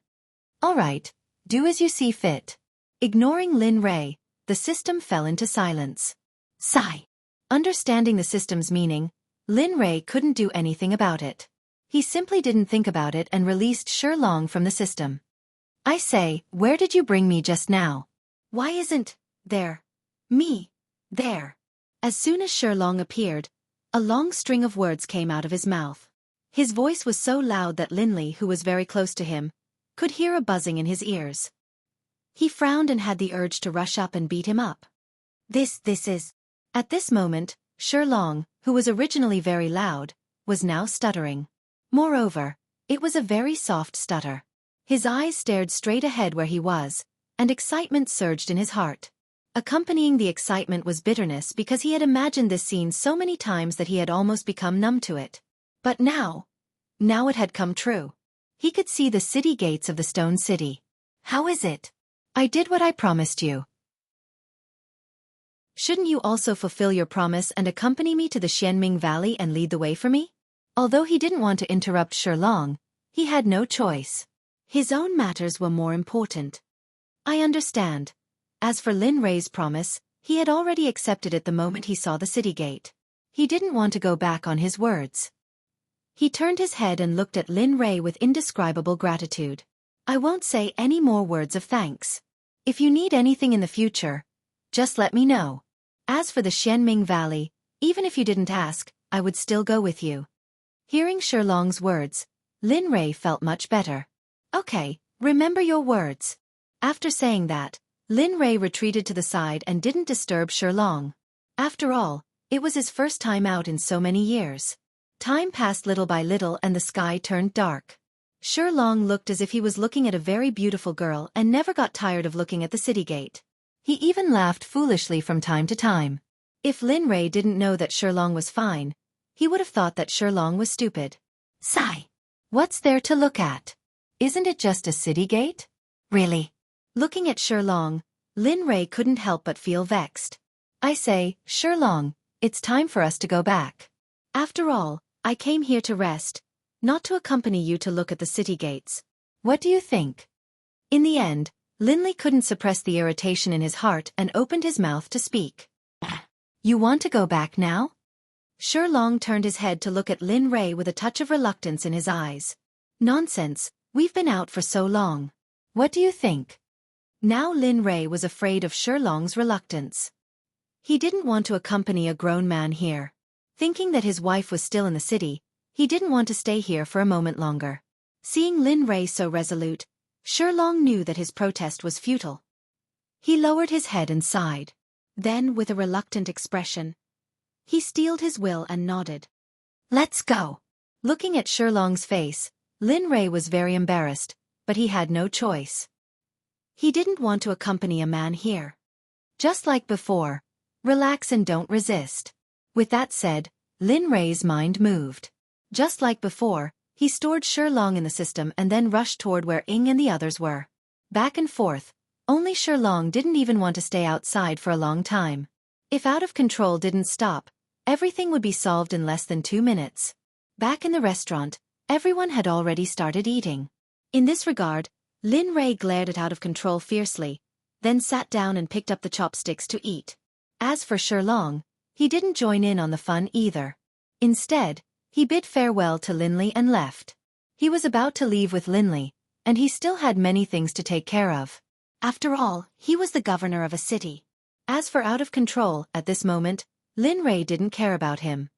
Alright, do as you see fit. Ignoring Lin Rei, the system fell into silence. Sigh. Understanding the system's meaning, Lin Rei couldn't do anything about it. He simply didn't think about it and released Xuelong from the system. I say, where did you bring me just now? Why isn't me there? As soon as Xuelong appeared, a long string of words came out of his mouth. His voice was so loud that Linley, who was very close to him, could hear a buzzing in his ears. He frowned and had the urge to rush up and beat him up. This is... At this moment, Xuelong, who was originally very loud, was now stuttering. Moreover, it was a very soft stutter. His eyes stared straight ahead where he was, and excitement surged in his heart. Accompanying the excitement was bitterness because he had imagined this scene so many times that he had almost become numb to it. But now it had come true. He could see the city gates of the Stone City. How is it? I did what I promised you. Shouldn't you also fulfill your promise and accompany me to the Xianming Valley and lead the way for me? Although he didn't want to interrupt Sherlong, he had no choice. His own matters were more important. I understand. As for Lin Rei's promise, he had already accepted it the moment he saw the city gate. He didn't want to go back on his words. He turned his head and looked at Lin Rei with indescribable gratitude. I won't say any more words of thanks. If you need anything in the future, just let me know. As for the Xianming Valley, even if you didn't ask, I would still go with you. Hearing Sherlong's words, Lin Rei felt much better. Okay, remember your words. After saying that, Lin Rei retreated to the side and didn't disturb Sherlong. After all, it was his first time out in so many years. Time passed little by little and the sky turned dark. Sherlong looked as if he was looking at a very beautiful girl and never got tired of looking at the city gate. He even laughed foolishly from time to time. If Lin Rei didn't know that Sherlong was fine, he would have thought that Sherlong was stupid. Sigh. What's there to look at? Isn't it just a city gate? Really? Looking at Sherlong, Lin Rei couldn't help but feel vexed. I say, Sherlong, it's time for us to go back. After all, I came here to rest, not to accompany you to look at the city gates. What do you think? In the end, Linley couldn't suppress the irritation in his heart and opened his mouth to speak. You want to go back now? Sherlong turned his head to look at Lin Rei with a touch of reluctance in his eyes. Nonsense, we've been out for so long. What do you think? Now Lin Rei was afraid of Sherlong's reluctance. He didn't want to accompany a grown man here. Thinking that his wife was still in the city, he didn't want to stay here for a moment longer. Seeing Lin Rei so resolute, Sherlong knew that his protest was futile. He lowered his head and sighed. Then, with a reluctant expression, he steeled his will and nodded. Let's go. Looking at Sherlong's face, Lin Rei was very embarrassed, but he had no choice. He didn't want to accompany a man here. Just like before, relax and don't resist. With that said, Lin Rei's mind moved. Just like before, he stored Sherlong in the system and then rushed toward where Ying and the others were. Back and forth, only Sherlong didn't even want to stay outside for a long time. If out of control didn't stop, everything would be solved in less than 2 minutes. Back in the restaurant, everyone had already started eating. In this regard, Lin Rei glared at out of control fiercely, then sat down and picked up the chopsticks to eat. As for Sherlong, he didn't join in on the fun either. Instead, he bid farewell to Linley and left. He was about to leave with Linley, and he still had many things to take care of. After all, he was the governor of a city. As for out of control, at this moment, Lin Rei didn't care about him.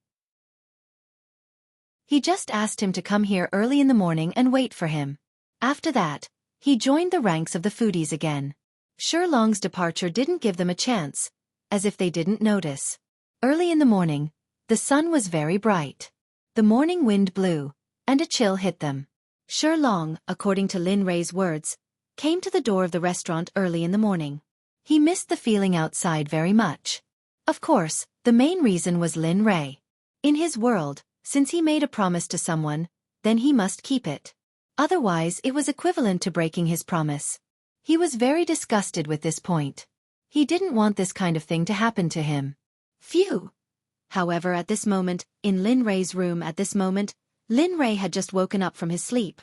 He just asked him to come here early in the morning and wait for him. After that, he joined the ranks of the foodies again. Sherlong's departure didn't give them a chance, as if they didn't notice. Early in the morning, the sun was very bright. The morning wind blew, and a chill hit them. Sherlong, according to Lin Rei's words, came to the door of the restaurant early in the morning. He missed the feeling outside very much. Of course, the main reason was Lin Rei. In his world, since he made a promise to someone, then he must keep it. Otherwise, it was equivalent to breaking his promise. He was very disgusted with this point. He didn't want this kind of thing to happen to him. Phew! However, at this moment, in Lin Rei's room Lin Rei had just woken up from his sleep.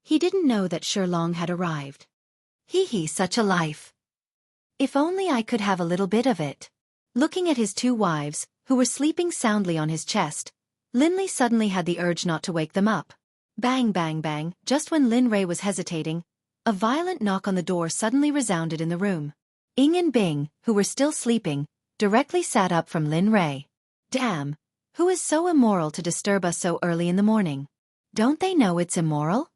He didn't know that Sherlong had arrived. Hee, such a life. If only I could have a little bit of it. Looking at his 2 wives, who were sleeping soundly on his chest, Linley suddenly had the urge not to wake them up. Bang, bang, bang, just when Lin Rei was hesitating, a violent knock on the door suddenly resounded in the room. Ying and Bing, who were still sleeping, directly sat up from Lin Rei. Damn, who is so immoral to disturb us so early in the morning? Don't they know it's immoral?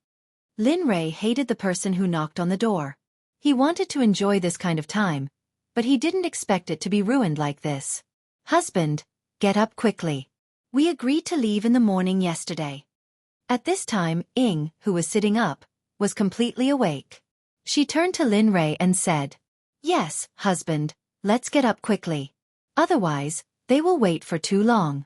Lin Rei hated the person who knocked on the door. He wanted to enjoy this kind of time, but he didn't expect it to be ruined like this. Husband, get up quickly. We agreed to leave in the morning yesterday. At this time, Ying, who was sitting up, was completely awake. She turned to Lin Rei and said, Yes, husband, let's get up quickly. Otherwise, they will wait for too long.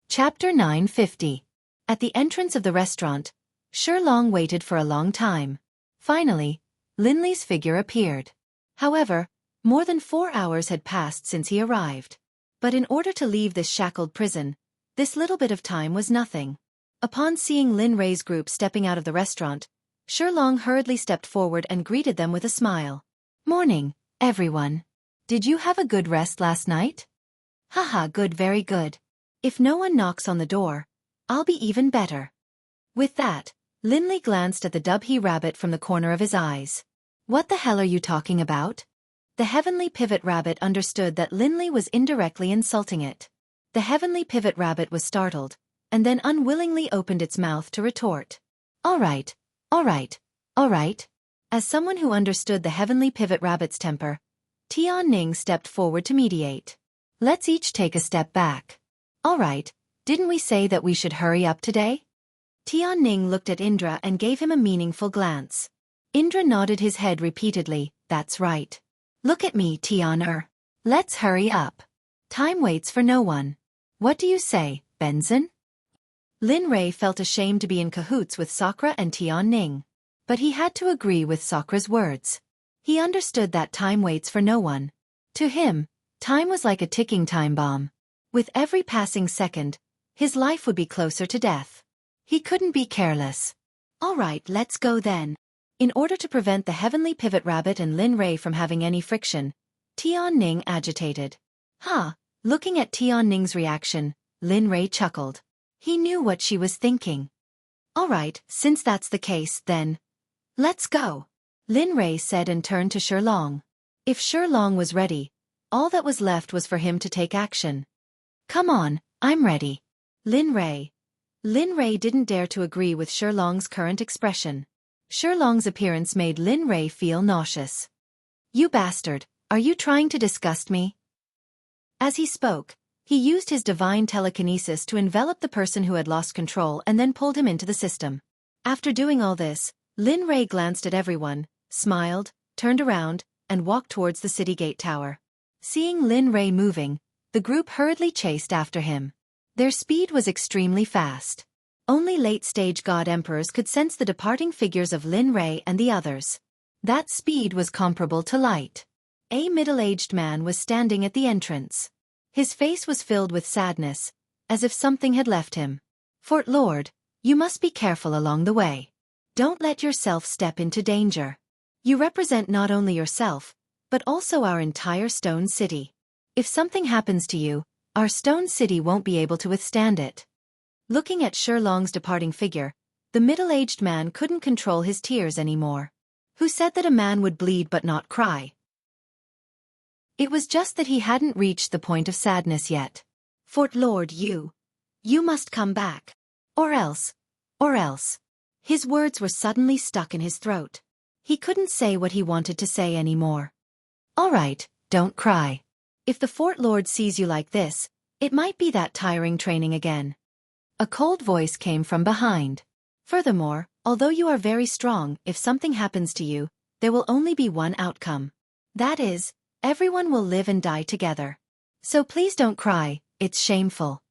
Chapter 950. At the entrance of the restaurant, Sherlong waited for a long time. Finally, Linley's figure appeared. However, more than 4 hours had passed since he arrived. But in order to leave this shackled prison, this little bit of time was nothing. Upon seeing Lin Rei's group stepping out of the restaurant, Shilong hurriedly stepped forward and greeted them with a smile. Morning, everyone. Did you have a good rest last night? Haha, good, very good. If no one knocks on the door, I'll be even better. With that, Lin Li glanced at the Dubhe rabbit from the corner of his eyes. What the hell are you talking about? The Heavenly Pivot Rabbit understood that Lin Li was indirectly insulting it. The Heavenly Pivot Rabbit was startled, and then unwillingly opened its mouth to retort. All right, all right, all right. As someone who understood the Heavenly Pivot Rabbit's temper, Tianning stepped forward to mediate. Let's each take a step back. All right, didn't we say that we should hurry up today? Tianning looked at Indra and gave him a meaningful glance. Indra nodded his head repeatedly. That's right. Look at me, Tian. Let's hurry up. Time waits for no one. What do you say, Benzin? Lin Rei felt ashamed to be in cahoots with Sakura and Tianning. But he had to agree with Sakura's words. He understood that time waits for no one. To him, time was like a ticking time bomb. With every passing second, his life would be closer to death. He couldn't be careless. All right, let's go then. In order to prevent the Heavenly Pivot Rabbit and Lin Rei from having any friction, Tianning agitated. Looking at Tianning's reaction, Lin Rei chuckled. He knew what she was thinking. All right, since that's the case, then let's go, Lin Rei said and turned to Shilong. If Shilong was ready, all that was left was for him to take action. Come on, I'm ready. Lin Rei didn't dare to agree with Shilong's current expression. Shilong's appearance made Lin Rei feel nauseous. You bastard, are you trying to disgust me? As he spoke, he used his divine telekinesis to envelop the person who had lost control and then pulled him into the system. After doing all this, Lin Rei glanced at everyone, smiled, turned around, and walked towards the city gate tower. Seeing Lin Rei moving, the group hurriedly chased after him. Their speed was extremely fast. Only late-stage god emperors could sense the departing figures of Lin Rei and the others. That speed was comparable to light. A middle-aged man was standing at the entrance. His face was filled with sadness, as if something had left him. Fort Lord, you must be careful along the way. Don't let yourself step into danger. You represent not only yourself, but also our entire Stone City. If something happens to you, our Stone City won't be able to withstand it. Looking at Shilong's departing figure, the middle-aged man couldn't control his tears anymore. Who said that a man would bleed but not cry? It was just that he hadn't reached the point of sadness yet. Fort Lord, you must come back. Or else. His words were suddenly stuck in his throat. He couldn't say what he wanted to say anymore. All right, don't cry. If the Fort Lord sees you like this, it might be that tiring training again. A cold voice came from behind. Furthermore, although you are very strong, if something happens to you, there will only be one outcome. That is, everyone will live and die together. So please don't cry, it's shameful.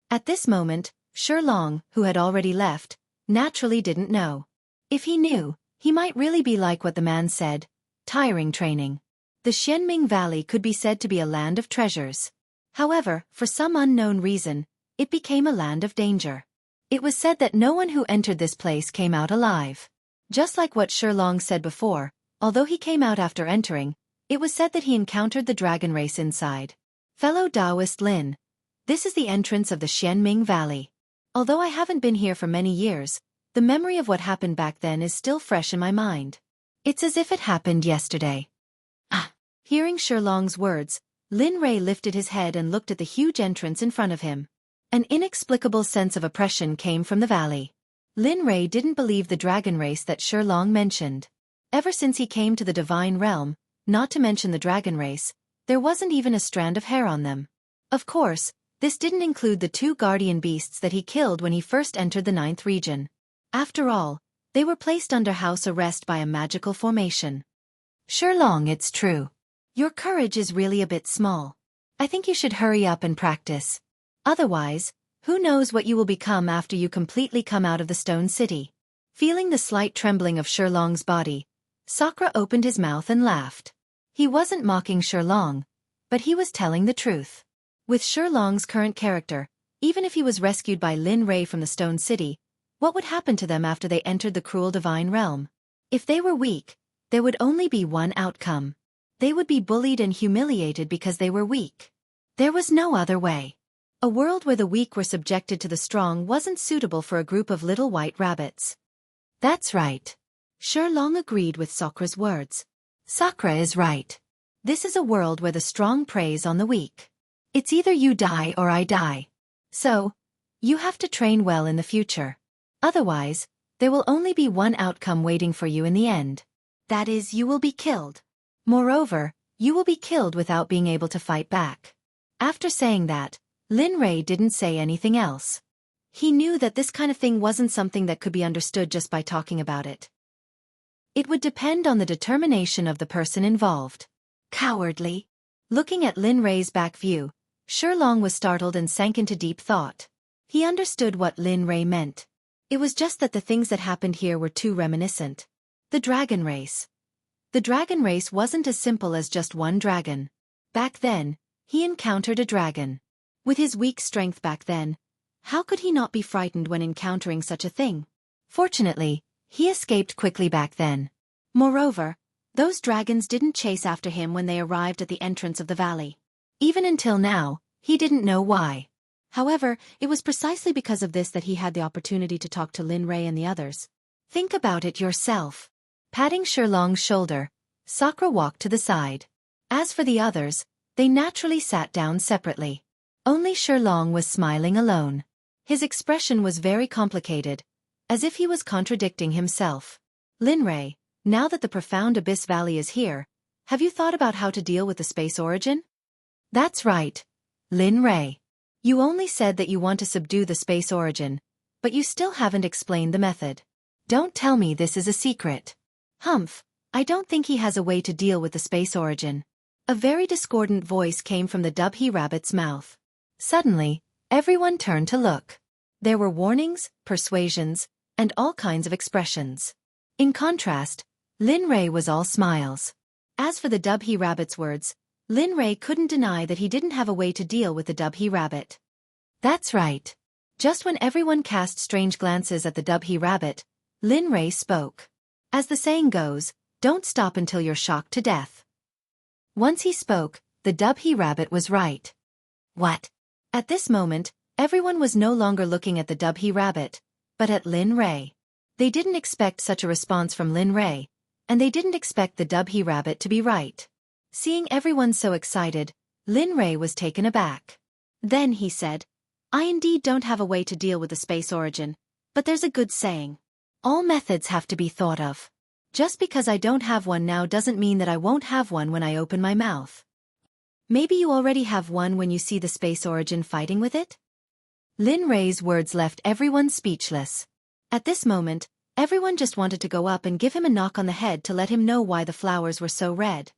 At this moment, Shilong, who had already left, naturally didn't know. If he knew, he might really be like what the man said, tiring training. The Xianming Valley could be said to be a land of treasures. However, for some unknown reason, it became a land of danger. It was said that no one who entered this place came out alive. Just like what Shilong said before, although he came out after entering, it was said that he encountered the dragon race inside. Fellow Taoist Lin, this is the entrance of the Xianming Valley. Although I haven't been here for many years, the memory of what happened back then is still fresh in my mind. It's as if it happened yesterday. Hearing Shilong's words, Lin Rei lifted his head and looked at the huge entrance in front of him. An inexplicable sense of oppression came from the valley. Lin Rei didn't believe the dragon race that Shilong mentioned. Ever since he came to the divine realm, not to mention the dragon race, there wasn't even a strand of hair on them. Of course, this didn't include the 2 guardian beasts that he killed when he first entered the 9th region. After all, they were placed under house arrest by a magical formation. Shilong, it's true. Your courage is really a bit small. I think you should hurry up and practice. Otherwise, who knows what you will become after you completely come out of the Stone City. Feeling the slight trembling of Shilong's body, Sakura opened his mouth and laughed. He wasn't mocking Shilong, but he was telling the truth. With Sherlong's current character, even if he was rescued by Lin Rei from the Stone City, what would happen to them after they entered the cruel divine realm? If they were weak, there would only be one outcome. They would be bullied and humiliated because they were weak. There was no other way. A world where the weak were subjected to the strong wasn't suitable for a group of little white rabbits. That's right. Sherlong agreed with Sakra's words. Sakra is right. This is a world where the strong preys on the weak. It's either you die or I die. So, you have to train well in the future. Otherwise, there will only be one outcome waiting for you in the end. That is, you will be killed. Moreover, you will be killed without being able to fight back. After saying that, Lin Rei didn't say anything else. He knew that this kind of thing wasn't something that could be understood just by talking about it. It would depend on the determination of the person involved. Cowardly. Looking at Lin Rei's back view, Sherlong was startled and sank into deep thought. He understood what Lin Rei meant. It was just that the things that happened here were too reminiscent. The dragon race. The dragon race wasn't as simple as just one dragon. Back then, he encountered a dragon. With his weak strength back then, how could he not be frightened when encountering such a thing? Fortunately, he escaped quickly back then. Moreover, those dragons didn't chase after him when they arrived at the entrance of the valley. Even until now, he didn't know why. However, it was precisely because of this that he had the opportunity to talk to Lin Rei and the others. Think about it yourself. Patting Sherlong's shoulder, Sakra walked to the side. As for the others, they naturally sat down separately. Only Sherlong was smiling alone. His expression was very complicated, as if he was contradicting himself. Lin Rei, now that the profound Abyss Valley is here, have you thought about how to deal with the space origin? That's right, Lin Rei. You only said that you want to subdue the space origin, but you still haven't explained the method. Don't tell me this is a secret. Humph, I don't think he has a way to deal with the space origin. A very discordant voice came from the Dubhe rabbit's mouth. Suddenly, everyone turned to look. There were warnings, persuasions, and all kinds of expressions. In contrast, Lin Rei was all smiles. As for the Dubhe rabbit's words, Lin Rei couldn't deny that he didn't have a way to deal with the Dubhe rabbit. That's right. Just when everyone cast strange glances at the Dubhe rabbit, Lin Rei spoke. As the saying goes, don't stop until you're shocked to death. Once he spoke, the Dubhe rabbit was right. What? At this moment, everyone was no longer looking at the Dubhe rabbit, but at Lin Rei. They didn't expect such a response from Lin Rei, and they didn't expect the Dubhe rabbit to be right. Seeing everyone so excited, Lin Rei was taken aback. Then he said, I indeed don't have a way to deal with the space origin, but there's a good saying. All methods have to be thought of. Just because I don't have one now doesn't mean that I won't have one when I open my mouth. Maybe you already have one when you see the space origin fighting with it? Lin Rei's words left everyone speechless. At this moment, everyone just wanted to go up and give him a knock on the head to let him know why the flowers were so red.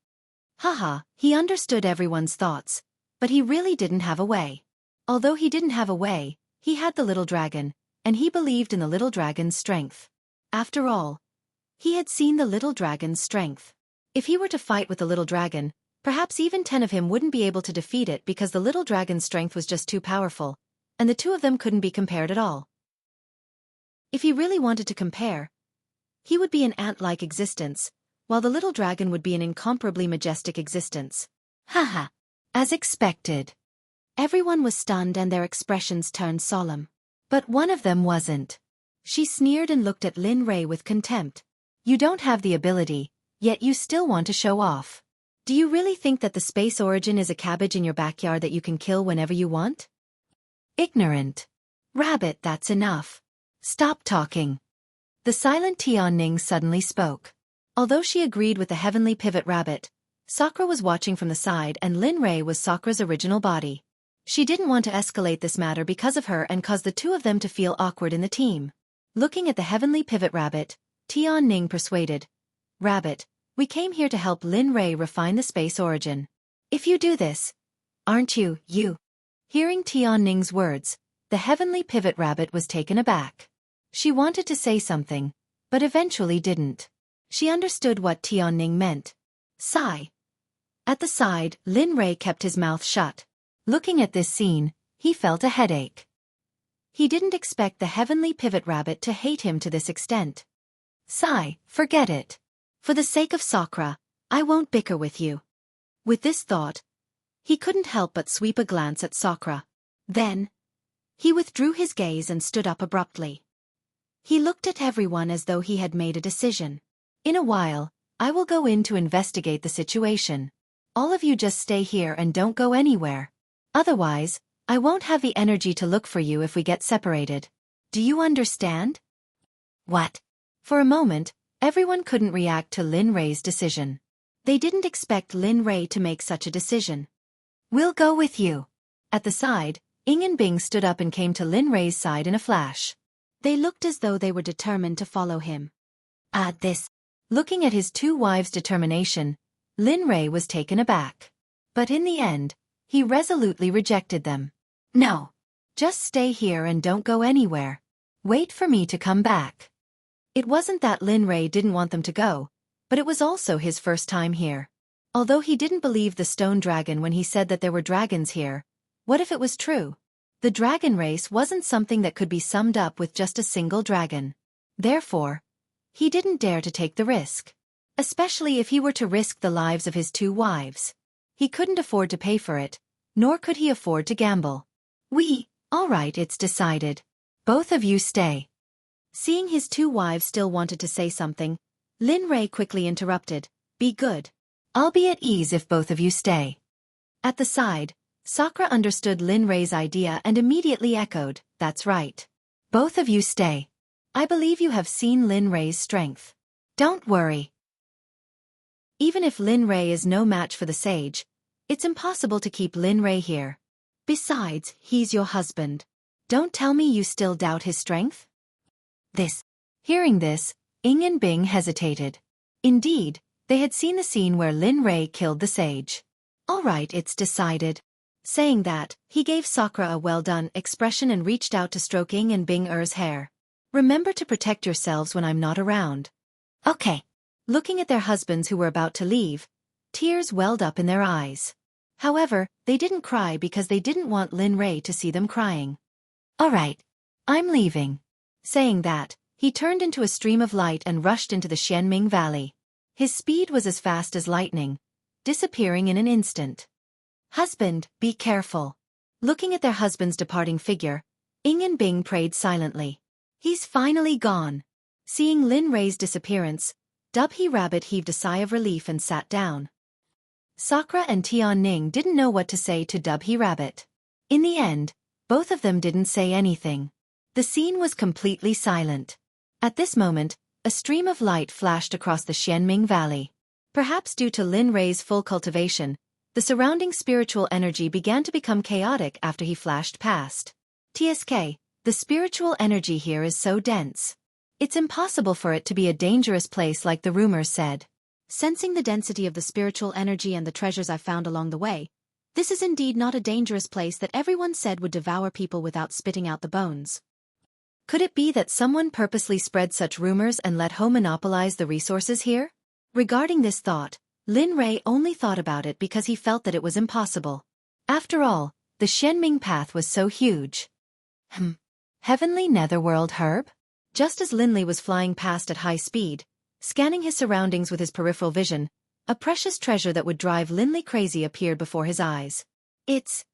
Haha, he understood everyone's thoughts, but he really didn't have a way. Although he didn't have a way, he had the little dragon, and he believed in the little dragon's strength. After all, he had seen the little dragon's strength. If he were to fight with the little dragon, perhaps even 10 of him wouldn't be able to defeat it because the little dragon's strength was just too powerful, and the two of them couldn't be compared at all. If he really wanted to compare, he would be an ant-like existence, while the little dragon would be an incomparably majestic existence. Haha, as expected. Everyone was stunned and their expressions turned solemn. But one of them wasn't. She sneered and looked at Lin Rei with contempt. You don't have the ability, yet you still want to show off. Do you really think that the space origin is a cabbage in your backyard that you can kill whenever you want? Ignorant. Rabbit, that's enough. Stop talking. The silent Tianning suddenly spoke. Although she agreed with the heavenly pivot rabbit, Sakra was watching from the side and Lin Rei was Sakra's original body. She didn't want to escalate this matter because of her and cause the two of them to feel awkward in the team. Looking at the heavenly pivot rabbit, Tianning persuaded, Rabbit, we came here to help Lin Rei refine the space origin. If you do this, aren't you? Hearing Tianning's words, the heavenly pivot rabbit was taken aback. She wanted to say something, but eventually didn't. She understood what Tianning meant. Sigh. At the side, Lin Rei kept his mouth shut. Looking at this scene, he felt a headache. He didn't expect the heavenly pivot rabbit to hate him to this extent. Sigh, forget it. For the sake of Sakura, I won't bicker with you. With this thought, he couldn't help but sweep a glance at Sakura. Then, he withdrew his gaze and stood up abruptly. He looked at everyone as though he had made a decision. In a while, I will go in to investigate the situation. All of you just stay here and don't go anywhere. Otherwise, I won't have the energy to look for you if we get separated. Do you understand? What? For a moment, everyone couldn't react to Lin Rei's decision. They didn't expect Lin Rei to make such a decision. We'll go with you. At the side, Ying and Bing stood up and came to Lin Rei's side in a flash. They looked as though they were determined to follow him. This. Looking at his two wives' determination, Lin Rei was taken aback. But in the end, he resolutely rejected them. No. Just stay here and don't go anywhere. Wait for me to come back. It wasn't that Lin Rei didn't want them to go, but it was also his first time here. Although he didn't believe the stone dragon when he said that there were dragons here, what if it was true? The dragon race wasn't something that could be summed up with just a single dragon. Therefore, he didn't dare to take the risk. Especially if he were to risk the lives of his two wives. He couldn't afford to pay for it, nor could he afford to gamble. All right, it's decided. Both of you stay. Seeing his two wives still wanted to say something, Lin Rei quickly interrupted. Be good. I'll be at ease if both of you stay. At the side, Sakura understood Lin Rei's idea and immediately echoed, that's right. Both of you stay. I believe you have seen Lin Rei's strength. Don't worry. Even if Lin Rei is no match for the sage, it's impossible to keep Lin Rei here. Besides, he's your husband. Don't tell me you still doubt his strength? Hearing this, Ying and Bing hesitated. Indeed, they had seen the scene where Lin Rei killed the sage. All right, it's decided. Saying that, he gave Sakura a well-done expression and reached out to stroke Ying and Bing-er's hair. Remember to protect yourselves when I'm not around. Okay. Looking at their husbands who were about to leave, tears welled up in their eyes. However, they didn't cry because they didn't want Lin Rei to see them crying. All right. I'm leaving. Saying that, he turned into a stream of light and rushed into the Xianming Valley. His speed was as fast as lightning, disappearing in an instant. Husband, be careful. Looking at their husband's departing figure, Ying and Bing prayed silently. He's finally gone. Seeing Lin Rei's disappearance, Dubhe Rabbit heaved a sigh of relief and sat down. Sakura and Tian Ning didn't know what to say to Dubhe Rabbit. In the end, both of them didn't say anything. The scene was completely silent. At this moment, a stream of light flashed across the Xianming Valley. Perhaps due to Lin Rei's full cultivation, the surrounding spiritual energy began to become chaotic after he flashed past. TSK, the spiritual energy here is so dense. It's impossible for it to be a dangerous place like the rumors said. Sensing the density of the spiritual energy and the treasures I found along the way, this is indeed not a dangerous place that everyone said would devour people without spitting out the bones. Could it be that someone purposely spread such rumors and let Ho monopolize the resources here? Regarding this thought, Lin Rei only thought about it because he felt that it was impossible. After all, the Xianming path was so huge. Heavenly Netherworld herb? Just as Lin Li was flying past at high speed, scanning his surroundings with his peripheral vision, a precious treasure that would drive Lin Li crazy appeared before his eyes. It's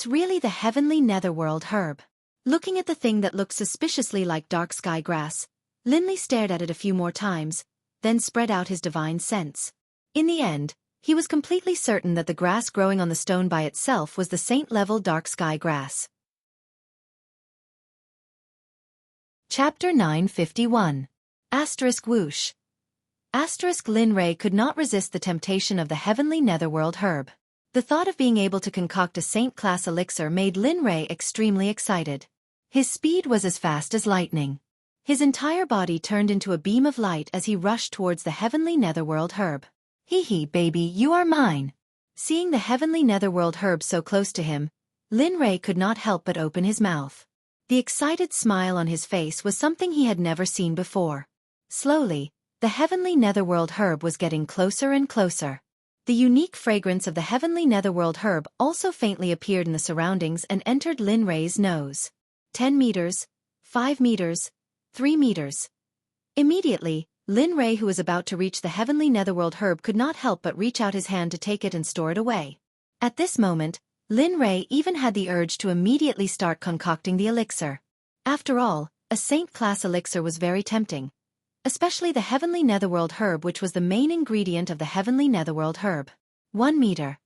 really the Heavenly Netherworld herb. Looking at the thing that looked suspiciously like dark sky grass, Lin Li stared at it a few more times, then spread out his divine sense. In the end, he was completely certain that the grass growing on the stone by itself was the saint-level dark sky grass. Chapter 951. Asterisk whoosh. Asterisk Lin Rei could not resist the temptation of the Heavenly Netherworld herb. The thought of being able to concoct a saint-class elixir made Lin Rei extremely excited. His speed was as fast as lightning. His entire body turned into a beam of light as he rushed towards the Heavenly Netherworld herb. Hee baby, you are mine. Seeing the Heavenly Netherworld herb so close to him, Lin Rei could not help but open his mouth. The excited smile on his face was something he had never seen before. Slowly, the Heavenly Netherworld herb was getting closer and closer. The unique fragrance of the heavenly netherworld herb also faintly appeared in the surroundings and entered Lin Rei's nose. 10 meters, 5 meters, 3 meters. Immediately, Lin Rei, who was about to reach the heavenly netherworld herb, could not help but reach out his hand to take it and store it away. At this moment, Lin Rei even had the urge to immediately start concocting the elixir. After all, a saint-class elixir was very tempting, especially the heavenly netherworld herb, which was the main ingredient of the heavenly netherworld herb. 1 meter.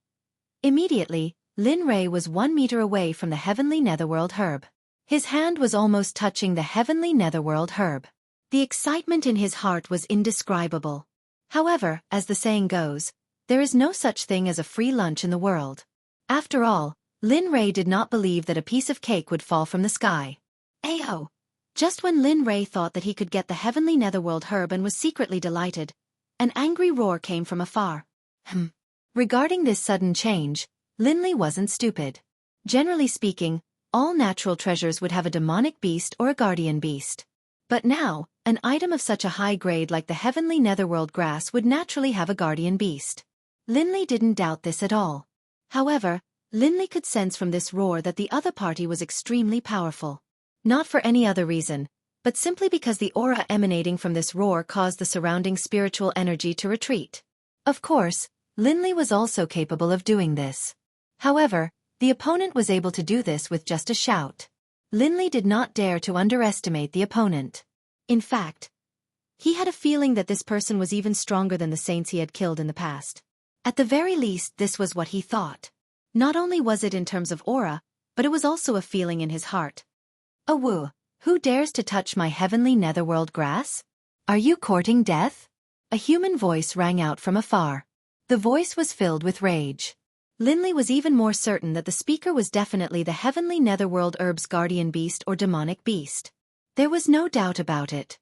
Immediately, Lin Rei was 1 meter away from the heavenly netherworld herb. His hand was almost touching the heavenly netherworld herb. The excitement in his heart was indescribable. However, as the saying goes, there is no such thing as a free lunch in the world. After all, Lin Rei did not believe that a piece of cake would fall from the sky. Ayo! Just when Lin Rei thought that he could get the heavenly netherworld herb and was secretly delighted, an angry roar came from afar. Regarding this sudden change, Lin Li wasn't stupid. Generally speaking, all natural treasures would have a demonic beast or a guardian beast. But now, an item of such a high grade like the heavenly netherworld grass would naturally have a guardian beast. Lin Li didn't doubt this at all. However, Lin Li could sense from this roar that the other party was extremely powerful. Not for any other reason, but simply because the aura emanating from this roar caused the surrounding spiritual energy to retreat. Of course, Lin Li was also capable of doing this. However, the opponent was able to do this with just a shout. Lin Li did not dare to underestimate the opponent. In fact, he had a feeling that this person was even stronger than the saints he had killed in the past. At the very least, this was what he thought. Not only was it in terms of aura, but it was also a feeling in his heart. Awoo, who dares to touch my heavenly netherworld grass? Are you courting death? A human voice rang out from afar. The voice was filled with rage. Lin Li was even more certain that the speaker was definitely the heavenly netherworld herb's guardian beast or demonic beast. There was no doubt about it.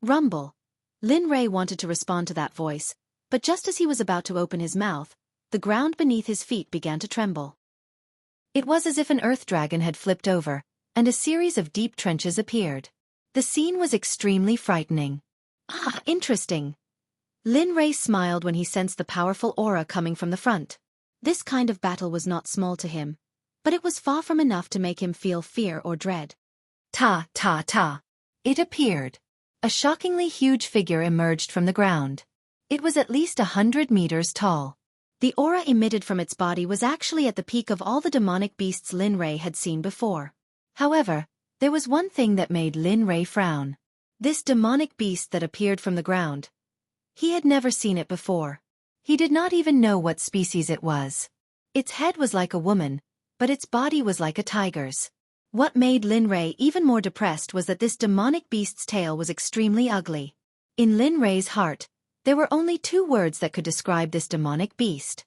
Rumble. Lin Rei wanted to respond to that voice, but just as he was about to open his mouth, the ground beneath his feet began to tremble. It was as if an earth dragon had flipped over, and a series of deep trenches appeared. The scene was extremely frightening. Ah, interesting. Lin Rei smiled when he sensed the powerful aura coming from the front. This kind of battle was not small to him, but it was far from enough to make him feel fear or dread. Ta, ta, ta. It appeared. A shockingly huge figure emerged from the ground. It was at least 100 meters tall. The aura emitted from its body was actually at the peak of all the demonic beasts Lin Rei had seen before. However, there was one thing that made Lin Rei frown. This demonic beast that appeared from the ground. He had never seen it before. He did not even know what species it was. Its head was like a woman, but its body was like a tiger's. What made Lin Rei even more depressed was that this demonic beast's tail was extremely ugly. In Lin Rei's heart, there were only 2 words that could describe this demonic beast.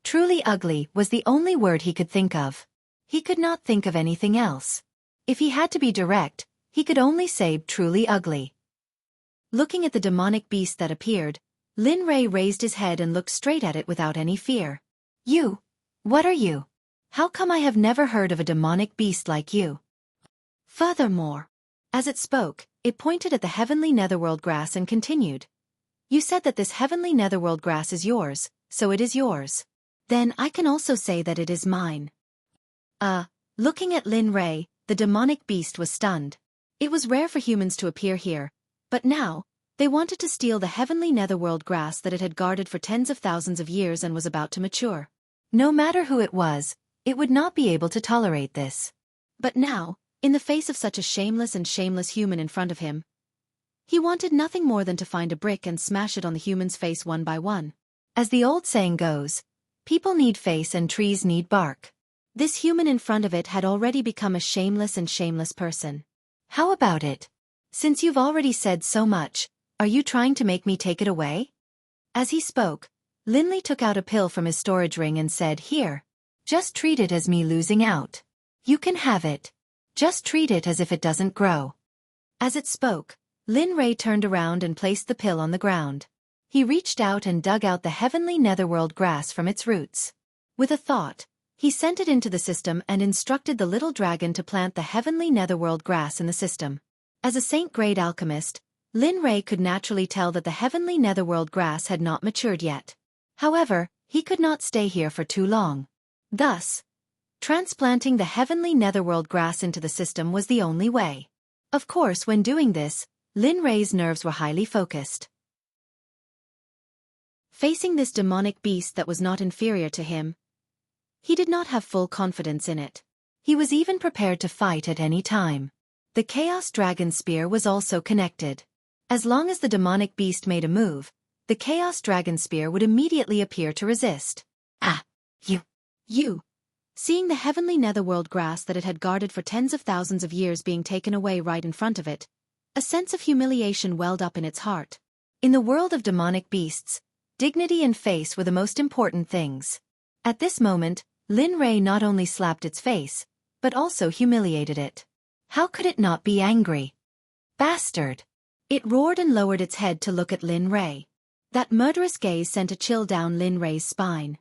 Truly ugly was the only word he could think of. He could not think of anything else. If he had to be direct, he could only say truly ugly. Looking at the demonic beast that appeared, Lin Rei raised his head and looked straight at it without any fear. You? What are you? How come I have never heard of a demonic beast like you? Furthermore, as it spoke, it pointed at the heavenly netherworld grass and continued. You said that this heavenly netherworld grass is yours, so it is yours. Then I can also say that it is mine. Looking at Lin Rei, the demonic beast was stunned. It was rare for humans to appear here, but now, they wanted to steal the heavenly netherworld grass that it had guarded for tens of thousands of years and was about to mature. No matter who it was, it would not be able to tolerate this. But now, in the face of such a shameless human in front of him, he wanted nothing more than to find a brick and smash it on the human's face one by one. As the old saying goes, people need face and trees need bark. This human in front of it had already become a shameless person. How about it? Since you've already said so much, are you trying to make me take it away? As he spoke, Lin Li took out a pill from his storage ring and said, Here. Just treat it as me losing out. You can have it. Just treat it as if it doesn't grow. As it spoke, Lin Rei turned around and placed the pill on the ground. He reached out and dug out the heavenly netherworld grass from its roots. With a thought, he sent it into the system and instructed the little dragon to plant the heavenly netherworld grass in the system. As a saint-grade alchemist, Lin Rei could naturally tell that the heavenly netherworld grass had not matured yet. However, He could not stay here for too long. Thus, transplanting the heavenly netherworld grass into the system was the only way. Of course, when doing this, Lin Rei's nerves were highly focused. Facing this demonic beast that was not inferior to him, he did not have full confidence in it. He was even prepared to fight at any time. The Chaos Dragon Spear was also connected. As long as the demonic beast made a move, the Chaos Dragon Spear would immediately appear to resist. Ah! You! Seeing the heavenly netherworld grass that it had guarded for tens of thousands of years being taken away right in front of it, a sense of humiliation welled up in its heart. In the world of demonic beasts, dignity and face were the most important things. At this moment, Lin Rei not only slapped its face, but also humiliated it. How could it not be angry? Bastard! It roared and lowered its head to look at Lin Rei. That murderous gaze sent a chill down Lin Rei's spine.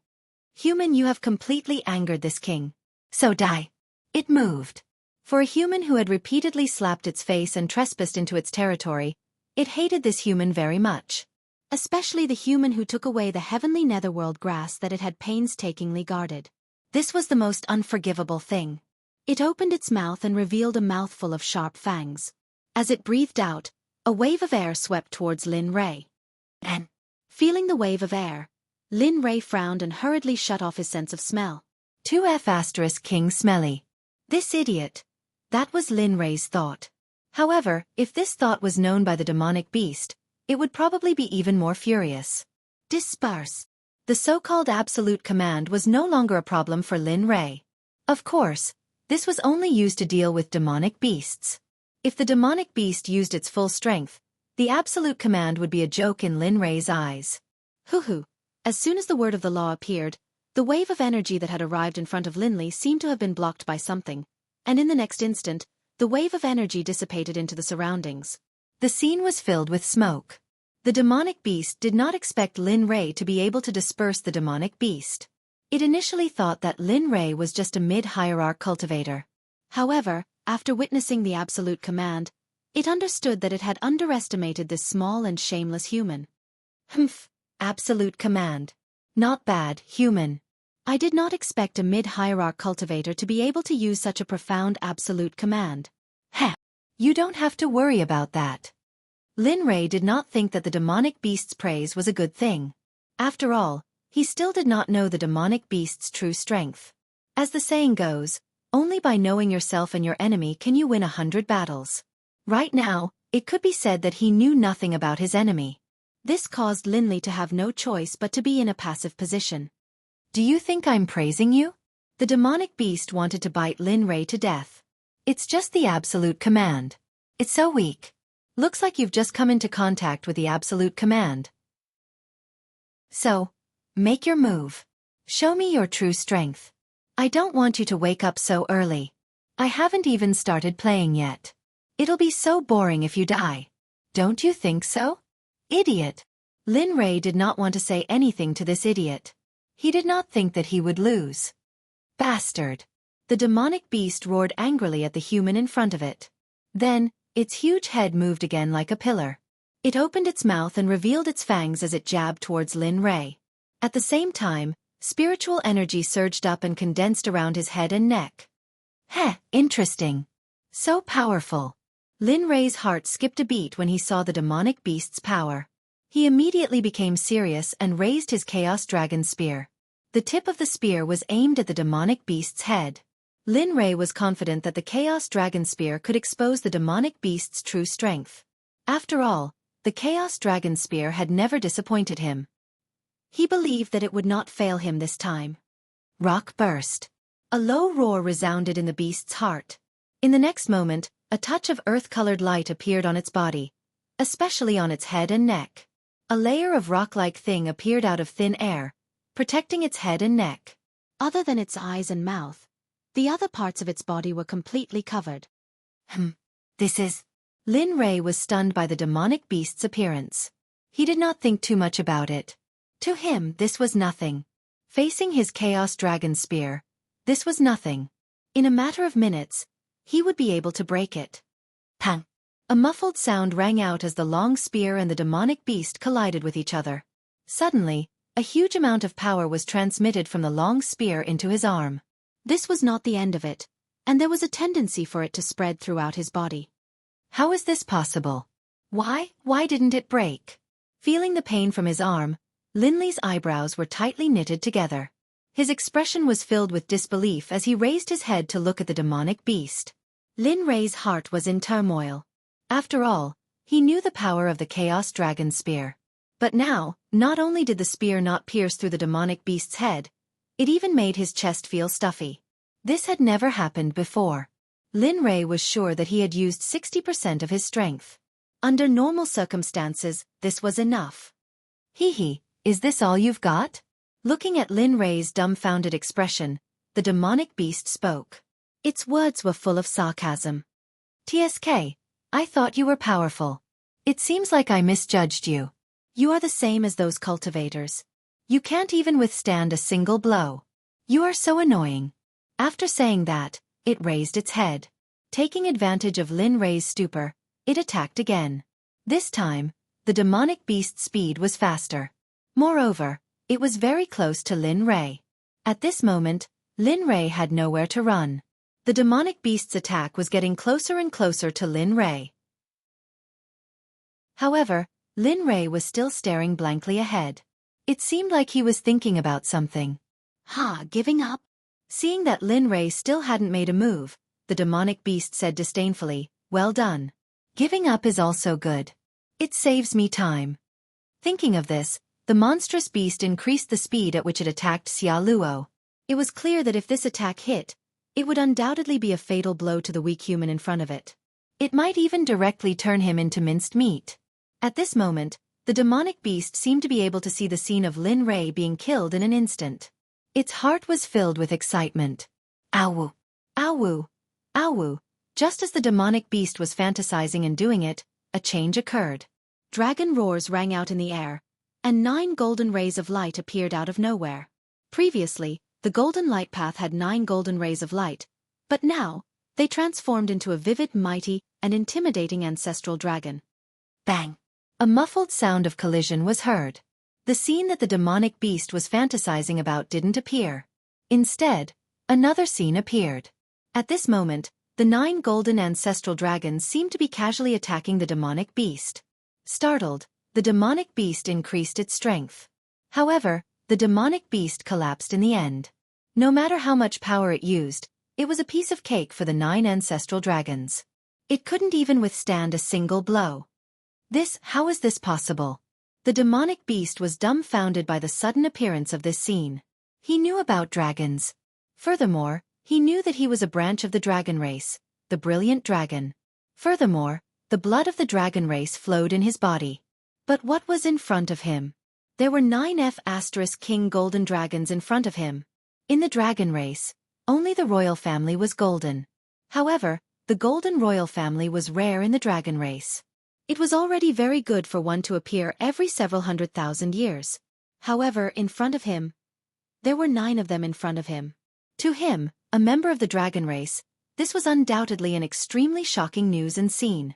Human, you have completely angered this king. So die. It moved. For a human who had repeatedly slapped its face and trespassed into its territory, it hated this human very much. Especially the human who took away the heavenly netherworld grass that it had painstakingly guarded. This was the most unforgivable thing. It opened its mouth and revealed a mouthful of sharp fangs. As it breathed out, a wave of air swept towards Lin Rei. And, feeling the wave of air, Lin Rei frowned and hurriedly shut off his sense of smell. 2F** King Smelly. This idiot. That was Lin Rei's thought. However, if this thought was known by the demonic beast, it would probably be even more furious. Disperse. The so-called absolute command was no longer a problem for Lin Rei. Of course, this was only used to deal with demonic beasts. If the demonic beast used its full strength, the absolute command would be a joke in Lin Rei's eyes. Hoo-hoo. As soon as the word of the law appeared, the wave of energy that had arrived in front of Linley seemed to have been blocked by something, and in the next instant, the wave of energy dissipated into the surroundings. The scene was filled with smoke. The demonic beast did not expect Lin Rei to be able to disperse the demonic beast. It initially thought that Lin Rei was just a mid-hierarch cultivator. However, after witnessing the absolute command, it understood that it had underestimated this small and shameless human. Humph. Absolute command. Not bad, human. I did not expect a mid-hierarch cultivator to be able to use such a profound absolute command. Heh. You don't have to worry about that. Lin Rei did not think that the demonic beast's praise was a good thing. After all, he still did not know the demonic beast's true strength. As the saying goes, only by knowing yourself and your enemy can you win 100 battles. Right now, it could be said that he knew nothing about his enemy. This caused Linley to have no choice but to be in a passive position. Do you think I'm praising you? The demonic beast wanted to bite Lin Rei to death. It's just the absolute command. It's so weak. Looks like you've just come into contact with the absolute command. So, make your move. Show me your true strength. I don't want you to wake up so early. I haven't even started playing yet. It'll be so boring if you die. Don't you think so? Idiot. Lin Rei did not want to say anything to this idiot. He did not think that he would lose. Bastard. The demonic beast roared angrily at the human in front of it. Then, its huge head moved again like a pillar. It opened its mouth and revealed its fangs as it jabbed towards Lin Rei. At the same time, spiritual energy surged up and condensed around his head and neck. Heh, interesting. So powerful. Lin Rei's heart skipped a beat when he saw the demonic beast's power. He immediately became serious and raised his Chaos Dragon Spear. The tip of the spear was aimed at the demonic beast's head. Lin Rei was confident that the Chaos Dragon Spear could expose the demonic beast's true strength. After all, the Chaos Dragon Spear had never disappointed him. He believed that it would not fail him this time. Rock burst. A low roar resounded in the beast's heart. In the next moment, a touch of earth-colored light appeared on its body, especially on its head and neck. A layer of rock-like thing appeared out of thin air, protecting its head and neck. Other than its eyes and mouth, the other parts of its body were completely covered. This is... Lin Rei was stunned by the demonic beast's appearance. He did not think too much about it. To him, this was nothing. Facing his Chaos Dragon Spear, this was nothing. In a matter of minutes, he would be able to break it. Pang! A muffled sound rang out as the long spear and the demonic beast collided with each other. Suddenly, A huge amount of power was transmitted from the long spear into his arm. This was not the end of it, and there was a tendency for it to spread throughout his body. How is this possible? Why didn't it break? Feeling the pain from his arm, Linley's eyebrows were tightly knitted together. His expression was filled with disbelief as he raised his head to look at the demonic beast. Lin Rei's heart was in turmoil. After all, he knew the power of the Chaos Dragon's spear. But now, not only did the spear not pierce through the demonic beast's head, it even made his chest feel stuffy. This had never happened before. Lin Rei was sure that he had used 60% of his strength. Under normal circumstances, this was enough. Is this all you've got? Looking at Lin Rei's dumbfounded expression, the demonic beast spoke. Its words were full of sarcasm. TSK, I thought you were powerful. It seems like I misjudged you. You are the same as those cultivators. You can't even withstand a single blow. You are so annoying. After saying that, it raised its head. Taking advantage of Lin Rei's stupor, it attacked again. This time, the demonic beast's speed was faster. Moreover, it was very close to Lin Rei. At this moment, Lin Rei had nowhere to run. The demonic beast's attack was getting closer and closer to Lin Rei. However, Lin Rei was still staring blankly ahead. It seemed like he was thinking about something. Giving up? Seeing that Lin Rei still hadn't made a move, the demonic beast said disdainfully, "Well done. Giving up is also good. It saves me time." Thinking of this, the monstrous beast increased the speed at which it attacked Xia Luo. It was clear that if this attack hit, it would undoubtedly be a fatal blow to the weak human in front of it. It might even directly turn him into minced meat. At this moment, the demonic beast seemed to be able to see the scene of Lin Rei being killed in an instant. Its heart was filled with excitement. Ow! Ow! Ow! Just as the demonic beast was fantasizing and doing it, a change occurred. Dragon roars rang out in the air, and 9 golden rays of light appeared out of nowhere. Previously, the golden light path had 9 golden rays of light, but now, they transformed into a vivid, mighty, and intimidating ancestral dragon. Bang! A muffled sound of collision was heard. The scene that the demonic beast was fantasizing about didn't appear. Instead, another scene appeared. At this moment, the 9 golden ancestral dragons seemed to be casually attacking the demonic beast. Startled, the demonic beast increased its strength. However, the demonic beast collapsed in the end. No matter how much power it used, it was a piece of cake for the 9 ancestral dragons. It couldn't even withstand a single blow. How is this possible? The demonic beast was dumbfounded by the sudden appearance of this scene. He knew about dragons. Furthermore, he knew that he was a branch of the dragon race, the brilliant dragon. Furthermore, the blood of the dragon race flowed in his body. But what was in front of him? There were 9 King golden dragons in front of him. In the dragon race, only the royal family was golden. However, the golden royal family was rare in the dragon race. It was already very good for one to appear every several 100,000 years. However, in front of him, there were 9 of them in front of him. To him, a member of the dragon race, this was undoubtedly an extremely shocking news and scene.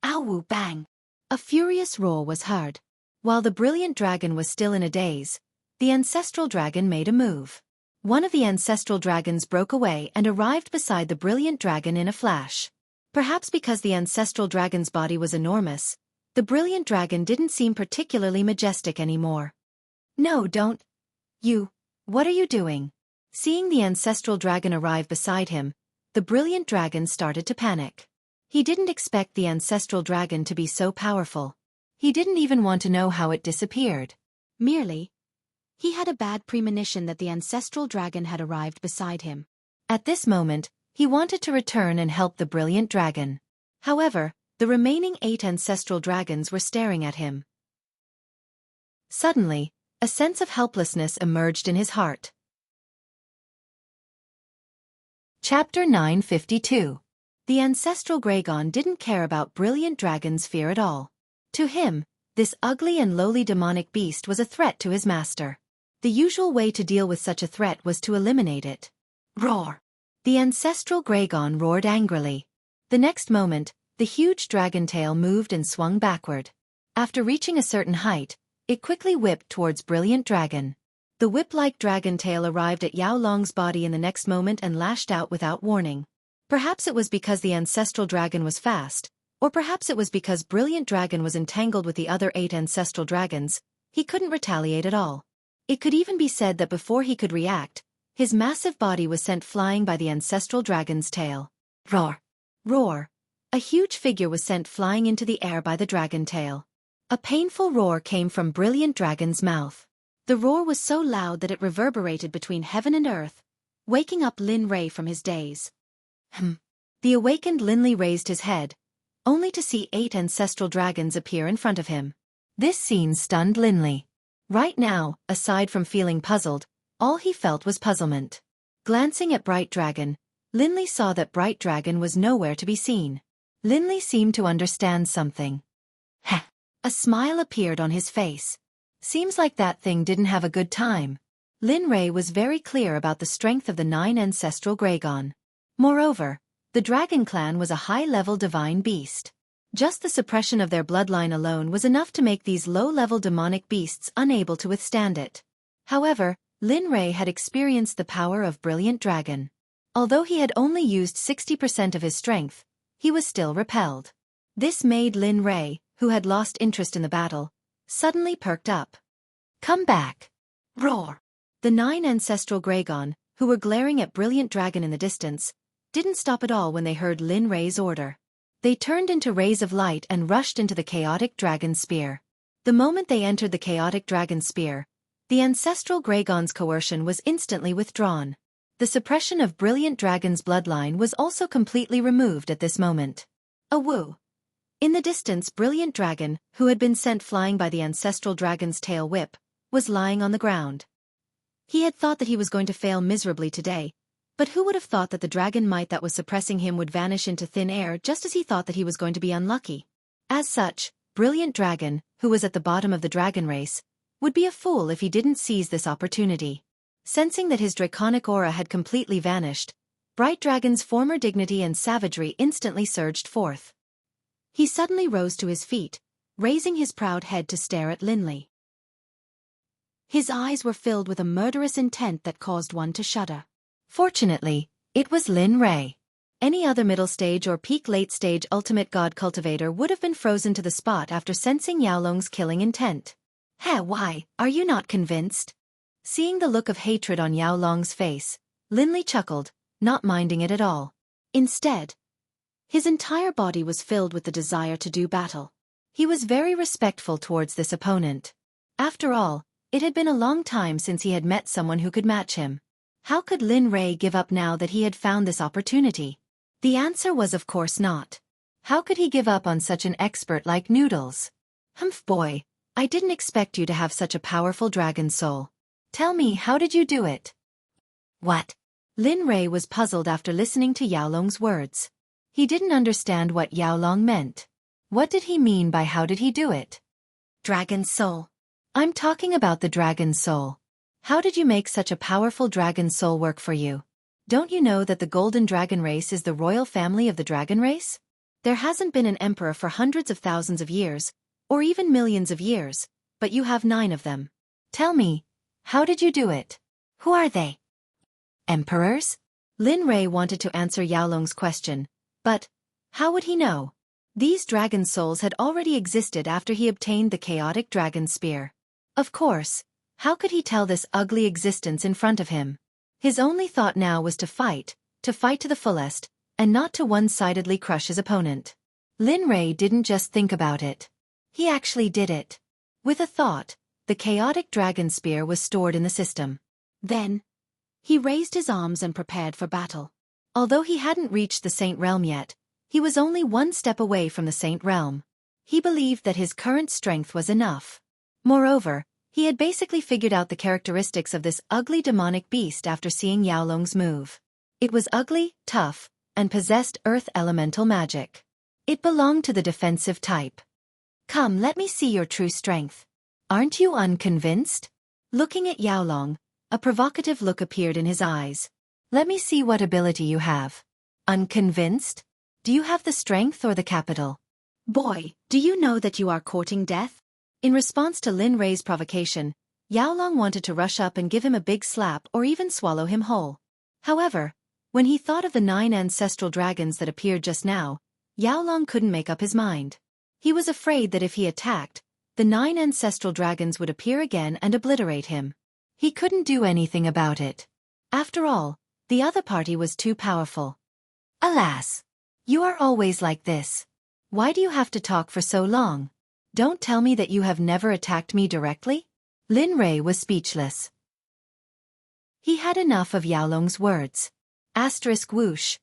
Ow! Bang! A furious roar was heard. While the brilliant dragon was still in a daze, the ancestral dragon made a move. One of the ancestral dragons broke away and arrived beside the brilliant dragon in a flash. Perhaps because the ancestral dragon's body was enormous, the brilliant dragon didn't seem particularly majestic anymore. No, don't. What are you doing? Seeing the ancestral dragon arrive beside him, the brilliant dragon started to panic. He didn't expect the ancestral dragon to be so powerful. He didn't even want to know how it disappeared. Merely, he had a bad premonition that the ancestral dragon had arrived beside him. At this moment, he wanted to return and help the brilliant dragon. However, the remaining 8 ancestral dragons were staring at him. Suddenly, a sense of helplessness emerged in his heart. Chapter 952. The ancestral Gragon didn't care about brilliant dragon's fear at all. To him, this ugly and lowly demonic beast was a threat to his master. The usual way to deal with such a threat was to eliminate it. Roar! The ancestral Gragon roared angrily. The next moment, the huge dragon tail moved and swung backward. After reaching a certain height, It quickly whipped towards Brilliant Dragon. The whip-like dragon tail arrived at Yao Long's body in the next moment and lashed out without warning. Perhaps it was because the ancestral dragon was fast, or perhaps it was because Brilliant Dragon was entangled with the other 8 ancestral dragons, he couldn't retaliate at all. It could even be said that before he could react, his massive body was sent flying by the ancestral dragon's tail. Roar! Roar! A huge figure was sent flying into the air by the dragon tail. A painful roar came from Brilliant Dragon's mouth. The roar was so loud that it reverberated between heaven and earth, waking up Lin Rei from his daze. The awakened Lin Li raised his head, only to see 8 ancestral dragons appear in front of him. This scene stunned Lin Li. Right now, aside from feeling puzzled, all he felt was puzzlement. Glancing at Bright Dragon, Lin Li saw that Bright Dragon was nowhere to be seen. Lin Li seemed to understand something. Heh! A smile appeared on his face. Seems like that thing didn't have a good time. Lin Rei was very clear about the strength of the 9 ancestral Gregon. Moreover, the Dragon Clan was a high-level divine beast. Just the suppression of their bloodline alone was enough to make these low-level demonic beasts unable to withstand it. However, Lin Rei had experienced the power of Brilliant Dragon. Although he had only used 60% of his strength, he was still repelled. This made Lin Rei, who had lost interest in the battle, suddenly perked up. Come back! Roar! The 9 ancestral Gregon, who were glaring at Brilliant Dragon in the distance, didn't stop at all when they heard Lin Rei's order. They turned into rays of light and rushed into the chaotic dragon spear. The moment they entered the chaotic dragon spear, the ancestral Gregon's coercion was instantly withdrawn. The suppression of Brilliant Dragon's bloodline was also completely removed at this moment. A woo! In the distance, Brilliant Dragon, who had been sent flying by the ancestral dragon's tail whip, was lying on the ground. He had thought that he was going to fail miserably today, but who would have thought that the dragon might that was suppressing him would vanish into thin air just as he thought that he was going to be unlucky. As such, Brilliant Dragon, who was at the bottom of the dragon race, would be a fool if he didn't seize this opportunity. Sensing that his draconic aura had completely vanished, Bright Dragon's former dignity and savagery instantly surged forth. He suddenly rose to his feet, raising his proud head to stare at Lin Li. His eyes were filled with a murderous intent that caused one to shudder. Fortunately, it was Lin Rei. Any other middle stage or peak late stage ultimate god cultivator would have been frozen to the spot after sensing Yaolong's killing intent. Heh, why, are you not convinced? Seeing the look of hatred on Yaolong's face, Lin Li chuckled, not minding it at all. Instead, his entire body was filled with the desire to do battle. He was very respectful towards this opponent. After all, it had been a long time since he had met someone who could match him. How could Lin Rei give up now that he had found this opportunity? The answer was of course not. How could he give up on such an expert like Noodles? Humph boy, I didn't expect you to have such a powerful dragon soul. Tell me, how did you do it? What? Lin Rei was puzzled after listening to Yaolong's words. He didn't understand what Yaolong meant. What did he mean by how did he do it? Dragon soul. I'm talking about the dragon soul. How did you make such a powerful dragon soul work for you? Don't you know that the golden dragon race is the royal family of the dragon race? There hasn't been an emperor for hundreds of thousands of years, or even millions of years, but you have 9 of them. Tell me, how did you do it? Who are they? Emperors? Lin Rei wanted to answer Yaolong's question, but how would he know? These dragon souls had already existed after he obtained the chaotic dragon spear. Of course, how could he tell this ugly existence in front of him? His only thought now was to fight to the fullest, and not to one-sidedly crush his opponent. Lin Rei didn't just think about it. He actually did it. With a thought, the chaotic dragon spear was stored in the system. Then, he raised his arms and prepared for battle. Although he hadn't reached the Saint Realm yet, he was only 1 step away from the Saint Realm. He believed that his current strength was enough. Moreover, he had basically figured out the characteristics of this ugly demonic beast after seeing Yaolong's move. It was ugly, tough, and possessed earth elemental magic. It belonged to the defensive type. Come, let me see your true strength. Aren't you unconvinced? Looking at Yaolong, a provocative look appeared in his eyes. Let me see what ability you have. Unconvinced? Do you have the strength or the capital? Boy, do you know that you are courting death? In response to Lin Rei's provocation, Yaolong wanted to rush up and give him a big slap or even swallow him whole. However, when he thought of the 9 ancestral dragons that appeared just now, Yaolong couldn't make up his mind. He was afraid that if he attacked, the 9 ancestral dragons would appear again and obliterate him. He couldn't do anything about it. After all, the other party was too powerful. Alas! You are always like this. Why do you have to talk for so long? Don't tell me that you have never attacked me directly? Lin Rei was speechless. He had enough of Yaolong's words. Asterisk whoosh.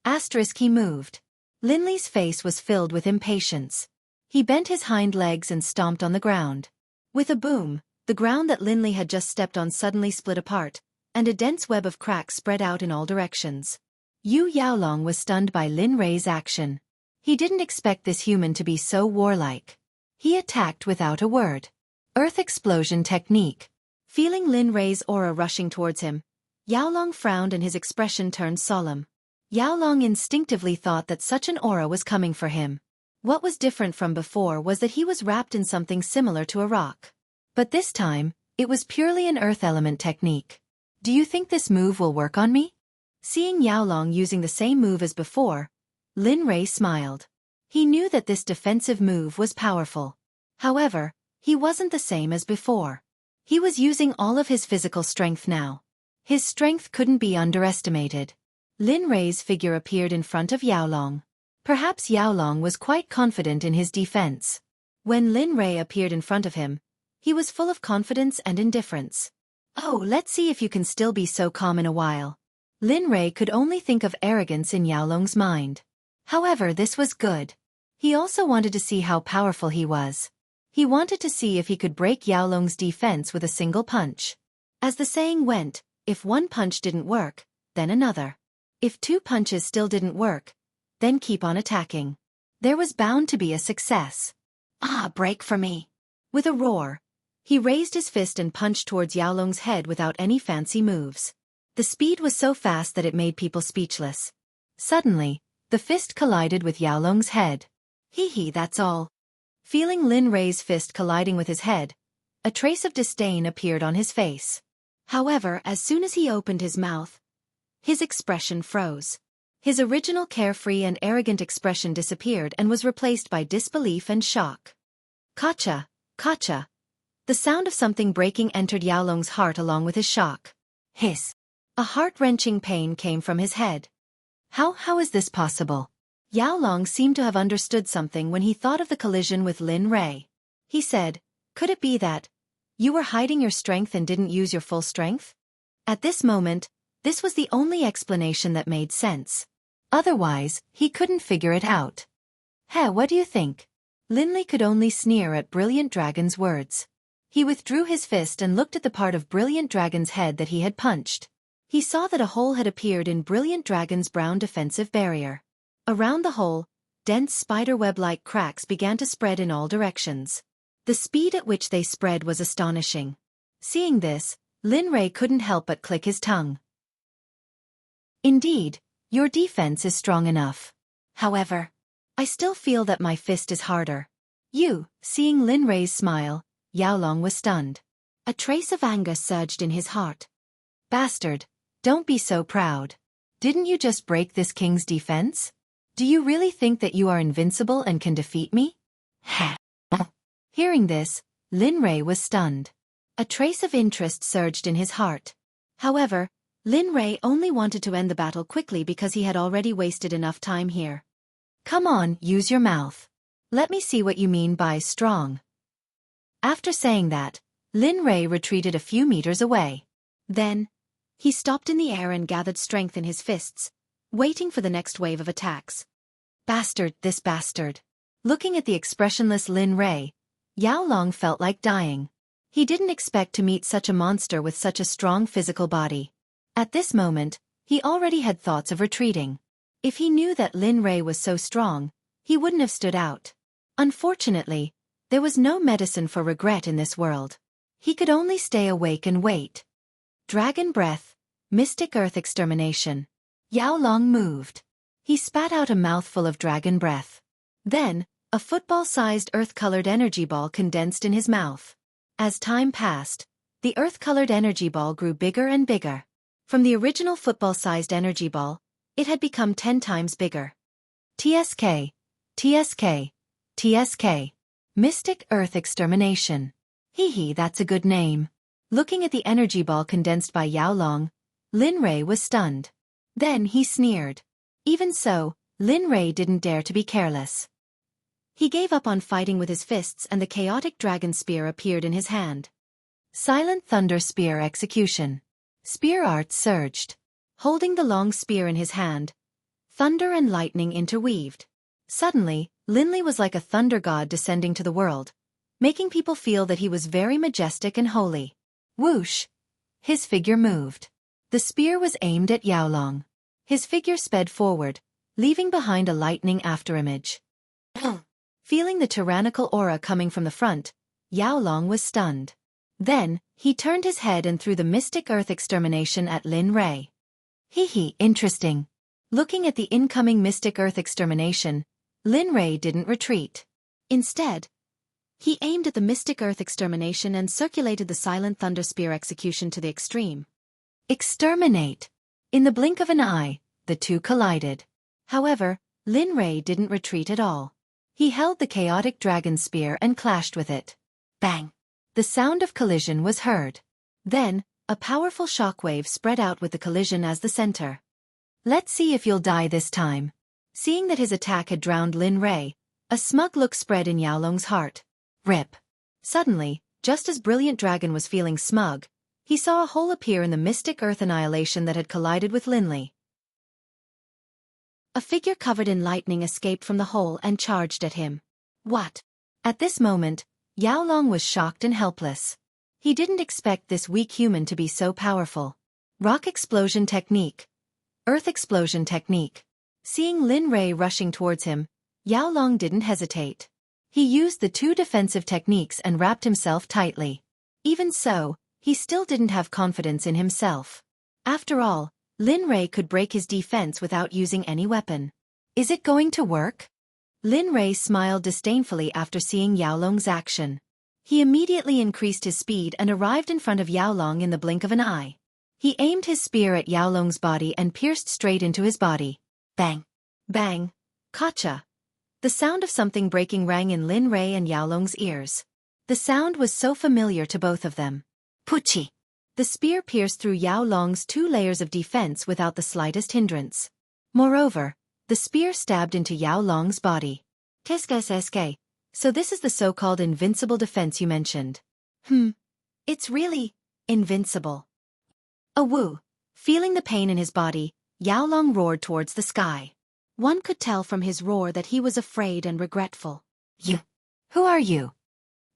Asterisk he moved. Lin Li's face was filled with impatience. He bent his hind legs and stomped on the ground. With a boom, the ground that Lin Li had just stepped on suddenly split apart, and a dense web of cracks spread out in all directions. Yu Yaolong was stunned by Lin Rei's action. He didn't expect this human to be so warlike. He attacked without a word. Earth explosion technique. Feeling Lin Rei's aura rushing towards him, Yaolong frowned and his expression turned solemn. Yaolong instinctively thought that such an aura was coming for him. What was different from before was that he was wrapped in something similar to a rock. But this time, it was purely an earth element technique. Do you think this move will work on me? Seeing Yaolong using the same move as before, Lin Rei smiled. He knew that this defensive move was powerful. However, he wasn't the same as before. He was using all of his physical strength now. His strength couldn't be underestimated. Lin Rei's figure appeared in front of Yaolong. Perhaps Yaolong was quite confident in his defense. When Lin Rei appeared in front of him, he was full of confidence and indifference. Oh, let's see if you can still be so calm in a while. Lin Rei could only think of arrogance in Yaolong's mind. However, this was good. He also wanted to see how powerful he was. He wanted to see if he could break Yaolong's defense with a single punch. As the saying went, if one punch didn't work, then another. If 2 punches still didn't work, then keep on attacking. There was bound to be a success. Ah, break for me. With a roar, he raised his fist and punched towards Yaolong's head without any fancy moves. The speed was so fast that it made people speechless. Suddenly, the fist collided with Yaolong's head. Hee, that's all. Feeling Lin Rei's fist colliding with his head, a trace of disdain appeared on his face. However, as soon as he opened his mouth, his expression froze. His original carefree and arrogant expression disappeared and was replaced by disbelief and shock. Kacha, kacha. The sound of something breaking entered Yaolong's heart along with his shock. Hiss. A heart-wrenching pain came from his head. How is this possible? Yaolong seemed to have understood something when he thought of the collision with Lin Rei. He said, could it be that you were hiding your strength and didn't use your full strength? At this moment, this was the only explanation that made sense. Otherwise, he couldn't figure it out. Hey, what do you think? Lin Li could only sneer at Brilliant Dragon's words. He withdrew his fist and looked at the part of Brilliant Dragon's head that he had punched. He saw that a hole had appeared in Brilliant Dragon's brown defensive barrier. Around the hole, dense spiderweb-like cracks began to spread in all directions. The speed at which they spread was astonishing. Seeing this, Lin Rei couldn't help but click his tongue. Indeed, your defense is strong enough. However, I still feel that my fist is harder. Seeing Lin Rei's smile, Yaolong was stunned. A trace of anger surged in his heart. Bastard, don't be so proud. Didn't you just break this king's defense? Do you really think that you are invincible and can defeat me? Hearing this, Lin Rei was stunned. A trace of interest surged in his heart. However, Lin Rei only wanted to end the battle quickly because he had already wasted enough time here. Come on, use your mouth. Let me see what you mean by strong. After saying that, Lin Rei retreated a few meters away. Then, he stopped in the air and gathered strength in his fists, waiting for the next wave of attacks. Bastard, this bastard. Looking at the expressionless Lin Rei, Yaolong felt like dying. He didn't expect to meet such a monster with such a strong physical body. At this moment, he already had thoughts of retreating. If he knew that Lin Rei was so strong, he wouldn't have stood out. Unfortunately, there was no medicine for regret in this world. He could only stay awake and wait. Dragon Breath, Mystic Earth Extermination. Yaolong moved. He spat out a mouthful of dragon breath. Then, A football-sized earth-colored energy ball condensed in his mouth. As time passed, the earth-colored energy ball grew bigger and bigger. From the original football-sized energy ball, it had become 10 times bigger. TSK, TSK, TSK. Mystic Earth Extermination. Hee, that's a good name. Looking at the energy ball condensed by Yao Long, Lin Rei was stunned. Then he sneered. Even so, Lin Rei didn't dare to be careless. He gave up on fighting with his fists and the chaotic dragon spear appeared in his hand. Silent Thunder Spear Execution. Spear art surged. Holding the long spear in his hand, thunder and lightning interweaved. Suddenly, Linley was like a thunder god descending to the world, making people feel that he was very majestic and holy. Whoosh! His figure moved. The spear was aimed at Yao Long. His figure sped forward, leaving behind a lightning afterimage. Feeling the tyrannical aura coming from the front, Yao Long was stunned. Then, he turned his head and threw the Mystic Earth Extermination at Lin Rei. Interesting. Looking at the incoming Mystic Earth Extermination, Lin Rei didn't retreat. Instead, he aimed at the Mystic Earth Extermination and circulated the Silent Thunder Spear Execution to the extreme. Exterminate! In the blink of an eye, the two collided. However, Lin Rei didn't retreat at all. He held the chaotic dragon spear and clashed with it. Bang! The sound of collision was heard. Then, a powerful shockwave spread out with the collision as the center. Let's see if you'll die this time. Seeing that his attack had drowned Lin Rei, a smug look spread in Yao Long's heart. Rip. Suddenly, just as Brilliant Dragon was feeling smug, he saw a hole appear in the Mystic Earth Annihilation that had collided with Linley. A figure covered in lightning escaped from the hole and charged at him. What? At this moment, Yao Long was shocked and helpless. He didn't expect this weak human to be so powerful. Rock Explosion Technique. Earth Explosion Technique. Seeing Lin Rei rushing towards him, Yao Long didn't hesitate. He used the two defensive techniques and wrapped himself tightly. Even so, he still didn't have confidence in himself. After all, Lin Rei could break his defense without using any weapon. Is it going to work? Lin Rei smiled disdainfully after seeing Yao Long's action. He immediately increased his speed and arrived in front of Yao Long in the blink of an eye. He aimed his spear at Yao Long's body and pierced straight into his body. Bang! Bang! Gotcha! The sound of something breaking rang in Lin Rei and Yao Long's ears. The sound was so familiar to both of them. Puchi! The spear pierced through Yao Long's 2 layers of defense without the slightest hindrance. Moreover, the spear stabbed into Yao Long's body. Keske. So this is the so-called invincible defense you mentioned. It's really invincible. A woo. Feeling the pain in his body, Yao Long roared towards the sky. One could tell from his roar that he was afraid and regretful. You. Who are you?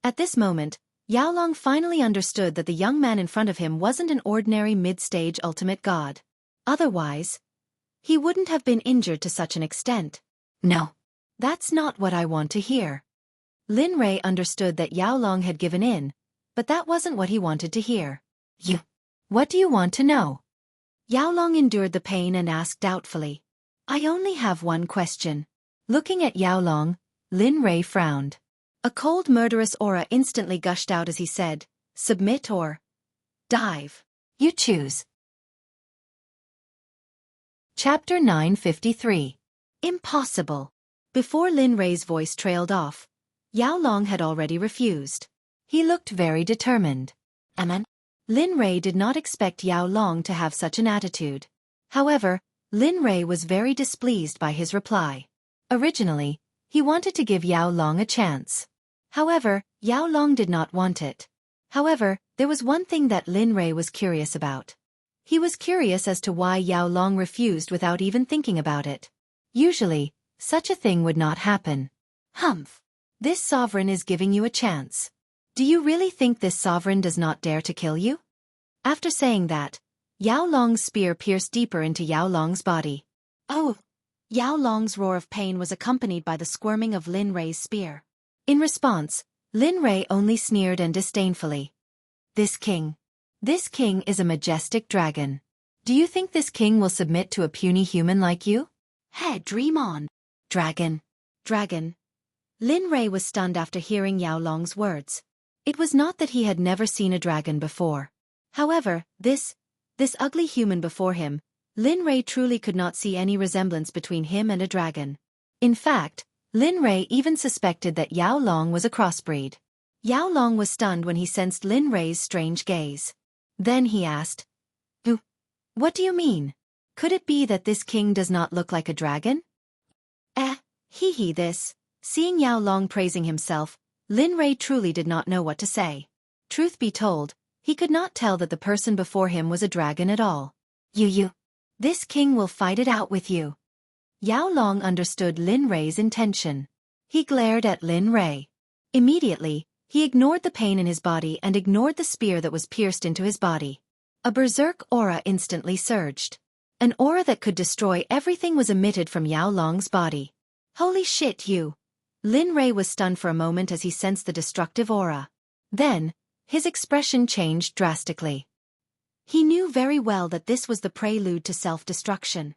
At this moment, Yao Long finally understood that the young man in front of him wasn't an ordinary mid-stage ultimate god. Otherwise, he wouldn't have been injured to such an extent. No. That's not what I want to hear. Lin Rei understood that Yao Long had given in, but that wasn't what he wanted to hear. You. What do you want to know? Yao Long endured the pain and asked doubtfully. I only have one question. Looking at Yao Long, Lin Rei frowned. A cold murderous aura instantly gushed out as he said, submit or dive. You choose. Chapter 953. Impossible. Before Lin Rei's voice trailed off, Yao Long had already refused. He looked very determined. Amen. Lin Rei did not expect Yao Long to have such an attitude. However, Lin Rei was very displeased by his reply. Originally, he wanted to give Yao Long a chance. However, Yao Long did not want it. However, there was one thing that Lin Rei was curious about. He was curious as to why Yao Long refused without even thinking about it. Usually, such a thing would not happen. Humph. This sovereign is giving you a chance. Do you really think this sovereign does not dare to kill you? After saying that, Yao Long's spear pierced deeper into Yao Long's body. Oh! Yao Long's roar of pain was accompanied by the squirming of Lin Rei's spear. In response, Lin Rei only sneered and disdainfully. This king is a majestic dragon. Do you think this king will submit to a puny human like you? Hey, dream on. Dragon. Lin Rei was stunned after hearing Yao Long's words. It was not that he had never seen a dragon before. However, this ugly human before him, Lin Rei truly could not see any resemblance between him and a dragon. In fact, Lin Rei even suspected that Yao Long was a crossbreed. Yao Long was stunned when he sensed Lin Rei's strange gaze. Then he asked, "What do you mean? Could it be that this king does not look like a dragon?" This. Seeing Yao Long praising himself, Lin Rei truly did not know what to say. Truth be told, he could not tell that the person before him was a dragon at all. This king will fight it out with you." Yao Long understood Lin Rei's intention. He glared at Lin Rei. Immediately, he ignored the pain in his body and ignored the spear that was pierced into his body. A berserk aura instantly surged. An aura that could destroy everything was emitted from Yao Long's body. Holy shit, you! Lin Rei was stunned for a moment as he sensed the destructive aura. Then, his expression changed drastically. He knew very well that this was the prelude to self-destruction.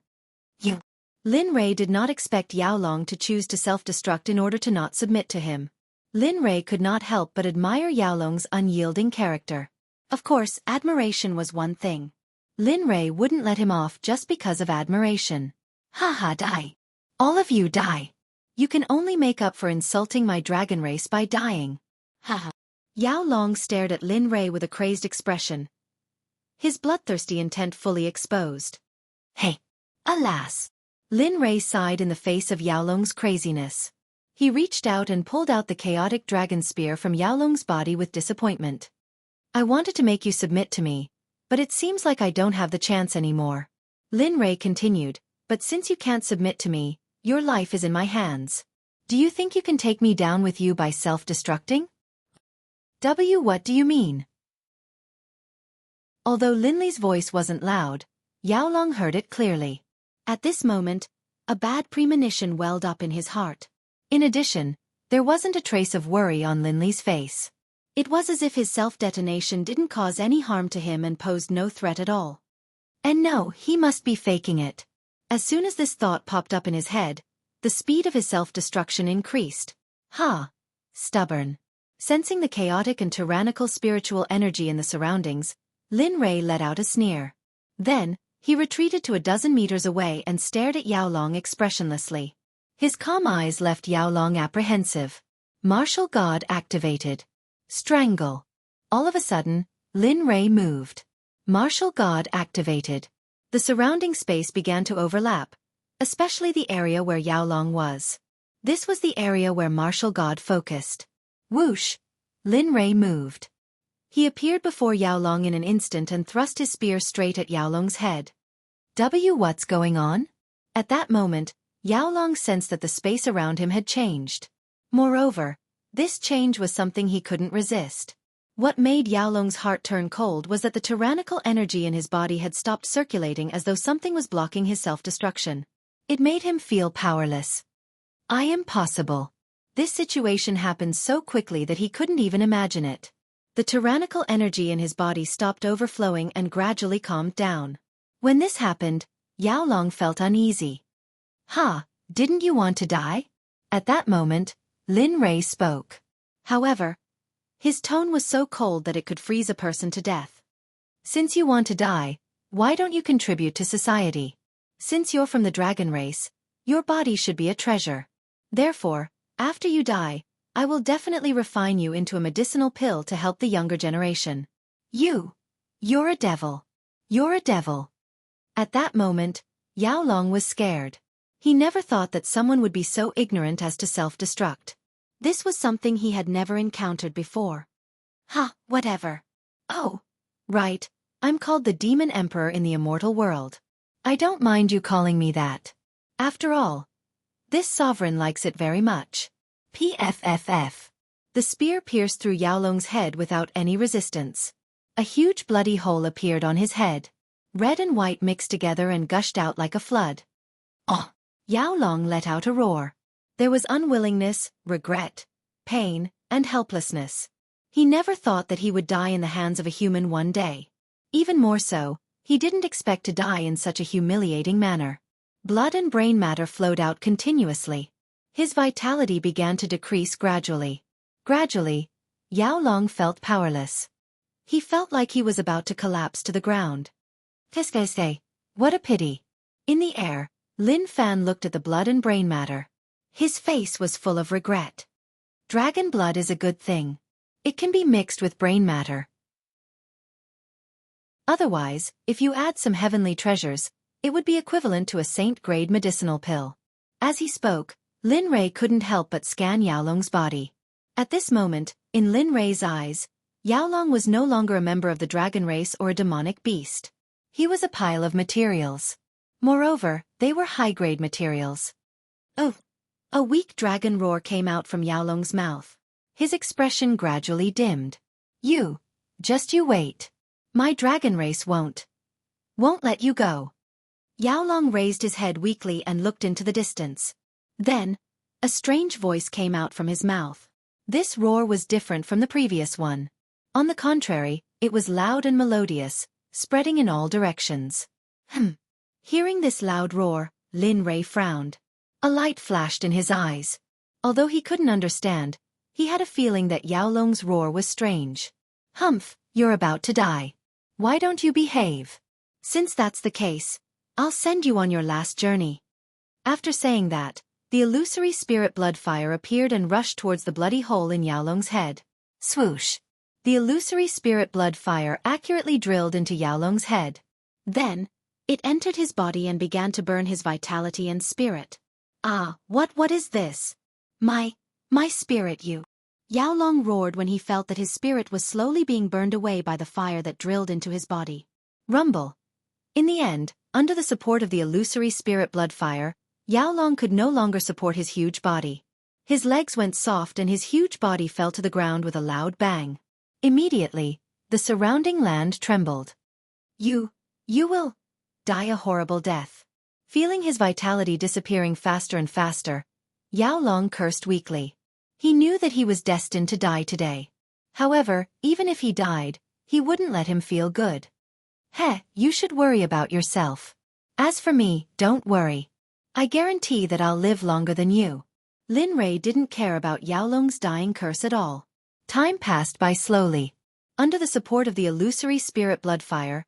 Lin Rei did not expect Yao Long to choose to self-destruct in order to not submit to him. Lin Rei could not help but admire Yao Long's unyielding character. Of course, admiration was one thing. Lin Rei wouldn't let him off just because of admiration. Haha, die. All of you die. You can only make up for insulting my dragon race by dying. Haha. Yao Long stared at Lin Rei with a crazed expression, his bloodthirsty intent fully exposed. Hey! Alas! Lin Rei sighed in the face of Yao Long's craziness. He reached out and pulled out the chaotic dragon spear from Yao Long's body with disappointment. I wanted to make you submit to me, but it seems like I don't have the chance anymore. Lin Rei continued, but since you can't submit to me, your life is in my hands. Do you think you can take me down with you by self-destructing? What do you mean? Although Lin Li's voice wasn't loud, Yao Long heard it clearly. At this moment, a bad premonition welled up in his heart. In addition, there wasn't a trace of worry on Lin Li's face. It was as if his self-detonation didn't cause any harm to him and posed no threat at all. And no, he must be faking it. As soon as this thought popped up in his head, the speed of his self-destruction increased. Stubborn. Sensing the chaotic and tyrannical spiritual energy in the surroundings, Lin Rei let out a sneer. Then, he retreated to a dozen meters away and stared at Yao Long expressionlessly. His calm eyes left Yao Long apprehensive. Martial God activated. Strangle. All of a sudden, Lin Rei moved. Martial God activated. The surrounding space began to overlap, especially the area where Yao Long was. This was the area where Martial God focused. Whoosh! Lin Rei moved. He appeared before Yao Long in an instant and thrust his spear straight at Yao Long's head. What's going on? At that moment, Yao Long sensed that the space around him had changed. Moreover, this change was something he couldn't resist. What made Yao Long's heart turn cold was that the tyrannical energy in his body had stopped circulating as though something was blocking his self-destruction. It made him feel powerless. Impossible. This situation happened so quickly that he couldn't even imagine it. The tyrannical energy in his body stopped overflowing and gradually calmed down. When this happened, Yao Long felt uneasy. Didn't you want to die? At that moment, Lin Rei spoke. However, his tone was so cold that it could freeze a person to death. Since you want to die, why don't you contribute to society? Since you're from the dragon race, your body should be a treasure. Therefore, after you die, I will definitely refine you into a medicinal pill to help the younger generation. You're a devil. You're a devil. At that moment, Yao Long was scared. He never thought that someone would be so ignorant as to self-destruct. This was something he had never encountered before. Whatever. Oh, right, I'm called the Demon Emperor in the immortal world. I don't mind you calling me that. After all, this sovereign likes it very much. PFFF. The spear pierced through Yao Long's head without any resistance. A huge bloody hole appeared on his head. Red and white mixed together and gushed out like a flood. Yao Long let out a roar. There was unwillingness, regret, pain, and helplessness. He never thought that he would die in the hands of a human one day. Even more so, he didn't expect to die in such a humiliating manner. Blood and brain matter flowed out continuously. His vitality began to decrease gradually. Gradually, Yao Long felt powerless. He felt like he was about to collapse to the ground. Qu'est-ce what a pity. In the air, Lin Fan looked at the blood and brain matter. His face was full of regret. Dragon blood is a good thing. It can be mixed with brain matter. Otherwise, if you add some heavenly treasures, it would be equivalent to a saint-grade medicinal pill. As he spoke, Lin Rei couldn't help but scan Yaolong's body. At this moment, in Lin Rei's eyes, Yaolong was no longer a member of the dragon race or a demonic beast. He was a pile of materials. Moreover, they were high-grade materials. Oh! A weak dragon roar came out from Yaolong's mouth. His expression gradually dimmed. Just you wait. My dragon race won't let you go. Yaolong raised his head weakly and looked into the distance. Then, a strange voice came out from his mouth. This roar was different from the previous one. On the contrary, it was loud and melodious, spreading in all directions. Hearing this loud roar, Lin Rei frowned. A light flashed in his eyes. Although he couldn't understand, he had a feeling that Yaolong's roar was strange. You're about to die. Why don't you behave? Since that's the case, I'll send you on your last journey. After saying that, the illusory spirit blood fire appeared and rushed towards the bloody hole in Yaolong's head. Swoosh! The illusory spirit blood fire accurately drilled into Yaolong's head. Then, it entered his body and began to burn his vitality and spirit. Ah, what is this? My spirit Yaolong roared when he felt that his spirit was slowly being burned away by the fire that drilled into his body. Rumble. In the end, under the support of the illusory spirit blood fire, Yaolong could no longer support his huge body. His legs went soft and his huge body fell to the ground with a loud bang. Immediately, the surrounding land trembled. You will die a horrible death. Feeling his vitality disappearing faster and faster, Yaolong cursed weakly. He knew that he was destined to die today. However, even if he died, he wouldn't let him feel good. You should worry about yourself. As for me, don't worry. I guarantee that I'll live longer than you. Lin Rei didn't care about Yaolong's dying curse at all. Time passed by slowly. Under the support of the illusory spirit blood fire,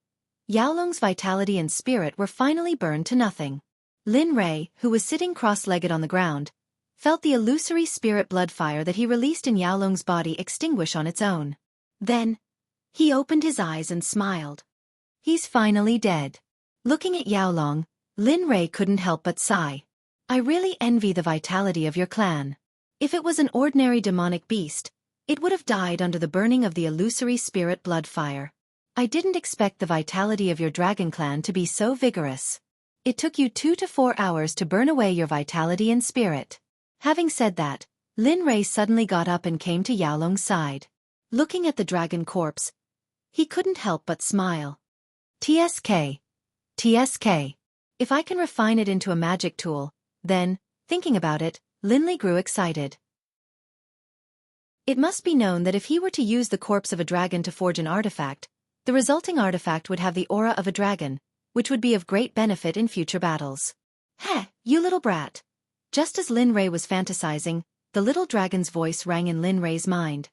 Yaolong's vitality and spirit were finally burned to nothing. Lin Rei, who was sitting cross-legged on the ground, felt the illusory spirit blood fire that he released in Yaolong's body extinguish on its own. Then, he opened his eyes and smiled. He's finally dead. Looking at Yaolong, Lin Rei couldn't help but sigh. I really envy the vitality of your clan. If it was an ordinary demonic beast, it would have died under the burning of the illusory spirit blood fire. I didn't expect the vitality of your dragon clan to be so vigorous. It took you 2 to 4 hours to burn away your vitality and spirit. Having said that, Lin Rei suddenly got up and came to Yaolong's side. Looking at the dragon corpse, he couldn't help but smile. TSK. If I can refine it into a magic tool, then, thinking about it, Linley grew excited. It must be known that if he were to use the corpse of a dragon to forge an artifact, the resulting artifact would have the aura of a dragon, which would be of great benefit in future battles. You little brat. Just as Lin Rei was fantasizing, the little dragon's voice rang in Lin Rei's mind.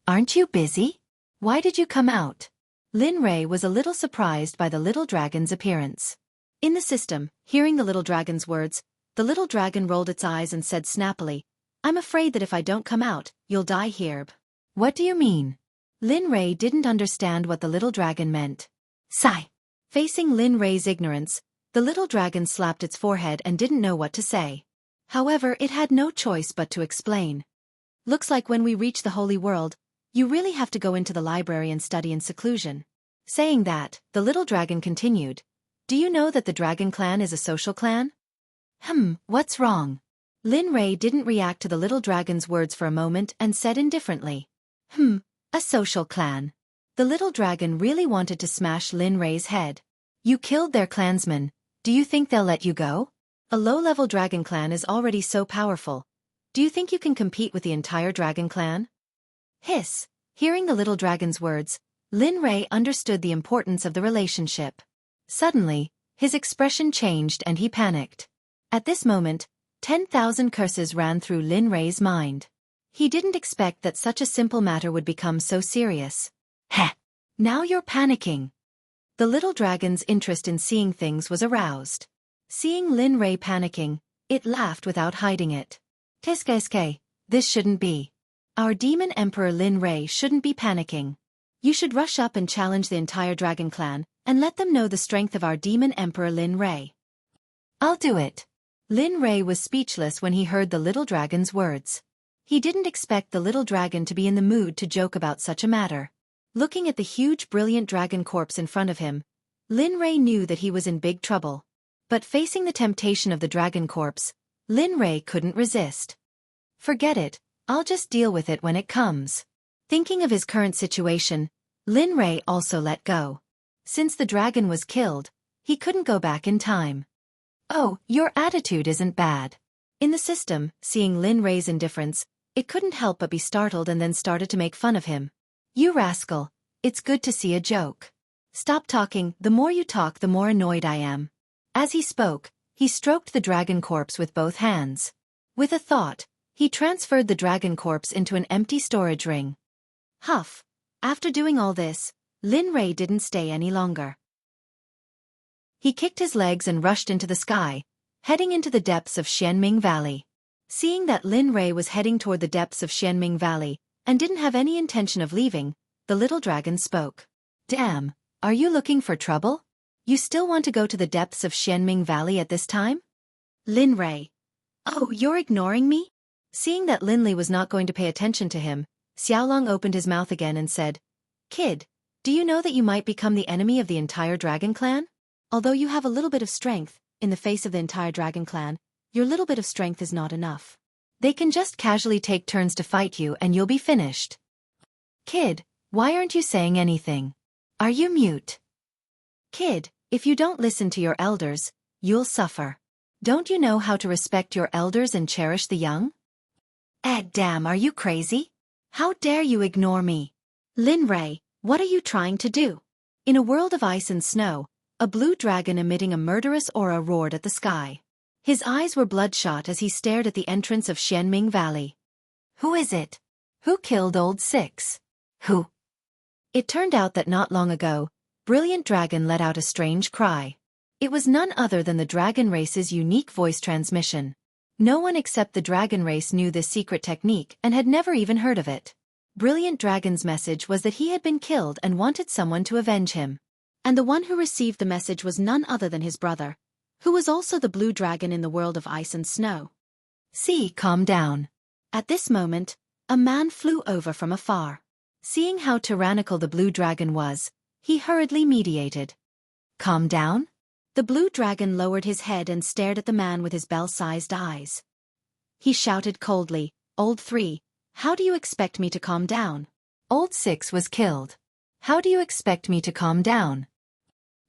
Aren't you busy? Why did you come out? Lin Rei was a little surprised by the little dragon's appearance. In the system, hearing the little dragon's words, the little dragon rolled its eyes and said snappily, I'm afraid that if I don't come out, you'll die here. What do you mean? Lin Rei didn't understand what the little dragon meant. Sigh. Facing Lin Rei's ignorance, the little dragon slapped its forehead and didn't know what to say. However, it had no choice but to explain. Looks like when we reach the holy world, you really have to go into the library and study in seclusion. Saying that, the little dragon continued. Do you know that the dragon clan is a social clan? What's wrong? Lin Rei didn't react to the little dragon's words for a moment and said indifferently. A social clan. The little dragon really wanted to smash Lin Rei's head. You killed their clansmen. Do you think they'll let you go? A low-level dragon clan is already so powerful. Do you think you can compete with the entire dragon clan? Hiss. Hearing the little dragon's words, Lin Rei understood the importance of the relationship. Suddenly, his expression changed and he panicked. At this moment, 10,000 curses ran through Lin Rei's mind. He didn't expect that such a simple matter would become so serious. Heh! Now you're panicking. The little dragon's interest in seeing things was aroused. Seeing Lin Rei panicking, it laughed without hiding it. Kiske, this shouldn't be. Our demon emperor Lin Rei shouldn't be panicking. You should rush up and challenge the entire dragon clan, and let them know the strength of our demon emperor Lin Rei. I'll do it. Lin Rei was speechless when he heard the little dragon's words. He didn't expect the little dragon to be in the mood to joke about such a matter. Looking at the huge brilliant dragon corpse in front of him, Lin Rei knew that he was in big trouble. But facing the temptation of the dragon corpse, Lin Rei couldn't resist. Forget it, I'll just deal with it when it comes. Thinking of his current situation, Lin Rei also let go. Since the dragon was killed, he couldn't go back in time. Oh, your attitude isn't bad. In the system, seeing Lin Rei's indifference, it couldn't help but be startled and then started to make fun of him. You rascal, it's good to see a joke. Stop talking, the more you talk the more annoyed I am. As he spoke, he stroked the dragon corpse with both hands. With a thought, he transferred the dragon corpse into an empty storage ring. Huff! After doing all this, Lin Rei didn't stay any longer. He kicked his legs and rushed into the sky, heading into the depths of Xianming Valley. Seeing that Lin Rei was heading toward the depths of Xianming Valley, and didn't have any intention of leaving, the little dragon spoke. Damn, are you looking for trouble? You still want to go to the depths of Xianming Valley at this time? Lin Rei. Oh, you're ignoring me? Seeing that Lin Li was not going to pay attention to him, Xiaolong opened his mouth again and said, Kid, do you know that you might become the enemy of the entire dragon clan? Although you have a little bit of strength, in the face of the entire dragon clan, your little bit of strength is not enough. They can just casually take turns to fight you and you'll be finished. Kid, why aren't you saying anything? Are you mute? Kid, if you don't listen to your elders, you'll suffer. Don't you know how to respect your elders and cherish the young? Damn, are you crazy? How dare you ignore me? Lin Rei, what are you trying to do? In a world of ice and snow, a blue dragon emitting a murderous aura roared at the sky. His eyes were bloodshot as he stared at the entrance of Xianming Valley. Who is it? Who killed Old Six? Who? It turned out that not long ago, Brilliant Dragon let out a strange cry. It was none other than the dragon race's unique voice transmission. No one except the dragon race knew this secret technique and had never even heard of it. Brilliant Dragon's message was that he had been killed and wanted someone to avenge him. And the one who received the message was none other than his brother, who was also the blue dragon in the world of ice and snow. See, calm down. At this moment, a man flew over from afar. Seeing how tyrannical the blue dragon was, he hurriedly mediated. Calm down? The blue dragon lowered his head and stared at the man with his bell-sized eyes. He shouted coldly, Old Three, how do you expect me to calm down? Old Six was killed. How do you expect me to calm down?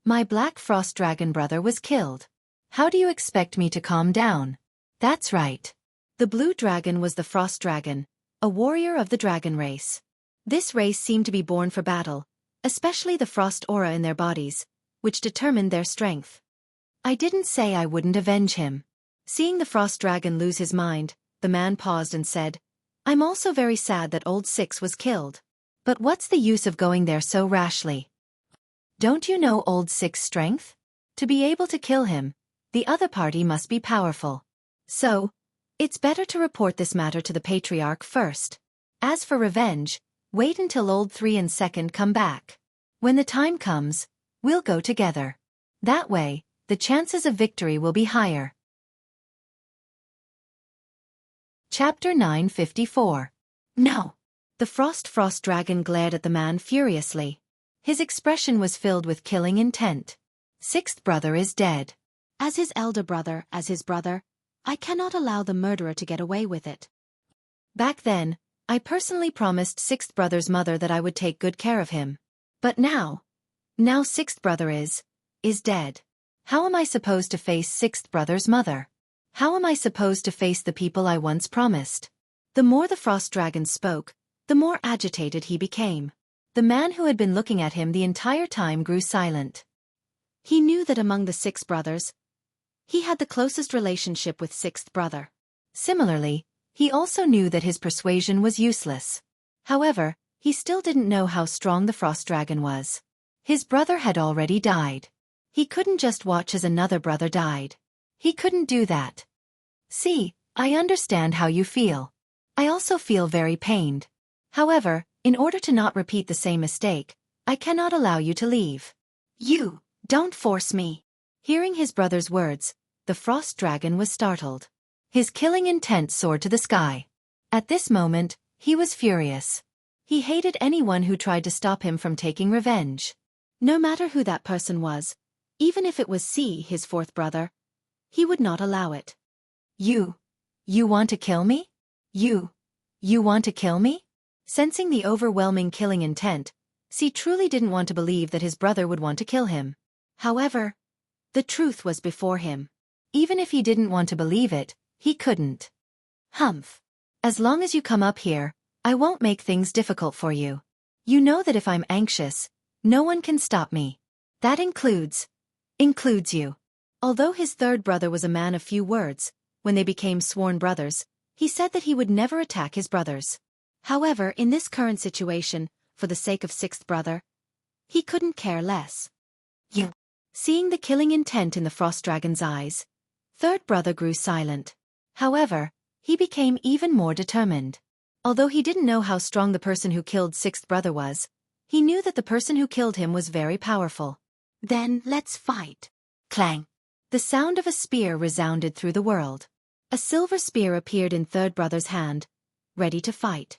My black frost dragon brother was killed. How do you expect me to calm down? That's right. The blue dragon was the frost dragon, a warrior of the dragon race. This race seemed to be born for battle, especially the frost aura in their bodies, which determined their strength. I didn't say I wouldn't avenge him. Seeing the frost dragon lose his mind, the man paused and said, I'm also very sad that Old Six was killed. But what's the use of going there so rashly? Don't you know Old Six's strength? To be able to kill him, the other party must be powerful. So, it's better to report this matter to the Patriarch first. As for revenge, wait until Old Three and Second come back. When the time comes, we'll go together. That way, the chances of victory will be higher. Chapter 954. No. The frost dragon glared at the man furiously. His expression was filled with killing intent. Sixth brother is dead. As his elder brother, as his brother, I cannot allow the murderer to get away with it. Back then, I personally promised sixth brother's mother that I would take good care of him. But now sixth brother is dead. How am I supposed to face sixth brother's mother? How am I supposed to face the people I once promised? The more the frost dragon spoke, the more agitated he became. The man who had been looking at him the entire time grew silent. He knew that among the 6 brothers, He had the closest relationship with sixth brother. Similarly, he also knew that his persuasion was useless. However, he still didn't know how strong the frost dragon was. His brother had already died. He couldn't just watch as another brother died. He couldn't do that. See, I understand how you feel. I also feel very pained. However, in order to not repeat the same mistake, I cannot allow you to leave. You, don't force me. Hearing his brother's words, the frost dragon was startled. His killing intent soared to the sky. At this moment, he was furious. He hated anyone who tried to stop him from taking revenge. No matter who that person was, even if it was his fourth brother, he would not allow it. You want to kill me? You want to kill me? Sensing the overwhelming killing intent, truly didn't want to believe that his brother would want to kill him. However, the truth was before him. Even if he didn't want to believe it, he couldn't. Humph. As long as you come up here, I won't make things difficult for you. You know that if I'm anxious, no one can stop me. That includes you. Although his third brother was a man of few words, when they became sworn brothers, he said that he would never attack his brothers. However, in this current situation, for the sake of sixth brother, he couldn't care less. You. Seeing the killing intent in the frost dragon's eyes, third brother grew silent. However, he became even more determined. Although he didn't know how strong the person who killed sixth brother was, he knew that the person who killed him was very powerful. Then let's fight. Clang. The sound of a spear resounded through the world. A silver spear appeared in third brother's hand, ready to fight.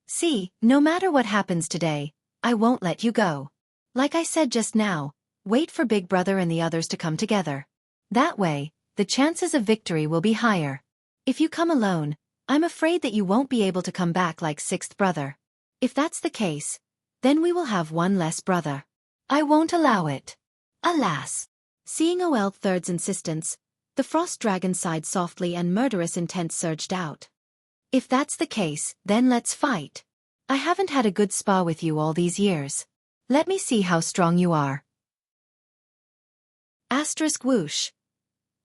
See, no matter what happens today, I won't let you go. Like I said just now, wait for big brother and the others to come together. That way, the chances of victory will be higher. If you come alone, I'm afraid that you won't be able to come back like sixth brother. If that's the case, then we will have one less brother. I won't allow it. Alas. Seeing OL third's insistence, the frost dragon sighed softly and murderous intent surged out. If that's the case, then let's fight. I haven't had a good spa with you all these years. Let me see how strong you are. Asterisk whoosh.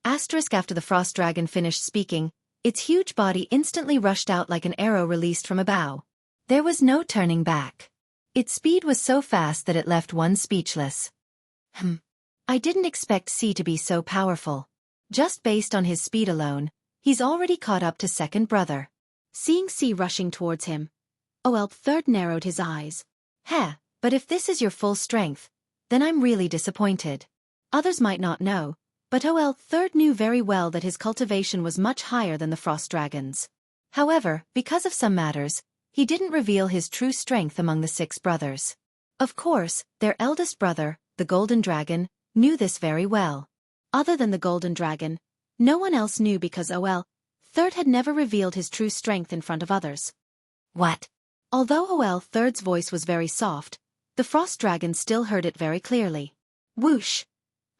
Asterisk after the frost dragon finished speaking, its huge body instantly rushed out like an arrow released from a bow. There was no turning back. Its speed was so fast that it left one speechless. I didn't expect C to be so powerful. Just based on his speed alone, he's already caught up to second brother. Seeing C rushing towards him, OL third narrowed his eyes. But if this is your full strength, then I'm really disappointed. Others might not know, but OL third knew very well that his cultivation was much higher than the frost dragon's. However, because of some matters, he didn't reveal his true strength among the six brothers. Of course, their eldest brother, the golden dragon, knew this very well. Other than the golden dragon, no one else knew because OL third had never revealed his true strength in front of others. What? Although OL third's voice was very soft, the frost dragon still heard it very clearly. Whoosh!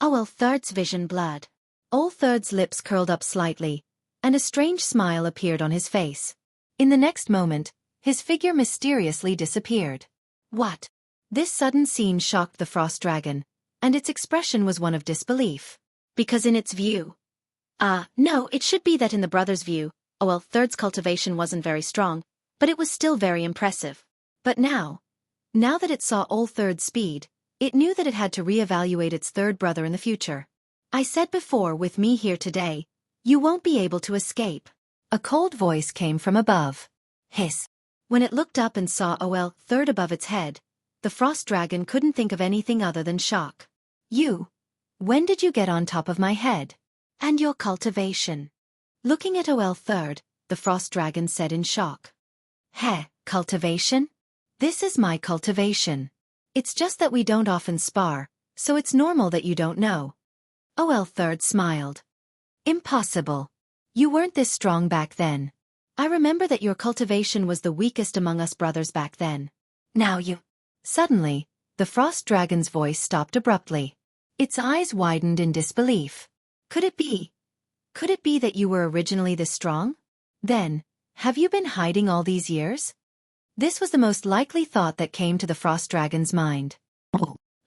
OL third's vision blurred. OL third's lips curled up slightly, and a strange smile appeared on his face. In the next moment, his figure mysteriously disappeared. What? This sudden scene shocked the frost dragon, and its expression was one of disbelief. Because in its view. No, it should be that in the brother's view, OL third's cultivation wasn't very strong, but it was still very impressive. But now that it saw OL third's speed, it knew that it had to reevaluate its third brother in the future. I said before, with me here today, you won't be able to escape. A cold voice came from above. Hiss. When it looked up and saw OL third above its head, the frost dragon couldn't think of anything other than shock. When did you get on top of my head? And your cultivation. Looking at OL third, the frost dragon said in shock. Cultivation? This is my cultivation. It's just that we don't often spar, so it's normal that you don't know. OL third smiled. Impossible. You weren't this strong back then. I remember that your cultivation was the weakest among us brothers back then. Now you... Suddenly, the frost dragon's voice stopped abruptly. Its eyes widened in disbelief. Could it be that you were originally this strong? Then, have you been hiding all these years? This was the most likely thought that came to the frost dragon's mind.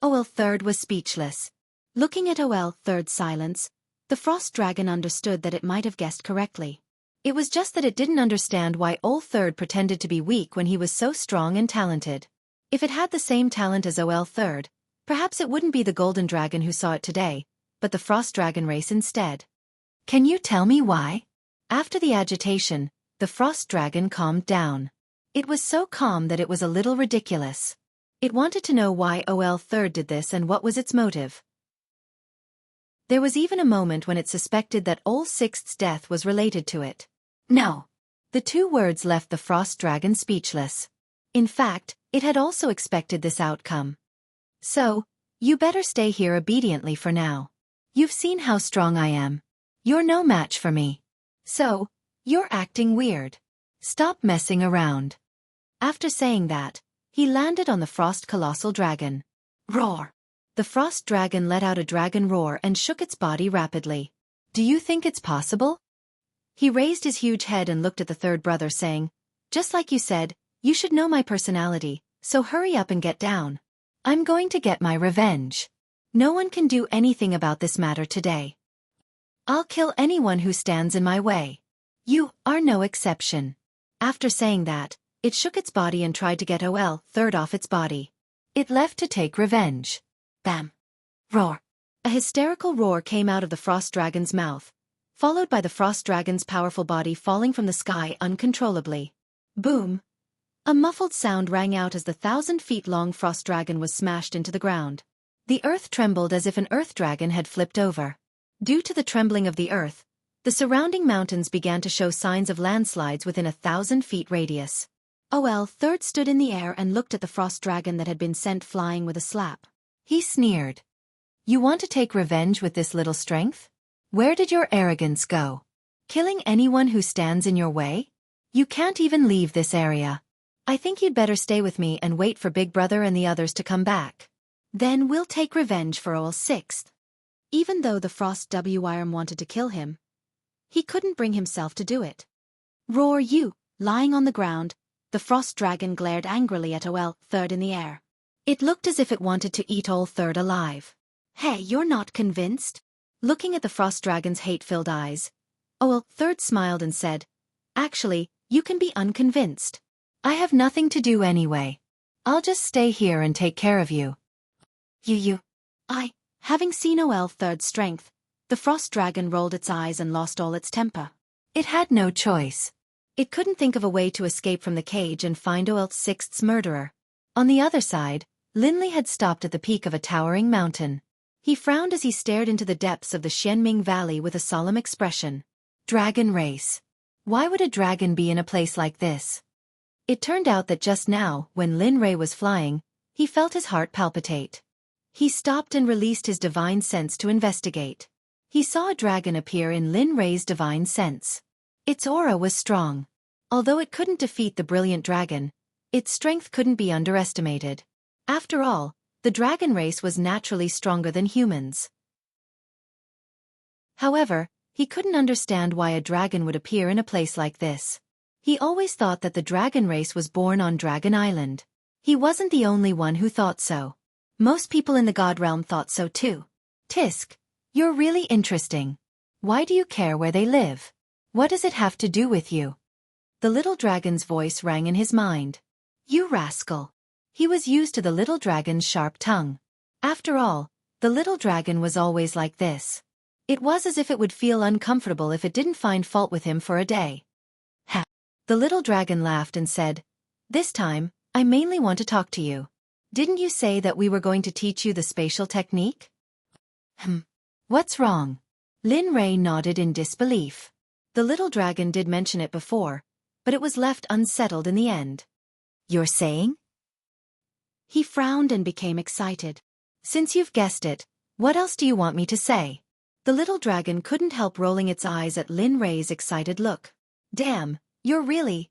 OL third was speechless. Looking at OL third's silence, The frost dragon understood that it might have guessed correctly. It was just that it didn't understand why Ol Third pretended to be weak when he was so strong and talented. If it had the same talent as Ol Third, perhaps it wouldn't be the golden dragon who saw it today, but the frost dragon race instead. Can you tell me why? After the agitation, the frost dragon calmed down. It was so calm that it was a little ridiculous. It wanted to know why Ol Third did this and what was its motive. There was even a moment when it suspected that Ol Sixth's death was related to it. No. The two words left the frost dragon speechless. In fact, it had also expected this outcome. So, you better stay here obediently for now. You've seen how strong I am. You're no match for me. So, you're acting weird. Stop messing around. After saying that, he landed on the frost colossal dragon. Roar. The frost dragon let out a dragon roar and shook its body rapidly. Do you think it's possible? He raised his huge head and looked at the third brother saying, just like you said, you should know my personality, so hurry up and get down. I'm going to get my revenge. No one can do anything about this matter today. I'll kill anyone who stands in my way. You are no exception. After saying that, it shook its body and tried to get Ol Third off its body. It left to take revenge. Bam! Roar! A hysterical roar came out of the frost dragon's mouth, followed by the frost dragon's powerful body falling from the sky uncontrollably. Boom! A muffled sound rang out as the 1,000-feet-long frost dragon was smashed into the ground. The earth trembled as if an earth dragon had flipped over. Due to the trembling of the earth, the surrounding mountains began to show signs of landslides within a 1,000-feet radius. Ol Third stood in the air and looked at the frost dragon that had been sent flying with a slap. He sneered. You want to take revenge with this little strength? Where did your arrogance go? Killing anyone who stands in your way? You can't even leave this area. I think you'd better stay with me and wait for Big Brother and the others to come back. Then we'll take revenge for Ol Sixth. Even though the Frost Worm wanted to kill him, he couldn't bring himself to do it. Roar you! Lying on the ground, the frost dragon glared angrily at Ol Third in the air. It looked as if it wanted to eat Ol Third alive. Hey, you're not convinced? Looking at the frost dragon's hate-filled eyes, Ol Third smiled and said, actually, you can be unconvinced. I have nothing to do anyway. I'll just stay here and take care of you. Having seen Ol Third's strength, the frost dragon rolled its eyes and lost all its temper. It had no choice. It couldn't think of a way to escape from the cage and find Ol Sixth's murderer. On the other side, Linley had stopped at the peak of a towering mountain. He frowned as he stared into the depths of the Xianming Valley with a solemn expression. Dragon race. Why would a dragon be in a place like this? It turned out that just now, when Lin Rei was flying, he felt his heart palpitate. He stopped and released his divine sense to investigate. He saw a dragon appear in Lin Rei's divine sense. Its aura was strong. Although it couldn't defeat the brilliant dragon, its strength couldn't be underestimated. After all, the dragon race was naturally stronger than humans. However, he couldn't understand why a dragon would appear in a place like this. He always thought that the dragon race was born on Dragon Island. He wasn't the only one who thought so. Most people in the God Realm thought so too. Tisk, you're really interesting. Why do you care where they live? What does it have to do with you? The little dragon's voice rang in his mind. You rascal. He was used to the little dragon's sharp tongue. After all, the little dragon was always like this. It was as if it would feel uncomfortable if it didn't find fault with him for a day. Ha! The little dragon laughed and said, this time, I mainly want to talk to you. Didn't you say that we were going to teach you the spatial technique? What's wrong? Lin Rei nodded in disbelief. The little dragon did mention it before, but it was left unsettled in the end. You're saying? He frowned and became excited. Since you've guessed it, what else do you want me to say? The little dragon couldn't help rolling its eyes at Lin Rei's excited look. Damn, you're really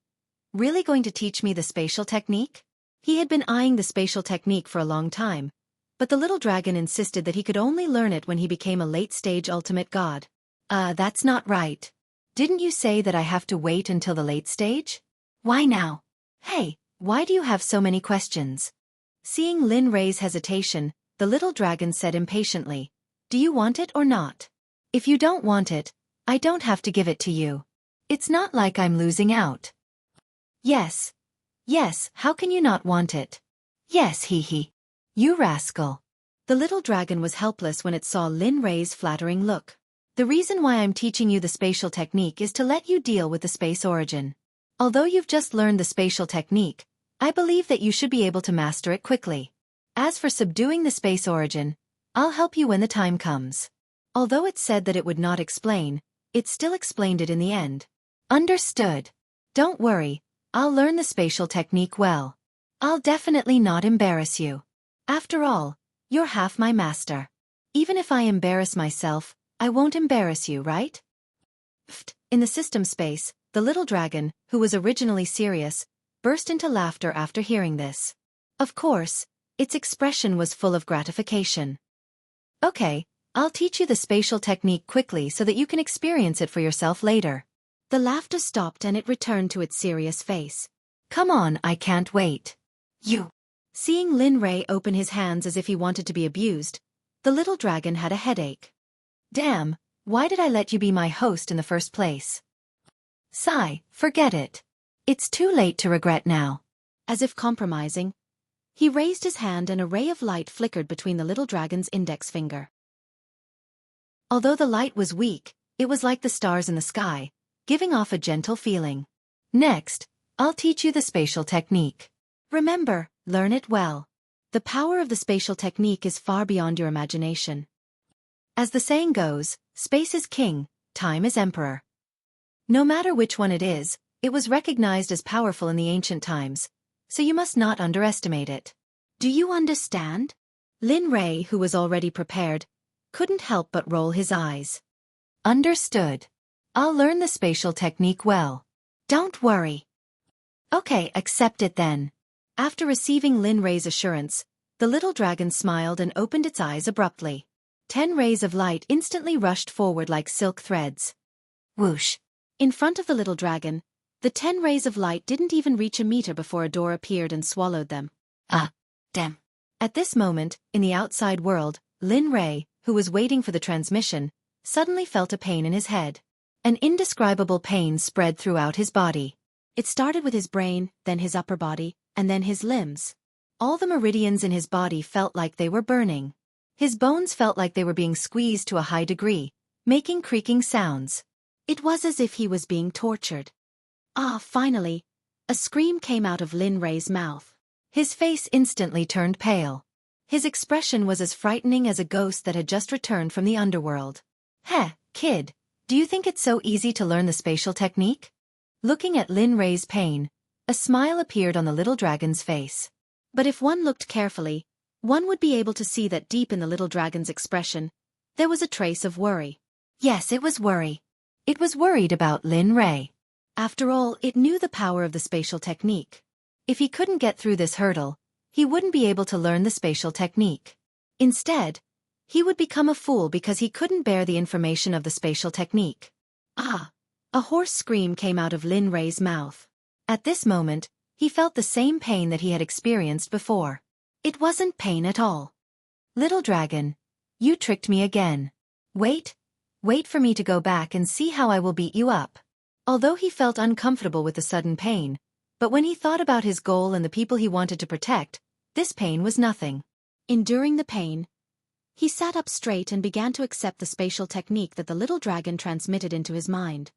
going to teach me the spatial technique? He had been eyeing the spatial technique for a long time, but the little dragon insisted that he could only learn it when he became a late-stage ultimate god. That's not right. Didn't you say that I have to wait until the late stage? Why now? Hey, why do you have so many questions? Seeing Lin Rei's hesitation, the little dragon said impatiently, do you want it or not? If you don't want it, I don't have to give it to you. It's not like I'm losing out. Yes. Yes, how can you not want it? Yes, hee. You rascal. The little dragon was helpless when it saw Lin Rei's flattering look. The reason why I'm teaching you the spatial technique is to let you deal with the space origin. Although you've just learned the spatial technique, I believe that you should be able to master it quickly. As for subduing the space origin, I'll help you when the time comes. Although it said that it would not explain, it still explained it in the end. Understood. Don't worry, I'll learn the spatial technique well. I'll definitely not embarrass you. After all, you're half my master. Even if I embarrass myself, I won't embarrass you, right? In the system space, the little dragon, who was originally serious, burst into laughter after hearing this. Of course, its expression was full of gratification. Okay, I'll teach you the spatial technique quickly so that you can experience it for yourself later. The laughter stopped and it returned to its serious face. Come on, I can't wait. You. Seeing Lin Rei open his hands as if he wanted to be abused, the little dragon had a headache. Damn, why did I let you be my host in the first place? Sigh, forget it. It's too late to regret now. As if compromising, he raised his hand and a ray of light flickered between the little dragon's index finger. Although the light was weak, it was like the stars in the sky, giving off a gentle feeling. Next, I'll teach you the spatial technique. Remember, learn it well. The power of the spatial technique is far beyond your imagination. As the saying goes, space is king, time is emperor. No matter which one it was recognized as powerful in the ancient times, so you must not underestimate it. Do you understand? Lin Rei, who was already prepared, couldn't help but roll his eyes. Understood. I'll learn the spatial technique well. Don't worry. Okay, accept it then. After receiving Lin Rei's assurance, the little dragon smiled and opened its eyes abruptly. 10 rays of light instantly rushed forward like silk threads. Whoosh. In front of the little dragon, the 10 rays of light didn't even reach a meter before a door appeared and swallowed them. Ah, damn. At this moment, in the outside world, Lin Rei, who was waiting for the transmission, suddenly felt a pain in his head. An indescribable pain spread throughout his body. It started with his brain, then his upper body, and then his limbs. All the meridians in his body felt like they were burning. His bones felt like they were being squeezed to a high degree, making creaking sounds. It was as if he was being tortured. Finally, a scream came out of Lin Rei's mouth. His face instantly turned pale. His expression was as frightening as a ghost that had just returned from the underworld. Heh, kid, do you think it's so easy to learn the spatial technique? Looking at Lin Rei's pain, a smile appeared on the little dragon's face. But if one looked carefully, one would be able to see that deep in the little dragon's expression, there was a trace of worry. Yes, it was worry. It was worried about Lin Rei. After all, it knew the power of the spatial technique. If he couldn't get through this hurdle, he wouldn't be able to learn the spatial technique. Instead, he would become a fool because he couldn't bear the information of the spatial technique. A hoarse scream came out of Lin Rei's mouth. At this moment, he felt the same pain that he had experienced before. It wasn't pain at all. Little dragon, you tricked me again. Wait for me to go back and see how I will beat you up. Although he felt uncomfortable with the sudden pain, but when he thought about his goal and the people he wanted to protect, this pain was nothing. Enduring the pain, he sat up straight and began to accept the spatial technique that the little dragon transmitted into his mind.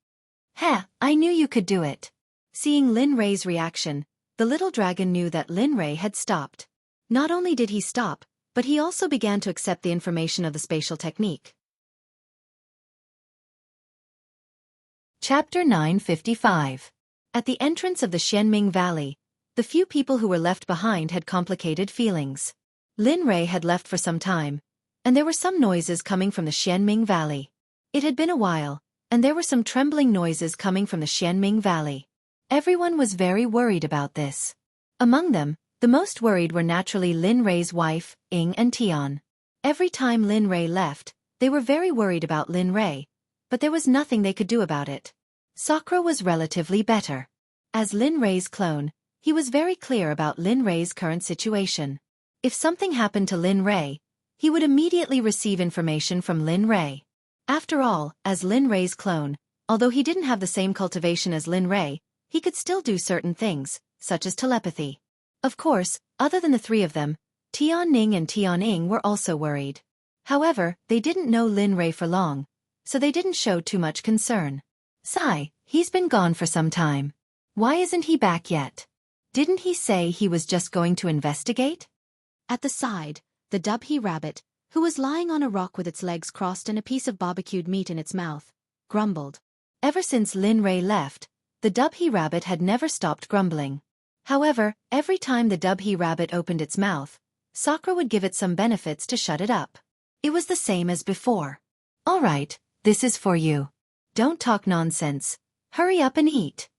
Heh, I knew you could do it. Seeing Lin Rei's reaction, the little dragon knew that Lin Rei had stopped. Not only did he stop, but he also began to accept the information of the spatial technique. Chapter 955. At the entrance of the Xianming Valley, the few people who were left behind had complicated feelings. Lin Rei had left for some time, and there were some noises coming from the Xianming Valley. It had been a while, and there were some trembling noises coming from the Xianming Valley. Everyone was very worried about this. Among them, the most worried were naturally Lin Rei's wife, Ying and Tian. Every time Lin Rei left, they were very worried about Lin Rei, but there was nothing they could do about it. Sakura was relatively better. As Lin Rei's clone, he was very clear about Lin Rei's current situation. If something happened to Lin Rei, he would immediately receive information from Lin Rei. After all, as Lin Rei's clone, although he didn't have the same cultivation as Lin Rei, he could still do certain things, such as telepathy. Of course, other than the three of them, Tian Ning and Tian Ying were also worried. However, they didn't know Lin Rei for long, so they didn't show too much concern. Sigh, he's been gone for some time. Why isn't he back yet? Didn't he say he was just going to investigate? At the side, the Dubhe rabbit, who was lying on a rock with its legs crossed and a piece of barbecued meat in its mouth, grumbled. Ever since Lin Rei left, the Dubhe rabbit had never stopped grumbling. However, every time the Dubhe rabbit opened its mouth, Sakura would give it some benefits to shut it up. It was the same as before. All right, this is for you. Don't talk nonsense. Hurry up and eat.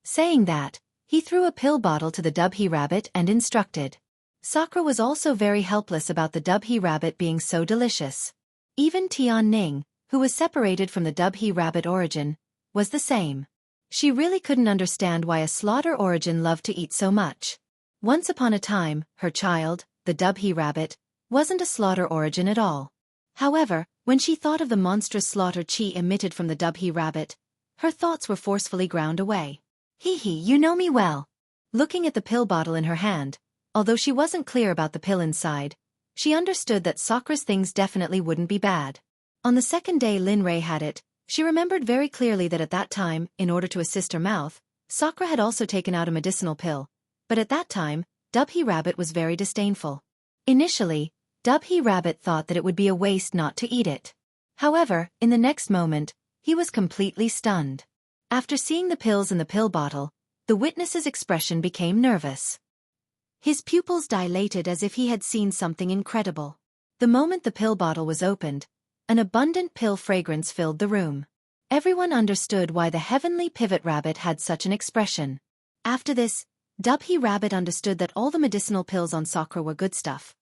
Saying that, he threw a pill bottle to the Dubhe rabbit and instructed. Sakura was also very helpless about the Dubhe rabbit being so delicious. Even Tian Ning, who was separated from the Dubhe rabbit origin, was the same. She really couldn't understand why a slaughter origin loved to eat so much. Once upon a time, her child, the Dubhe rabbit, wasn't a slaughter origin at all. However, when she thought of the monstrous slaughter chi emitted from the Dubhe rabbit, her thoughts were forcefully ground away. Hee hee, you know me well. Looking at the pill bottle in her hand, although she wasn't clear about the pill inside, she understood that Sakura's things definitely wouldn't be bad. On the second day Lin Rei had it, she remembered very clearly that at that time, in order to assist her mouth, Sakura had also taken out a medicinal pill, but at that time, Dubhe rabbit was very disdainful. Initially, Dubhe rabbit thought that it would be a waste not to eat it. However, in the next moment, he was completely stunned. After seeing the pills in the pill bottle, the witness's expression became nervous. His pupils dilated as if he had seen something incredible. The moment the pill bottle was opened, an abundant pill fragrance filled the room. Everyone understood why the heavenly pivot rabbit had such an expression. After this, Dubhe rabbit understood that all the medicinal pills on Sakura were good stuff.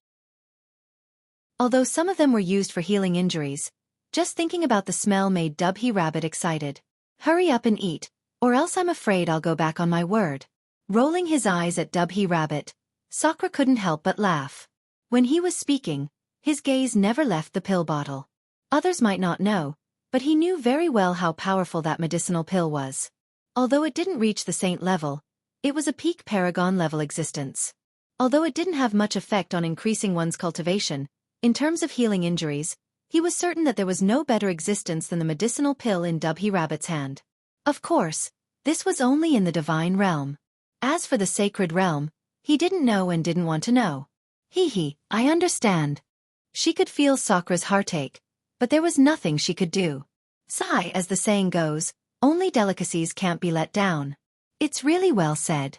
Although some of them were used for healing injuries, just thinking about the smell made Dubhe rabbit excited. Hurry up and eat, or else I'm afraid I'll go back on my word. Rolling his eyes at Dubhe rabbit, Sakura couldn't help but laugh. When he was speaking, his gaze never left the pill bottle. Others might not know, but he knew very well how powerful that medicinal pill was. Although it didn't reach the saint level, it was a peak paragon level existence. Although it didn't have much effect on increasing one's cultivation, in terms of healing injuries, he was certain that there was no better existence than the medicinal pill in Dubhe rabbit's hand. Of course, this was only in the divine realm. As for the sacred realm, he didn't know and didn't want to know. Hee hee, I understand. She could feel Sakura's heartache, but there was nothing she could do. Sigh, as the saying goes, only delicacies can't be let down. It's really well said.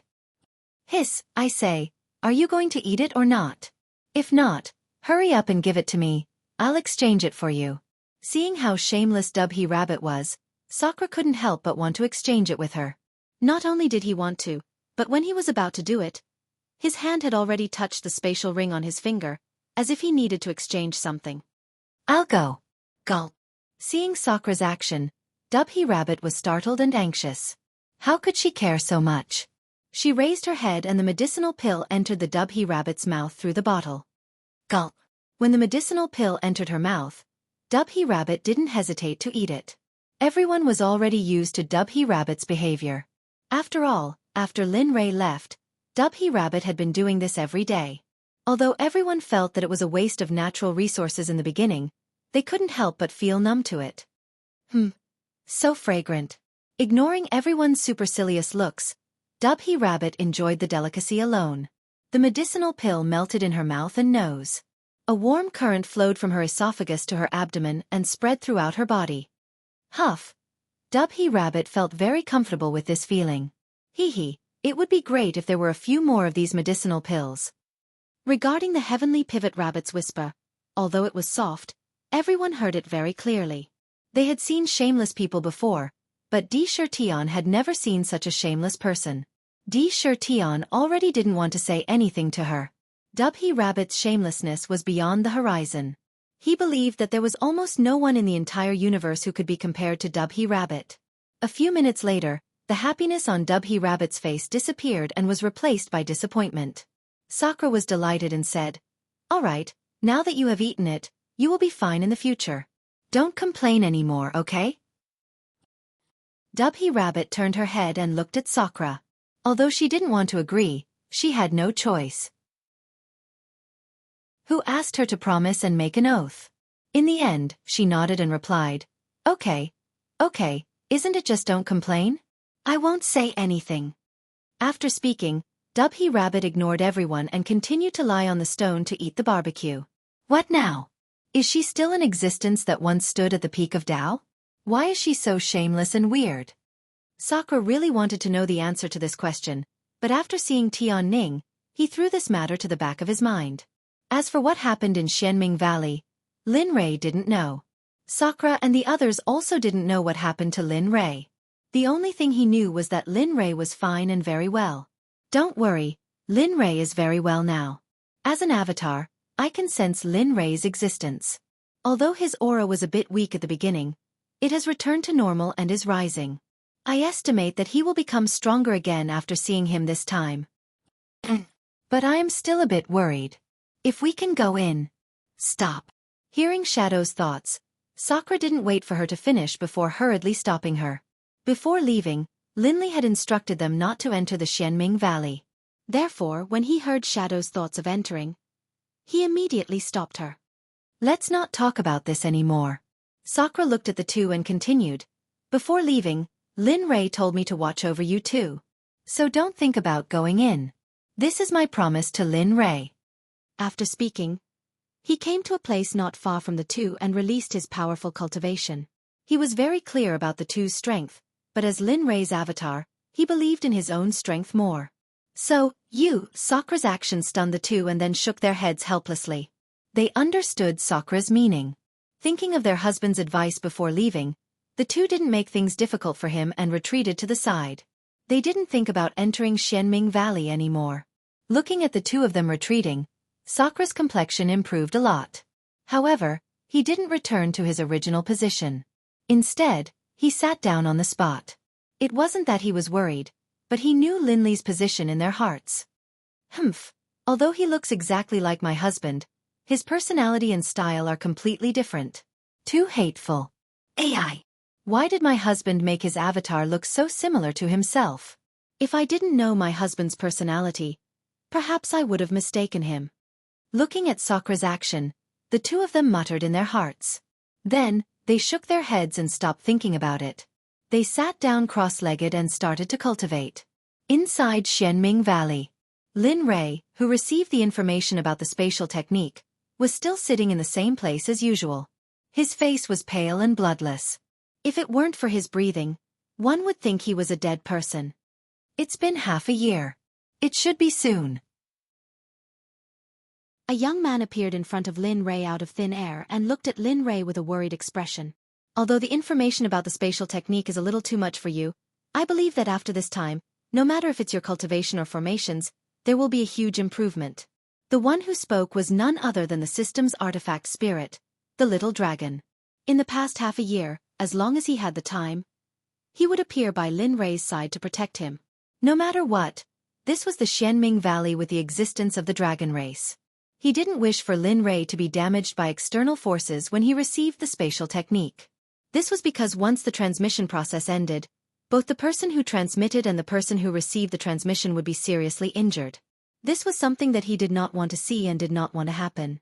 Hiss, I say, are you going to eat it or not? If not, hurry up and give it to me, I'll exchange it for you. Seeing how shameless Dubhe rabbit was, Sakura couldn't help but want to exchange it with her. Not only did he want to, but when he was about to do it, his hand had already touched the spatial ring on his finger, as if he needed to exchange something. I'll go. Gulp. Seeing Sakura's action, Dubhe rabbit was startled and anxious. How could she care so much? She raised her head and the medicinal pill entered the Dubhe rabbit's mouth through the bottle. Gulp. When the medicinal pill entered her mouth, Dubhe rabbit didn't hesitate to eat it. Everyone was already used to Dubhe rabbit's behavior. After all, after Lin Rei left, Dubhe rabbit had been doing this every day. Although everyone felt that it was a waste of natural resources in the beginning, they couldn't help but feel numb to it. So fragrant. Ignoring everyone's supercilious looks, Dubhe rabbit enjoyed the delicacy alone. The medicinal pill melted in her mouth and nose. A warm current flowed from her esophagus to her abdomen and spread throughout her body. Huff. Dubhe rabbit felt very comfortable with this feeling. Hee hee, it would be great if there were a few more of these medicinal pills. Regarding the heavenly pivot rabbit's whisper, although it was soft, everyone heard it very clearly. They had seen shameless people before, but Di Shirtian had never seen such a shameless person. Di Shirtian already didn't want to say anything to her. Dubhe rabbit's shamelessness was beyond the horizon. He believed that there was almost no one in the entire universe who could be compared to Dubhe rabbit. A few minutes later, the happiness on Dubhe rabbit's face disappeared and was replaced by disappointment. Sakura was delighted and said, "All right, now that you have eaten it, you will be fine in the future." Don't complain anymore, okay? Dubhy Rabbit turned her head and looked at Sakura. Although she didn't want to agree, she had no choice. Who asked her to promise and make an oath? In the end, she nodded and replied, Okay, isn't it just don't complain? I won't say anything. After speaking, Dubhy Rabbit ignored everyone and continued to lie on the stone to eat the barbecue. What now? Is she still an existence that once stood at the peak of Tao? Why is she so shameless and weird? Sakura really wanted to know the answer to this question, but after seeing Tian Ning, he threw this matter to the back of his mind. As for what happened in Xianming Valley, Lin Rei didn't know. Sakura and the others also didn't know what happened to Lin Rei. The only thing he knew was that Lin Rei was fine and very well. Don't worry, Lin Rei is very well now. As an avatar, I can sense Lin Rei's existence. Although his aura was a bit weak at the beginning, it has returned to normal and is rising. I estimate that he will become stronger again after seeing him this time. But I am still a bit worried. If we can go in. Stop. Hearing Shadow's thoughts, Sakura didn't wait for her to finish before hurriedly stopping her. Before leaving, Linley had instructed them not to enter the Xianming Valley. Therefore, when he heard Shadow's thoughts of entering, he immediately stopped her. Let's not talk about this anymore. Sakura looked at the two and continued. Before leaving, Lin Rei told me to watch over you too. So don't think about going in. This is my promise to Lin Rei. After speaking, he came to a place not far from the two and released his powerful cultivation. He was very clear about the two's strength, but as Lin Rei's avatar, he believed in his own strength more. So, Sakura's action stunned the two and then shook their heads helplessly. They understood Sakura's meaning. Thinking of their husband's advice before leaving, the two didn't make things difficult for him and retreated to the side. They didn't think about entering Xianming Valley anymore. Looking at the two of them retreating, Sakura's complexion improved a lot. However, he didn't return to his original position. Instead, he sat down on the spot. It wasn't that he was worried, but he knew Linley's position in their hearts. Although he looks exactly like my husband, his personality and style are completely different. Too hateful. AI. Why did my husband make his avatar look so similar to himself? If I didn't know my husband's personality, perhaps I would have mistaken him. Looking at Sakura's action, the two of them muttered in their hearts. Then, they shook their heads and stopped thinking about it. They sat down cross-legged and started to cultivate. Inside Xianming Valley, Lin Rei, who received the information about the spatial technique, was still sitting in the same place as usual. His face was pale and bloodless. If it weren't for his breathing, one would think he was a dead person. It's been half a year. It should be soon. A young man appeared in front of Lin Rei out of thin air and looked at Lin Rei with a worried expression. Although the information about the spatial technique is a little too much for you, I believe that after this time, no matter if it's your cultivation or formations, there will be a huge improvement. The one who spoke was none other than the system's artifact spirit, the little dragon. In the past half a year, as long as he had the time, he would appear by Lin Rei's side to protect him. No matter what, this was the Xianming Valley with the existence of the dragon race. He didn't wish for Lin Rei to be damaged by external forces when he received the spatial technique. This was because once the transmission process ended, both the person who transmitted and the person who received the transmission would be seriously injured. This was something that he did not want to see and did not want to happen.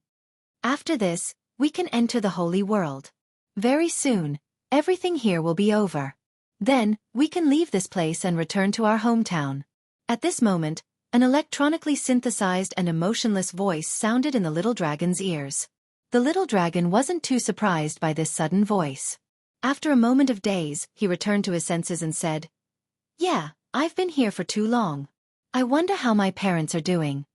After this, we can enter the holy world. Very soon, everything here will be over. Then, we can leave this place and return to our hometown. At this moment, an electronically synthesized and emotionless voice sounded in the little dragon's ears. The little dragon wasn't too surprised by this sudden voice. After a moment of daze, he returned to his senses and said, "Yeah, I've been here for too long. I wonder how my parents are doing.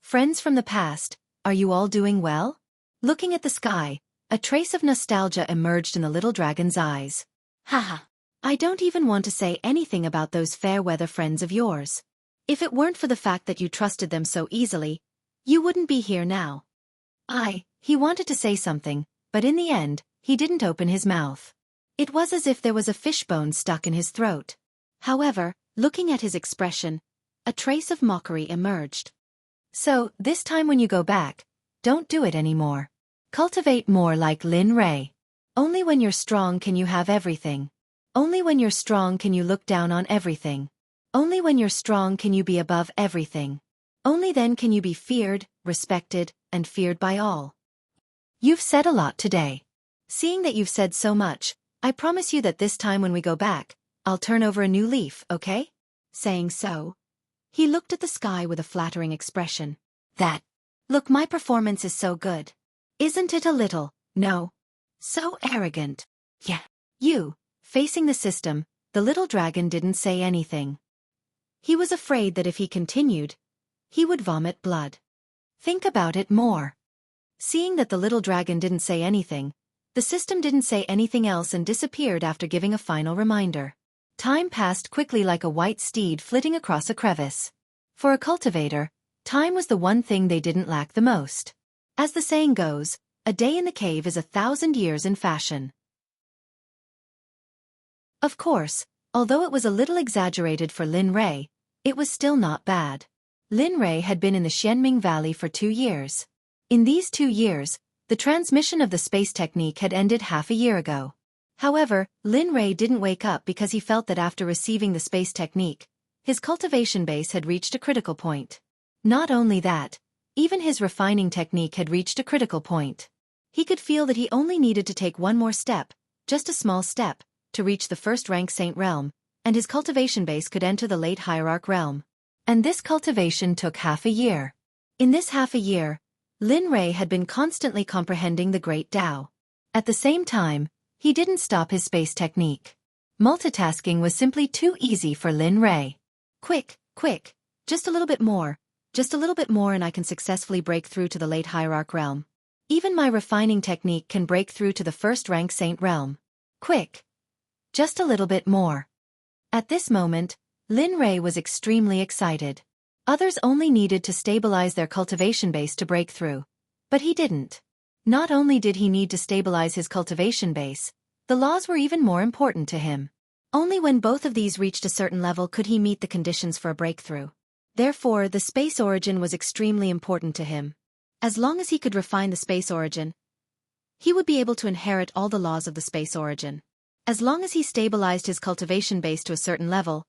Friends from the past, are you all doing well?" Looking at the sky, a trace of nostalgia emerged in the little dragon's eyes. "Haha. I don't even want to say anything about those fair-weather friends of yours. If it weren't for the fact that you trusted them so easily, you wouldn't be here now." He wanted to say something, but in the end, he didn't open his mouth. It was as if there was a fishbone stuck in his throat. However, looking at his expression, a trace of mockery emerged. "So, this time when you go back, don't do it anymore. Cultivate more like Lin Rei. Only when you're strong can you have everything. Only when you're strong can you look down on everything. Only when you're strong can you be above everything. Only then can you be feared, respected, and feared by all. You've said a lot today. Seeing that you've said so much, I promise you that this time when we go back, I'll turn over a new leaf, okay? Saying so, he looked at the sky with a flattering expression. Look, my performance is so good. Isn't it a little, no, So arrogant. yeah. You, facing the system, the little dragon didn't say anything. He was afraid that if he continued, he would vomit blood. Think about it more. Seeing that the little dragon didn't say anything, the system didn't say anything else and disappeared after giving a final reminder. Time passed quickly like a white steed flitting across a crevice. For a cultivator, time was the one thing they didn't lack the most. As the saying goes, a day in the cave is 1,000 years in fashion. Of course, although it was a little exaggerated for Lin Rei, it was still not bad. Lin Rei had been in the Xianming Valley for 2 years. In these 2 years, the transmission of the space technique had ended half a year ago. However, Lin Rei didn't wake up because he felt that after receiving the space technique, his cultivation base had reached a critical point. Not only that, even his refining technique had reached a critical point. He could feel that he only needed to take one more step, just a small step, to reach the first-rank Saint realm, and his cultivation base could enter the late Hierarch realm. And this cultivation took half a year. In this half a year, Lin Rei had been constantly comprehending the Great Tao. At the same time, he didn't stop his space technique. Multitasking was simply too easy for Lin Rei. Quick, just a little bit more and I can successfully break through to the late Hierarch realm. Even my refining technique can break through to the first-rank Saint realm. Quick. Just a little bit more. At this moment, Lin Rei was extremely excited. Others only needed to stabilize their cultivation base to break through. But he didn't. Not only did he need to stabilize his cultivation base, the laws were even more important to him. Only when both of these reached a certain level could he meet the conditions for a breakthrough. Therefore, the space origin was extremely important to him. As long as he could refine the space origin, he would be able to inherit all the laws of the space origin. As long as he stabilized his cultivation base to a certain level,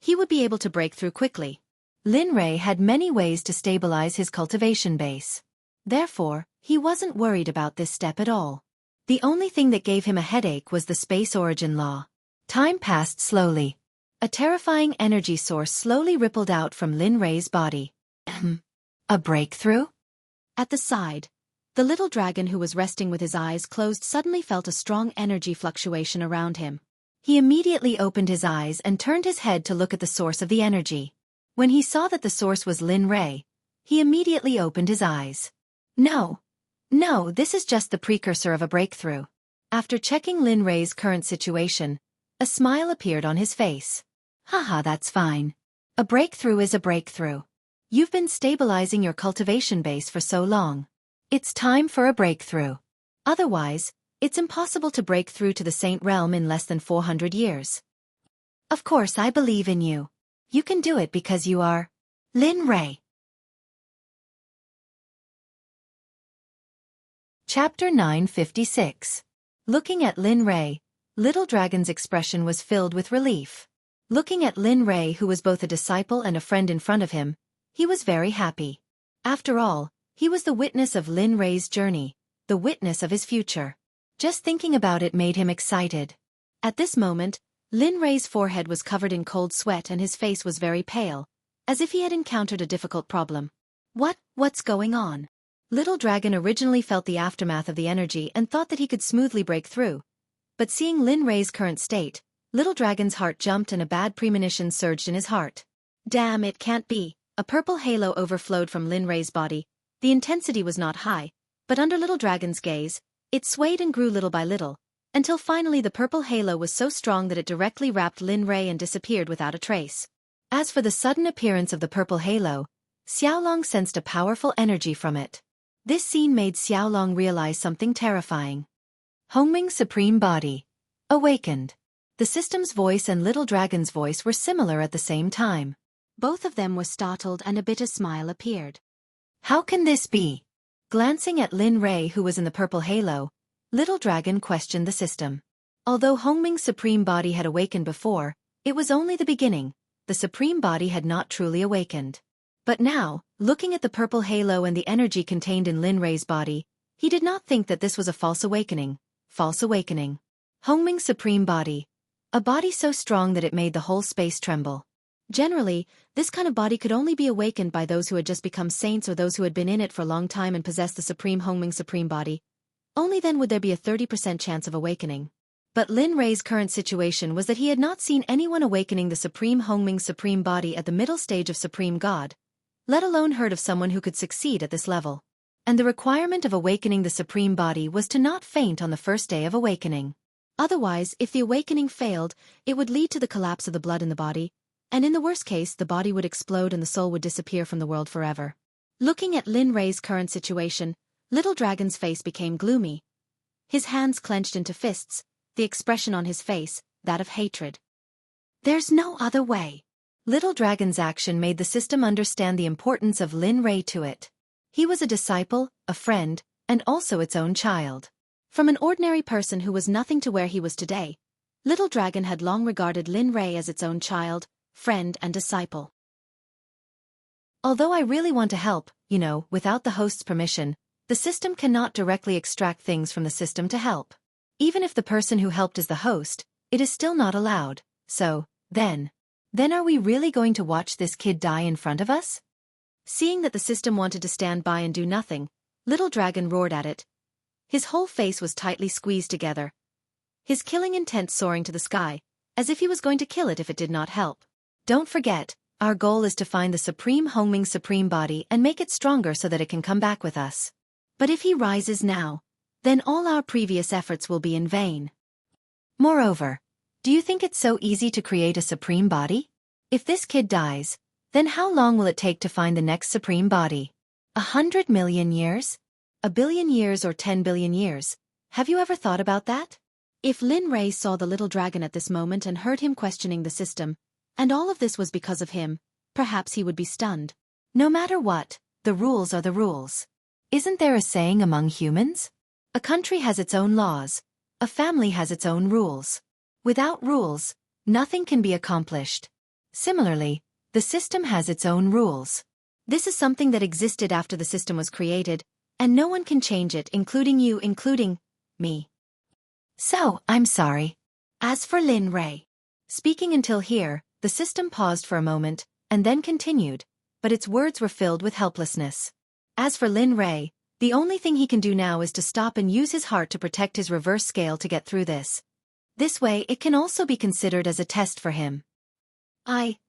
he would be able to break through quickly. Lin Rei had many ways to stabilize his cultivation base. Therefore, he wasn't worried about this step at all. The only thing that gave him a headache was the space origin law. Time passed slowly. A terrifying energy source slowly rippled out from Lin Rei's body. A breakthrough? At the side, the little dragon who was resting with his eyes closed suddenly felt a strong energy fluctuation around him. He immediately opened his eyes and turned his head to look at the source of the energy. When he saw that the source was Lin Rei, he immediately opened his eyes. No, this is just the precursor of a breakthrough. After checking Lin Rei's current situation, a smile appeared on his face. Haha, that's fine. A breakthrough is a breakthrough. You've been stabilizing your cultivation base for so long. It's time for a breakthrough. Otherwise, it's impossible to break through to the Saint realm in less than 400 years. Of course, I believe in you. You can do it because you are Lin Rei. Chapter 956. Looking at Lin Rei, Little Dragon's expression was filled with relief. Looking at Lin Rei, who was both a disciple and a friend in front of him, he was very happy. After all, he was the witness of Lin Rei's journey, the witness of his future. Just thinking about it made him excited. At this moment, Lin Rei's forehead was covered in cold sweat and his face was very pale, as if he had encountered a difficult problem. What's going on? Little Dragon originally felt the aftermath of the energy and thought that he could smoothly break through. But seeing Lin Rei's current state, Little Dragon's heart jumped and a bad premonition surged in his heart. Damn, it can't be. A purple halo overflowed from Lin Rei's body. The intensity was not high, but under Little Dragon's gaze, it swayed and grew little by little, until finally the purple halo was so strong that it directly wrapped Lin Rei and disappeared without a trace. As for the sudden appearance of the purple halo, Xiaolong sensed a powerful energy from it. This scene made Xiaolong realize something terrifying. Hongming's supreme body awakened. The system's voice and Little Dragon's voice were similar at the same time. Both of them were startled and a bitter smile appeared. How can this be? Glancing at Lin Rei, who was in the purple halo, Little Dragon questioned the system. Although Hongming's supreme body had awakened before, it was only the beginning. The supreme body had not truly awakened. But now, looking at the purple halo and the energy contained in Lin Rei's body, he did not think that this was a false awakening. False awakening. Hongming's supreme body. A body so strong that it made the whole space tremble. Generally, this kind of body could only be awakened by those who had just become saints or those who had been in it for a long time and possessed the supreme Hongming supreme body. Only then would there be a 30% chance of awakening. But Lin Rei's current situation was that he had not seen anyone awakening the supreme Hongming supreme body at the middle stage of supreme god, let alone heard of someone who could succeed at this level. And the requirement of awakening the supreme body was to not faint on the first day of awakening. Otherwise, if the awakening failed, it would lead to the collapse of the blood in the body, and in the worst case the body would explode and the soul would disappear from the world forever. Looking at Lin Rei's current situation, Little Dragon's face became gloomy. His hands clenched into fists, the expression on his face, that of hatred. There's no other way. Little Dragon's action made the system understand the importance of Lin Rei to it. He was a disciple, a friend, and also its own child. From an ordinary person who was nothing to where he was today, Little Dragon had long regarded Lin Rei as its own child, friend and disciple. Although I really want to help, without the host's permission, the system cannot directly extract things from the system to help. Even if the person who helped is the host, it is still not allowed. So, then are we really going to watch this kid die in front of us? Seeing that the system wanted to stand by and do nothing, Little Dragon roared at it. His whole face was tightly squeezed together, his killing intent soaring to the sky, as if he was going to kill it if it did not help. Don't forget, our goal is to find the supreme Hongming supreme body and make it stronger so that it can come back with us. But if he rises now, then all our previous efforts will be in vain. Moreover, do you think it's so easy to create a supreme body? If this kid dies, then how long will it take to find the next supreme body? 100 million years? 1 billion years or 10 billion years? Have you ever thought about that? If Lin Rei saw the little dragon at this moment and heard him questioning the system, and all of this was because of him, perhaps he would be stunned. No matter what, the rules are the rules. Isn't there a saying among humans? A country has its own laws. A family has its own rules. Without rules, nothing can be accomplished. Similarly, the system has its own rules. This is something that existed after the system was created, and no one can change it, including you, including me. So, I'm sorry. As for Lin Rei. Speaking until here, the system paused for a moment, and then continued, but its words were filled with helplessness. As for Lin Rei, the only thing he can do now is to stop and use his heart to protect his reverse scale to get through this. This way it can also be considered as a test for him.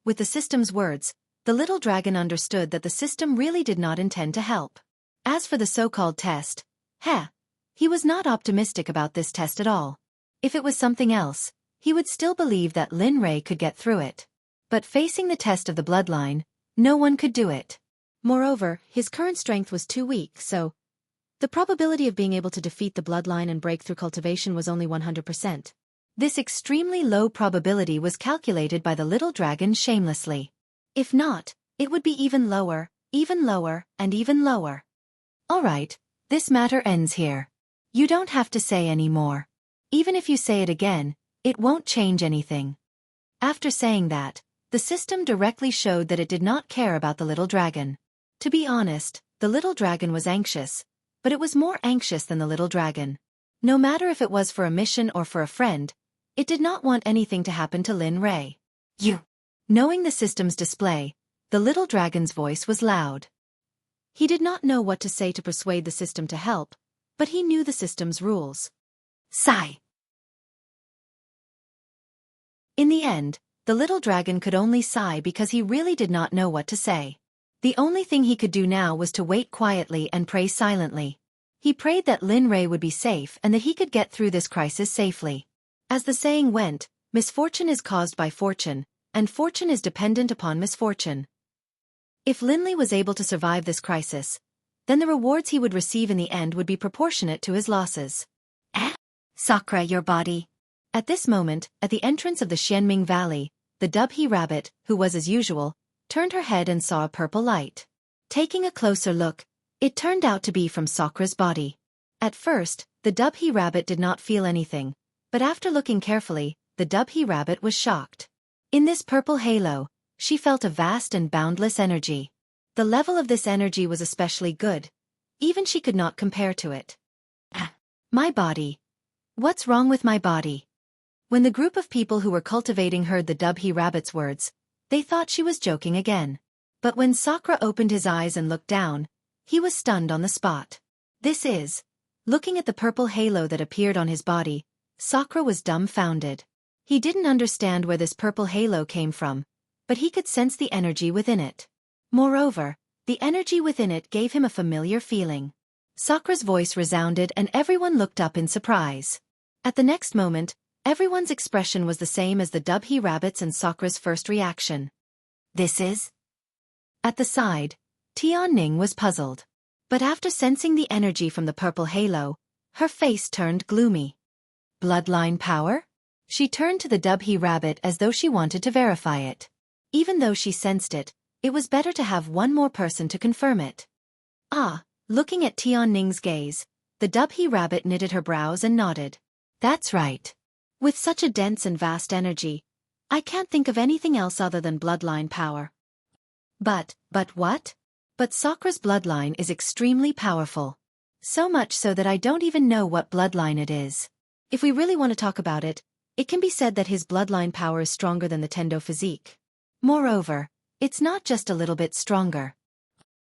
With the system's words, the little dragon understood that the system really did not intend to help. As for the so-called test, he was not optimistic about this test at all. If it was something else, he would still believe that Lin Rei could get through it. But facing the test of the bloodline, no one could do it. Moreover, his current strength was too weak, so the probability of being able to defeat the bloodline and break through cultivation was only 100%. This extremely low probability was calculated by the little dragon shamelessly. If not, it would be even lower, and even lower. Alright, this matter ends here. You don't have to say any more. Even if you say it again, it won't change anything. After saying that, the system directly showed that it did not care about the little dragon. To be honest, the little dragon was anxious, but it was more anxious than the little dragon. No matter if it was for a mission or for a friend, it did not want anything to happen to Lin Rei. Knowing the system's display, the little dragon's voice was loud. He did not know what to say to persuade the system to help, but he knew the system's rules. Sigh. In the end, the little dragon could only sigh because he really did not know what to say. The only thing he could do now was to wait quietly and pray silently. He prayed that Lin Rei would be safe and that he could get through this crisis safely. As the saying went, misfortune is caused by fortune, and fortune is dependent upon misfortune. If Lin Rei was able to survive this crisis, then the rewards he would receive in the end would be proportionate to his losses. Sakura, your body. At this moment, at the entrance of the Xianming Valley, the Dubhe rabbit, who was as usual, turned her head and saw a purple light. Taking a closer look, it turned out to be from Sakura's body. At first, the Dubhe rabbit did not feel anything, but after looking carefully, the Dubhe rabbit was shocked. In this purple halo, she felt a vast and boundless energy. The level of this energy was especially good. Even she could not compare to it. My body. What's wrong with my body? When the group of people who were cultivating heard the Dubhe rabbit's words, they thought she was joking again. But when Sakura opened his eyes and looked down, he was stunned on the spot. Looking at the purple halo that appeared on his body, Sakura was dumbfounded. He didn't understand where this purple halo came from, but he could sense the energy within it. Moreover, the energy within it gave him a familiar feeling. Sakura's voice resounded and everyone looked up in surprise. At the next moment, everyone's expression was the same as the Dubhe rabbit's and Sakura's first reaction. This is? At the side, Tianning was puzzled. But after sensing the energy from the purple halo, her face turned gloomy. Bloodline power? She turned to the Dubhe rabbit as though she wanted to verify it. Even though she sensed it, it was better to have one more person to confirm it. Looking at Tianning's gaze, the Dubhe rabbit knitted her brows and nodded. That's right. With such a dense and vast energy, I can't think of anything else other than bloodline power. But what? But Sakura's bloodline is extremely powerful. So much so that I don't even know what bloodline it is. If we really want to talk about it, it can be said that his bloodline power is stronger than the Tendo physique. Moreover, it's not just a little bit stronger.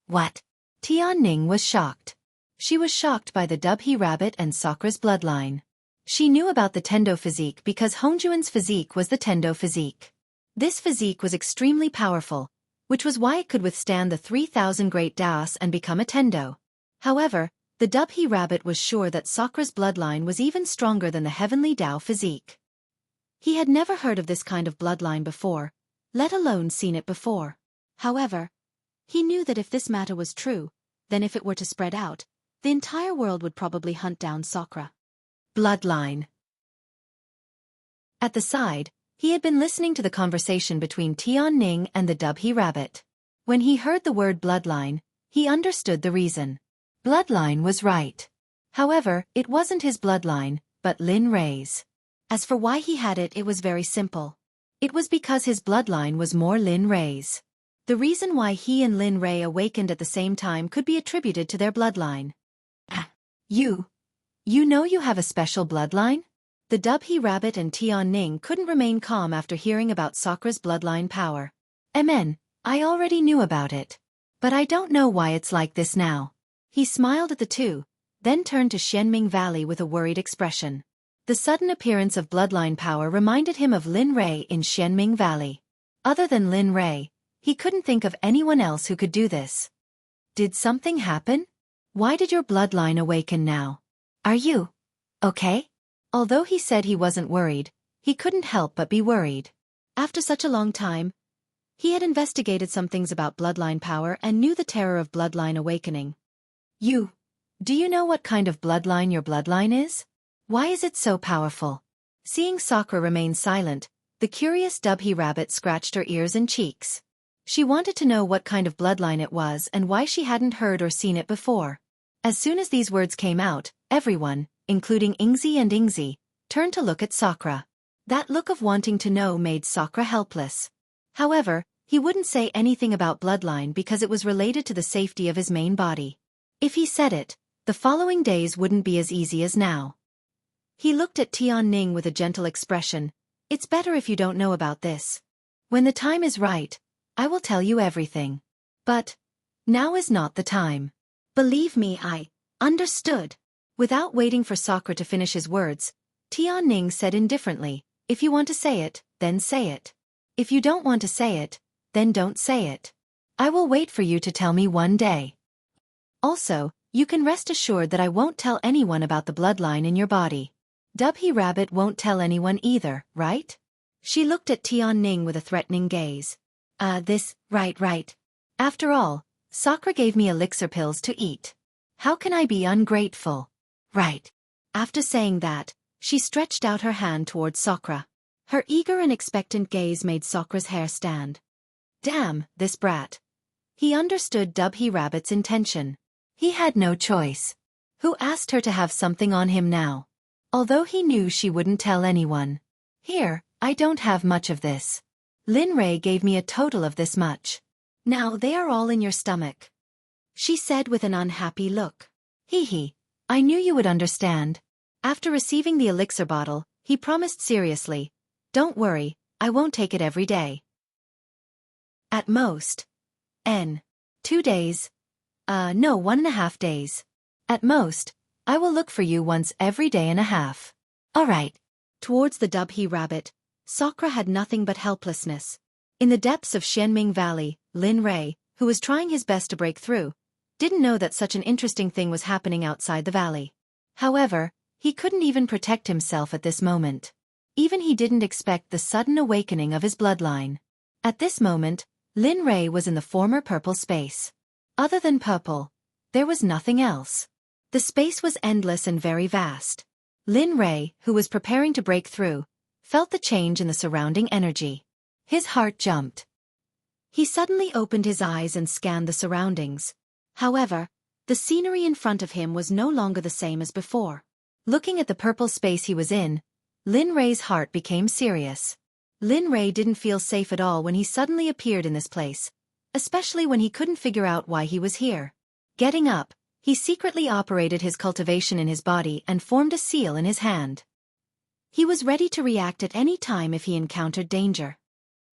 What? Tianning was shocked. She was shocked by the Dubhe rabbit and Sakura's bloodline. She knew about the Tendo physique because Hongjuan's physique was the Tendo physique. This physique was extremely powerful, which was why it could withstand the 3,000 great Daos and become a Tendo. However, the Dubhe rabbit was sure that Sakura's bloodline was even stronger than the heavenly Dao physique. He had never heard of this kind of bloodline before, let alone seen it before. However, he knew that if this matter was true, then if it were to spread out, the entire world would probably hunt down Sakura. Bloodline. At the side, he had been listening to the conversation between Tianning and the Dubhe rabbit. When he heard the word bloodline, he understood the reason. Bloodline was right. However, it wasn't his bloodline, but Lin Rei's. As for why he had it, it was very simple. It was because his bloodline was more Lin Rei's. The reason why he and Lin Rei awakened at the same time could be attributed to their bloodline. You know you have a special bloodline? The Dubhe rabbit and Tianning couldn't remain calm after hearing about Sakura's bloodline power. I already knew about it. But I don't know why it's like this now. He smiled at the two, then turned to Xianming Valley with a worried expression. The sudden appearance of bloodline power reminded him of Lin Rei in Xianming Valley. Other than Lin Rei, he couldn't think of anyone else who could do this. Did something happen? Why did your bloodline awaken now? Are you okay? Although he said he wasn't worried, he couldn't help but be worried. After such a long time, he had investigated some things about bloodline power and knew the terror of bloodline awakening. Do you know what kind of bloodline your bloodline is? Why is it so powerful? Seeing Sakura remain silent, the curious Dubhe rabbit scratched her ears and cheeks. She wanted to know what kind of bloodline it was and why she hadn't heard or seen it before. As soon as these words came out, everyone, including Ingzi and Ingzi, turned to look at Sakura. That look of wanting to know made Sakura helpless. However, he wouldn't say anything about bloodline because it was related to the safety of his main body. If he said it, the following days wouldn't be as easy as now. He looked at Tianning with a gentle expression. It's better if you don't know about this. When the time is right, I will tell you everything. But now is not the time. Believe me, I understood. Without waiting for Sakura to finish his words, Tianning said indifferently, if you want to say it, then say it. If you don't want to say it, then don't say it. I will wait for you to tell me one day. Also, you can rest assured that I won't tell anyone about the bloodline in your body. Dubhe rabbit won't tell anyone either, right? She looked at Tianning with a threatening gaze. Right. After all, Sakura gave me elixir pills to eat. How can I be ungrateful? Right. After saying that, she stretched out her hand towards Sakura. Her eager and expectant gaze made Sakura's hair stand. Damn, this brat. He understood Dubhe rabbit's intention. He had no choice. who asked her to have something on him now. Although he knew she wouldn't tell anyone. Here, I don't have much of this. Lin Rei gave me a total of this much. Now they are all in your stomach, she said with an unhappy look. Hee hee, I knew you would understand. After receiving the elixir bottle, he promised seriously, don't worry, I won't take it every day. At most. 2 days. No, 1.5 days. At most, I will look for you once every day and a half. Alright. Towards the Dubhe rabbit, Sakura had nothing but helplessness. In the depths of Xianming Valley, Lin Rei, who was trying his best to break through, didn't know that such an interesting thing was happening outside the valley. However, he couldn't even protect himself at this moment. Even he didn't expect the sudden awakening of his bloodline. At this moment, Lin Rei was in the former purple space. Other than purple, there was nothing else. The space was endless and very vast. Lin Rei, who was preparing to break through, felt the change in the surrounding energy. His heart jumped. He suddenly opened his eyes and scanned the surroundings. However, the scenery in front of him was no longer the same as before. Looking at the purple space he was in, Lin Rei's heart became serious. Lin Rei didn't feel safe at all when he suddenly appeared in this place, especially when he couldn't figure out why he was here. Getting up, he secretly operated his cultivation in his body and formed a seal in his hand. He was ready to react at any time if he encountered danger.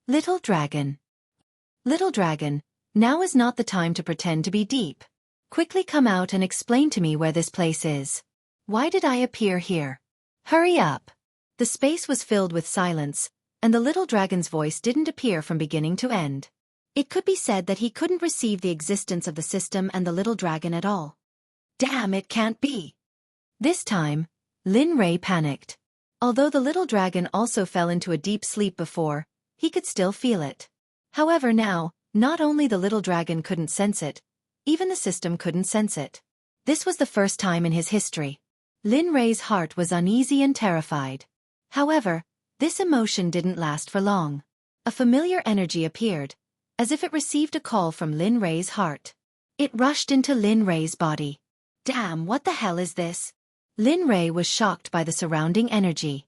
Little dragon. Little dragon, now is not the time to pretend to be deep. Quickly come out and explain to me where this place is. Why did I appear here? Hurry up. The space was filled with silence, and the little dragon's voice didn't appear from beginning to end. It could be said that he couldn't receive the existence of the system and the little dragon at all. Damn, it can't be. This time, Lin Rei panicked. Although the little dragon also fell into a deep sleep before, he could still feel it. However now, not only the little dragon couldn't sense it, even the system couldn't sense it. This was the first time in his history. Lin Rei's heart was uneasy and terrified. However, this emotion didn't last for long. A familiar energy appeared, as if it received a call from Lin Rei's heart. It rushed into Lin Rei's body. Damn, what the hell is this? Lin Rei was shocked by the surrounding energy.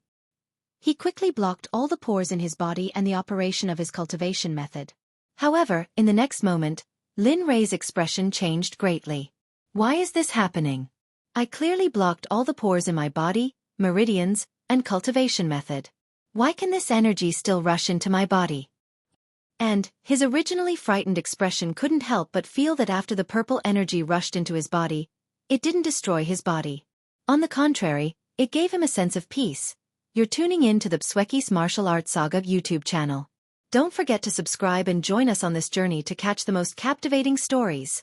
He quickly blocked all the pores in his body and the operation of his cultivation method. However, in the next moment, Lin Rei's expression changed greatly. Why is this happening? I clearly blocked all the pores in my body, meridians, and cultivation method. Why can this energy still rush into my body? And his originally frightened expression couldn't help but feel that after the purple energy rushed into his body, it didn't destroy his body. On the contrary, it gave him a sense of peace. You're tuning in to the Xueqi's Martial Arts Saga YouTube channel. Don't forget to subscribe and join us on this journey to catch the most captivating stories.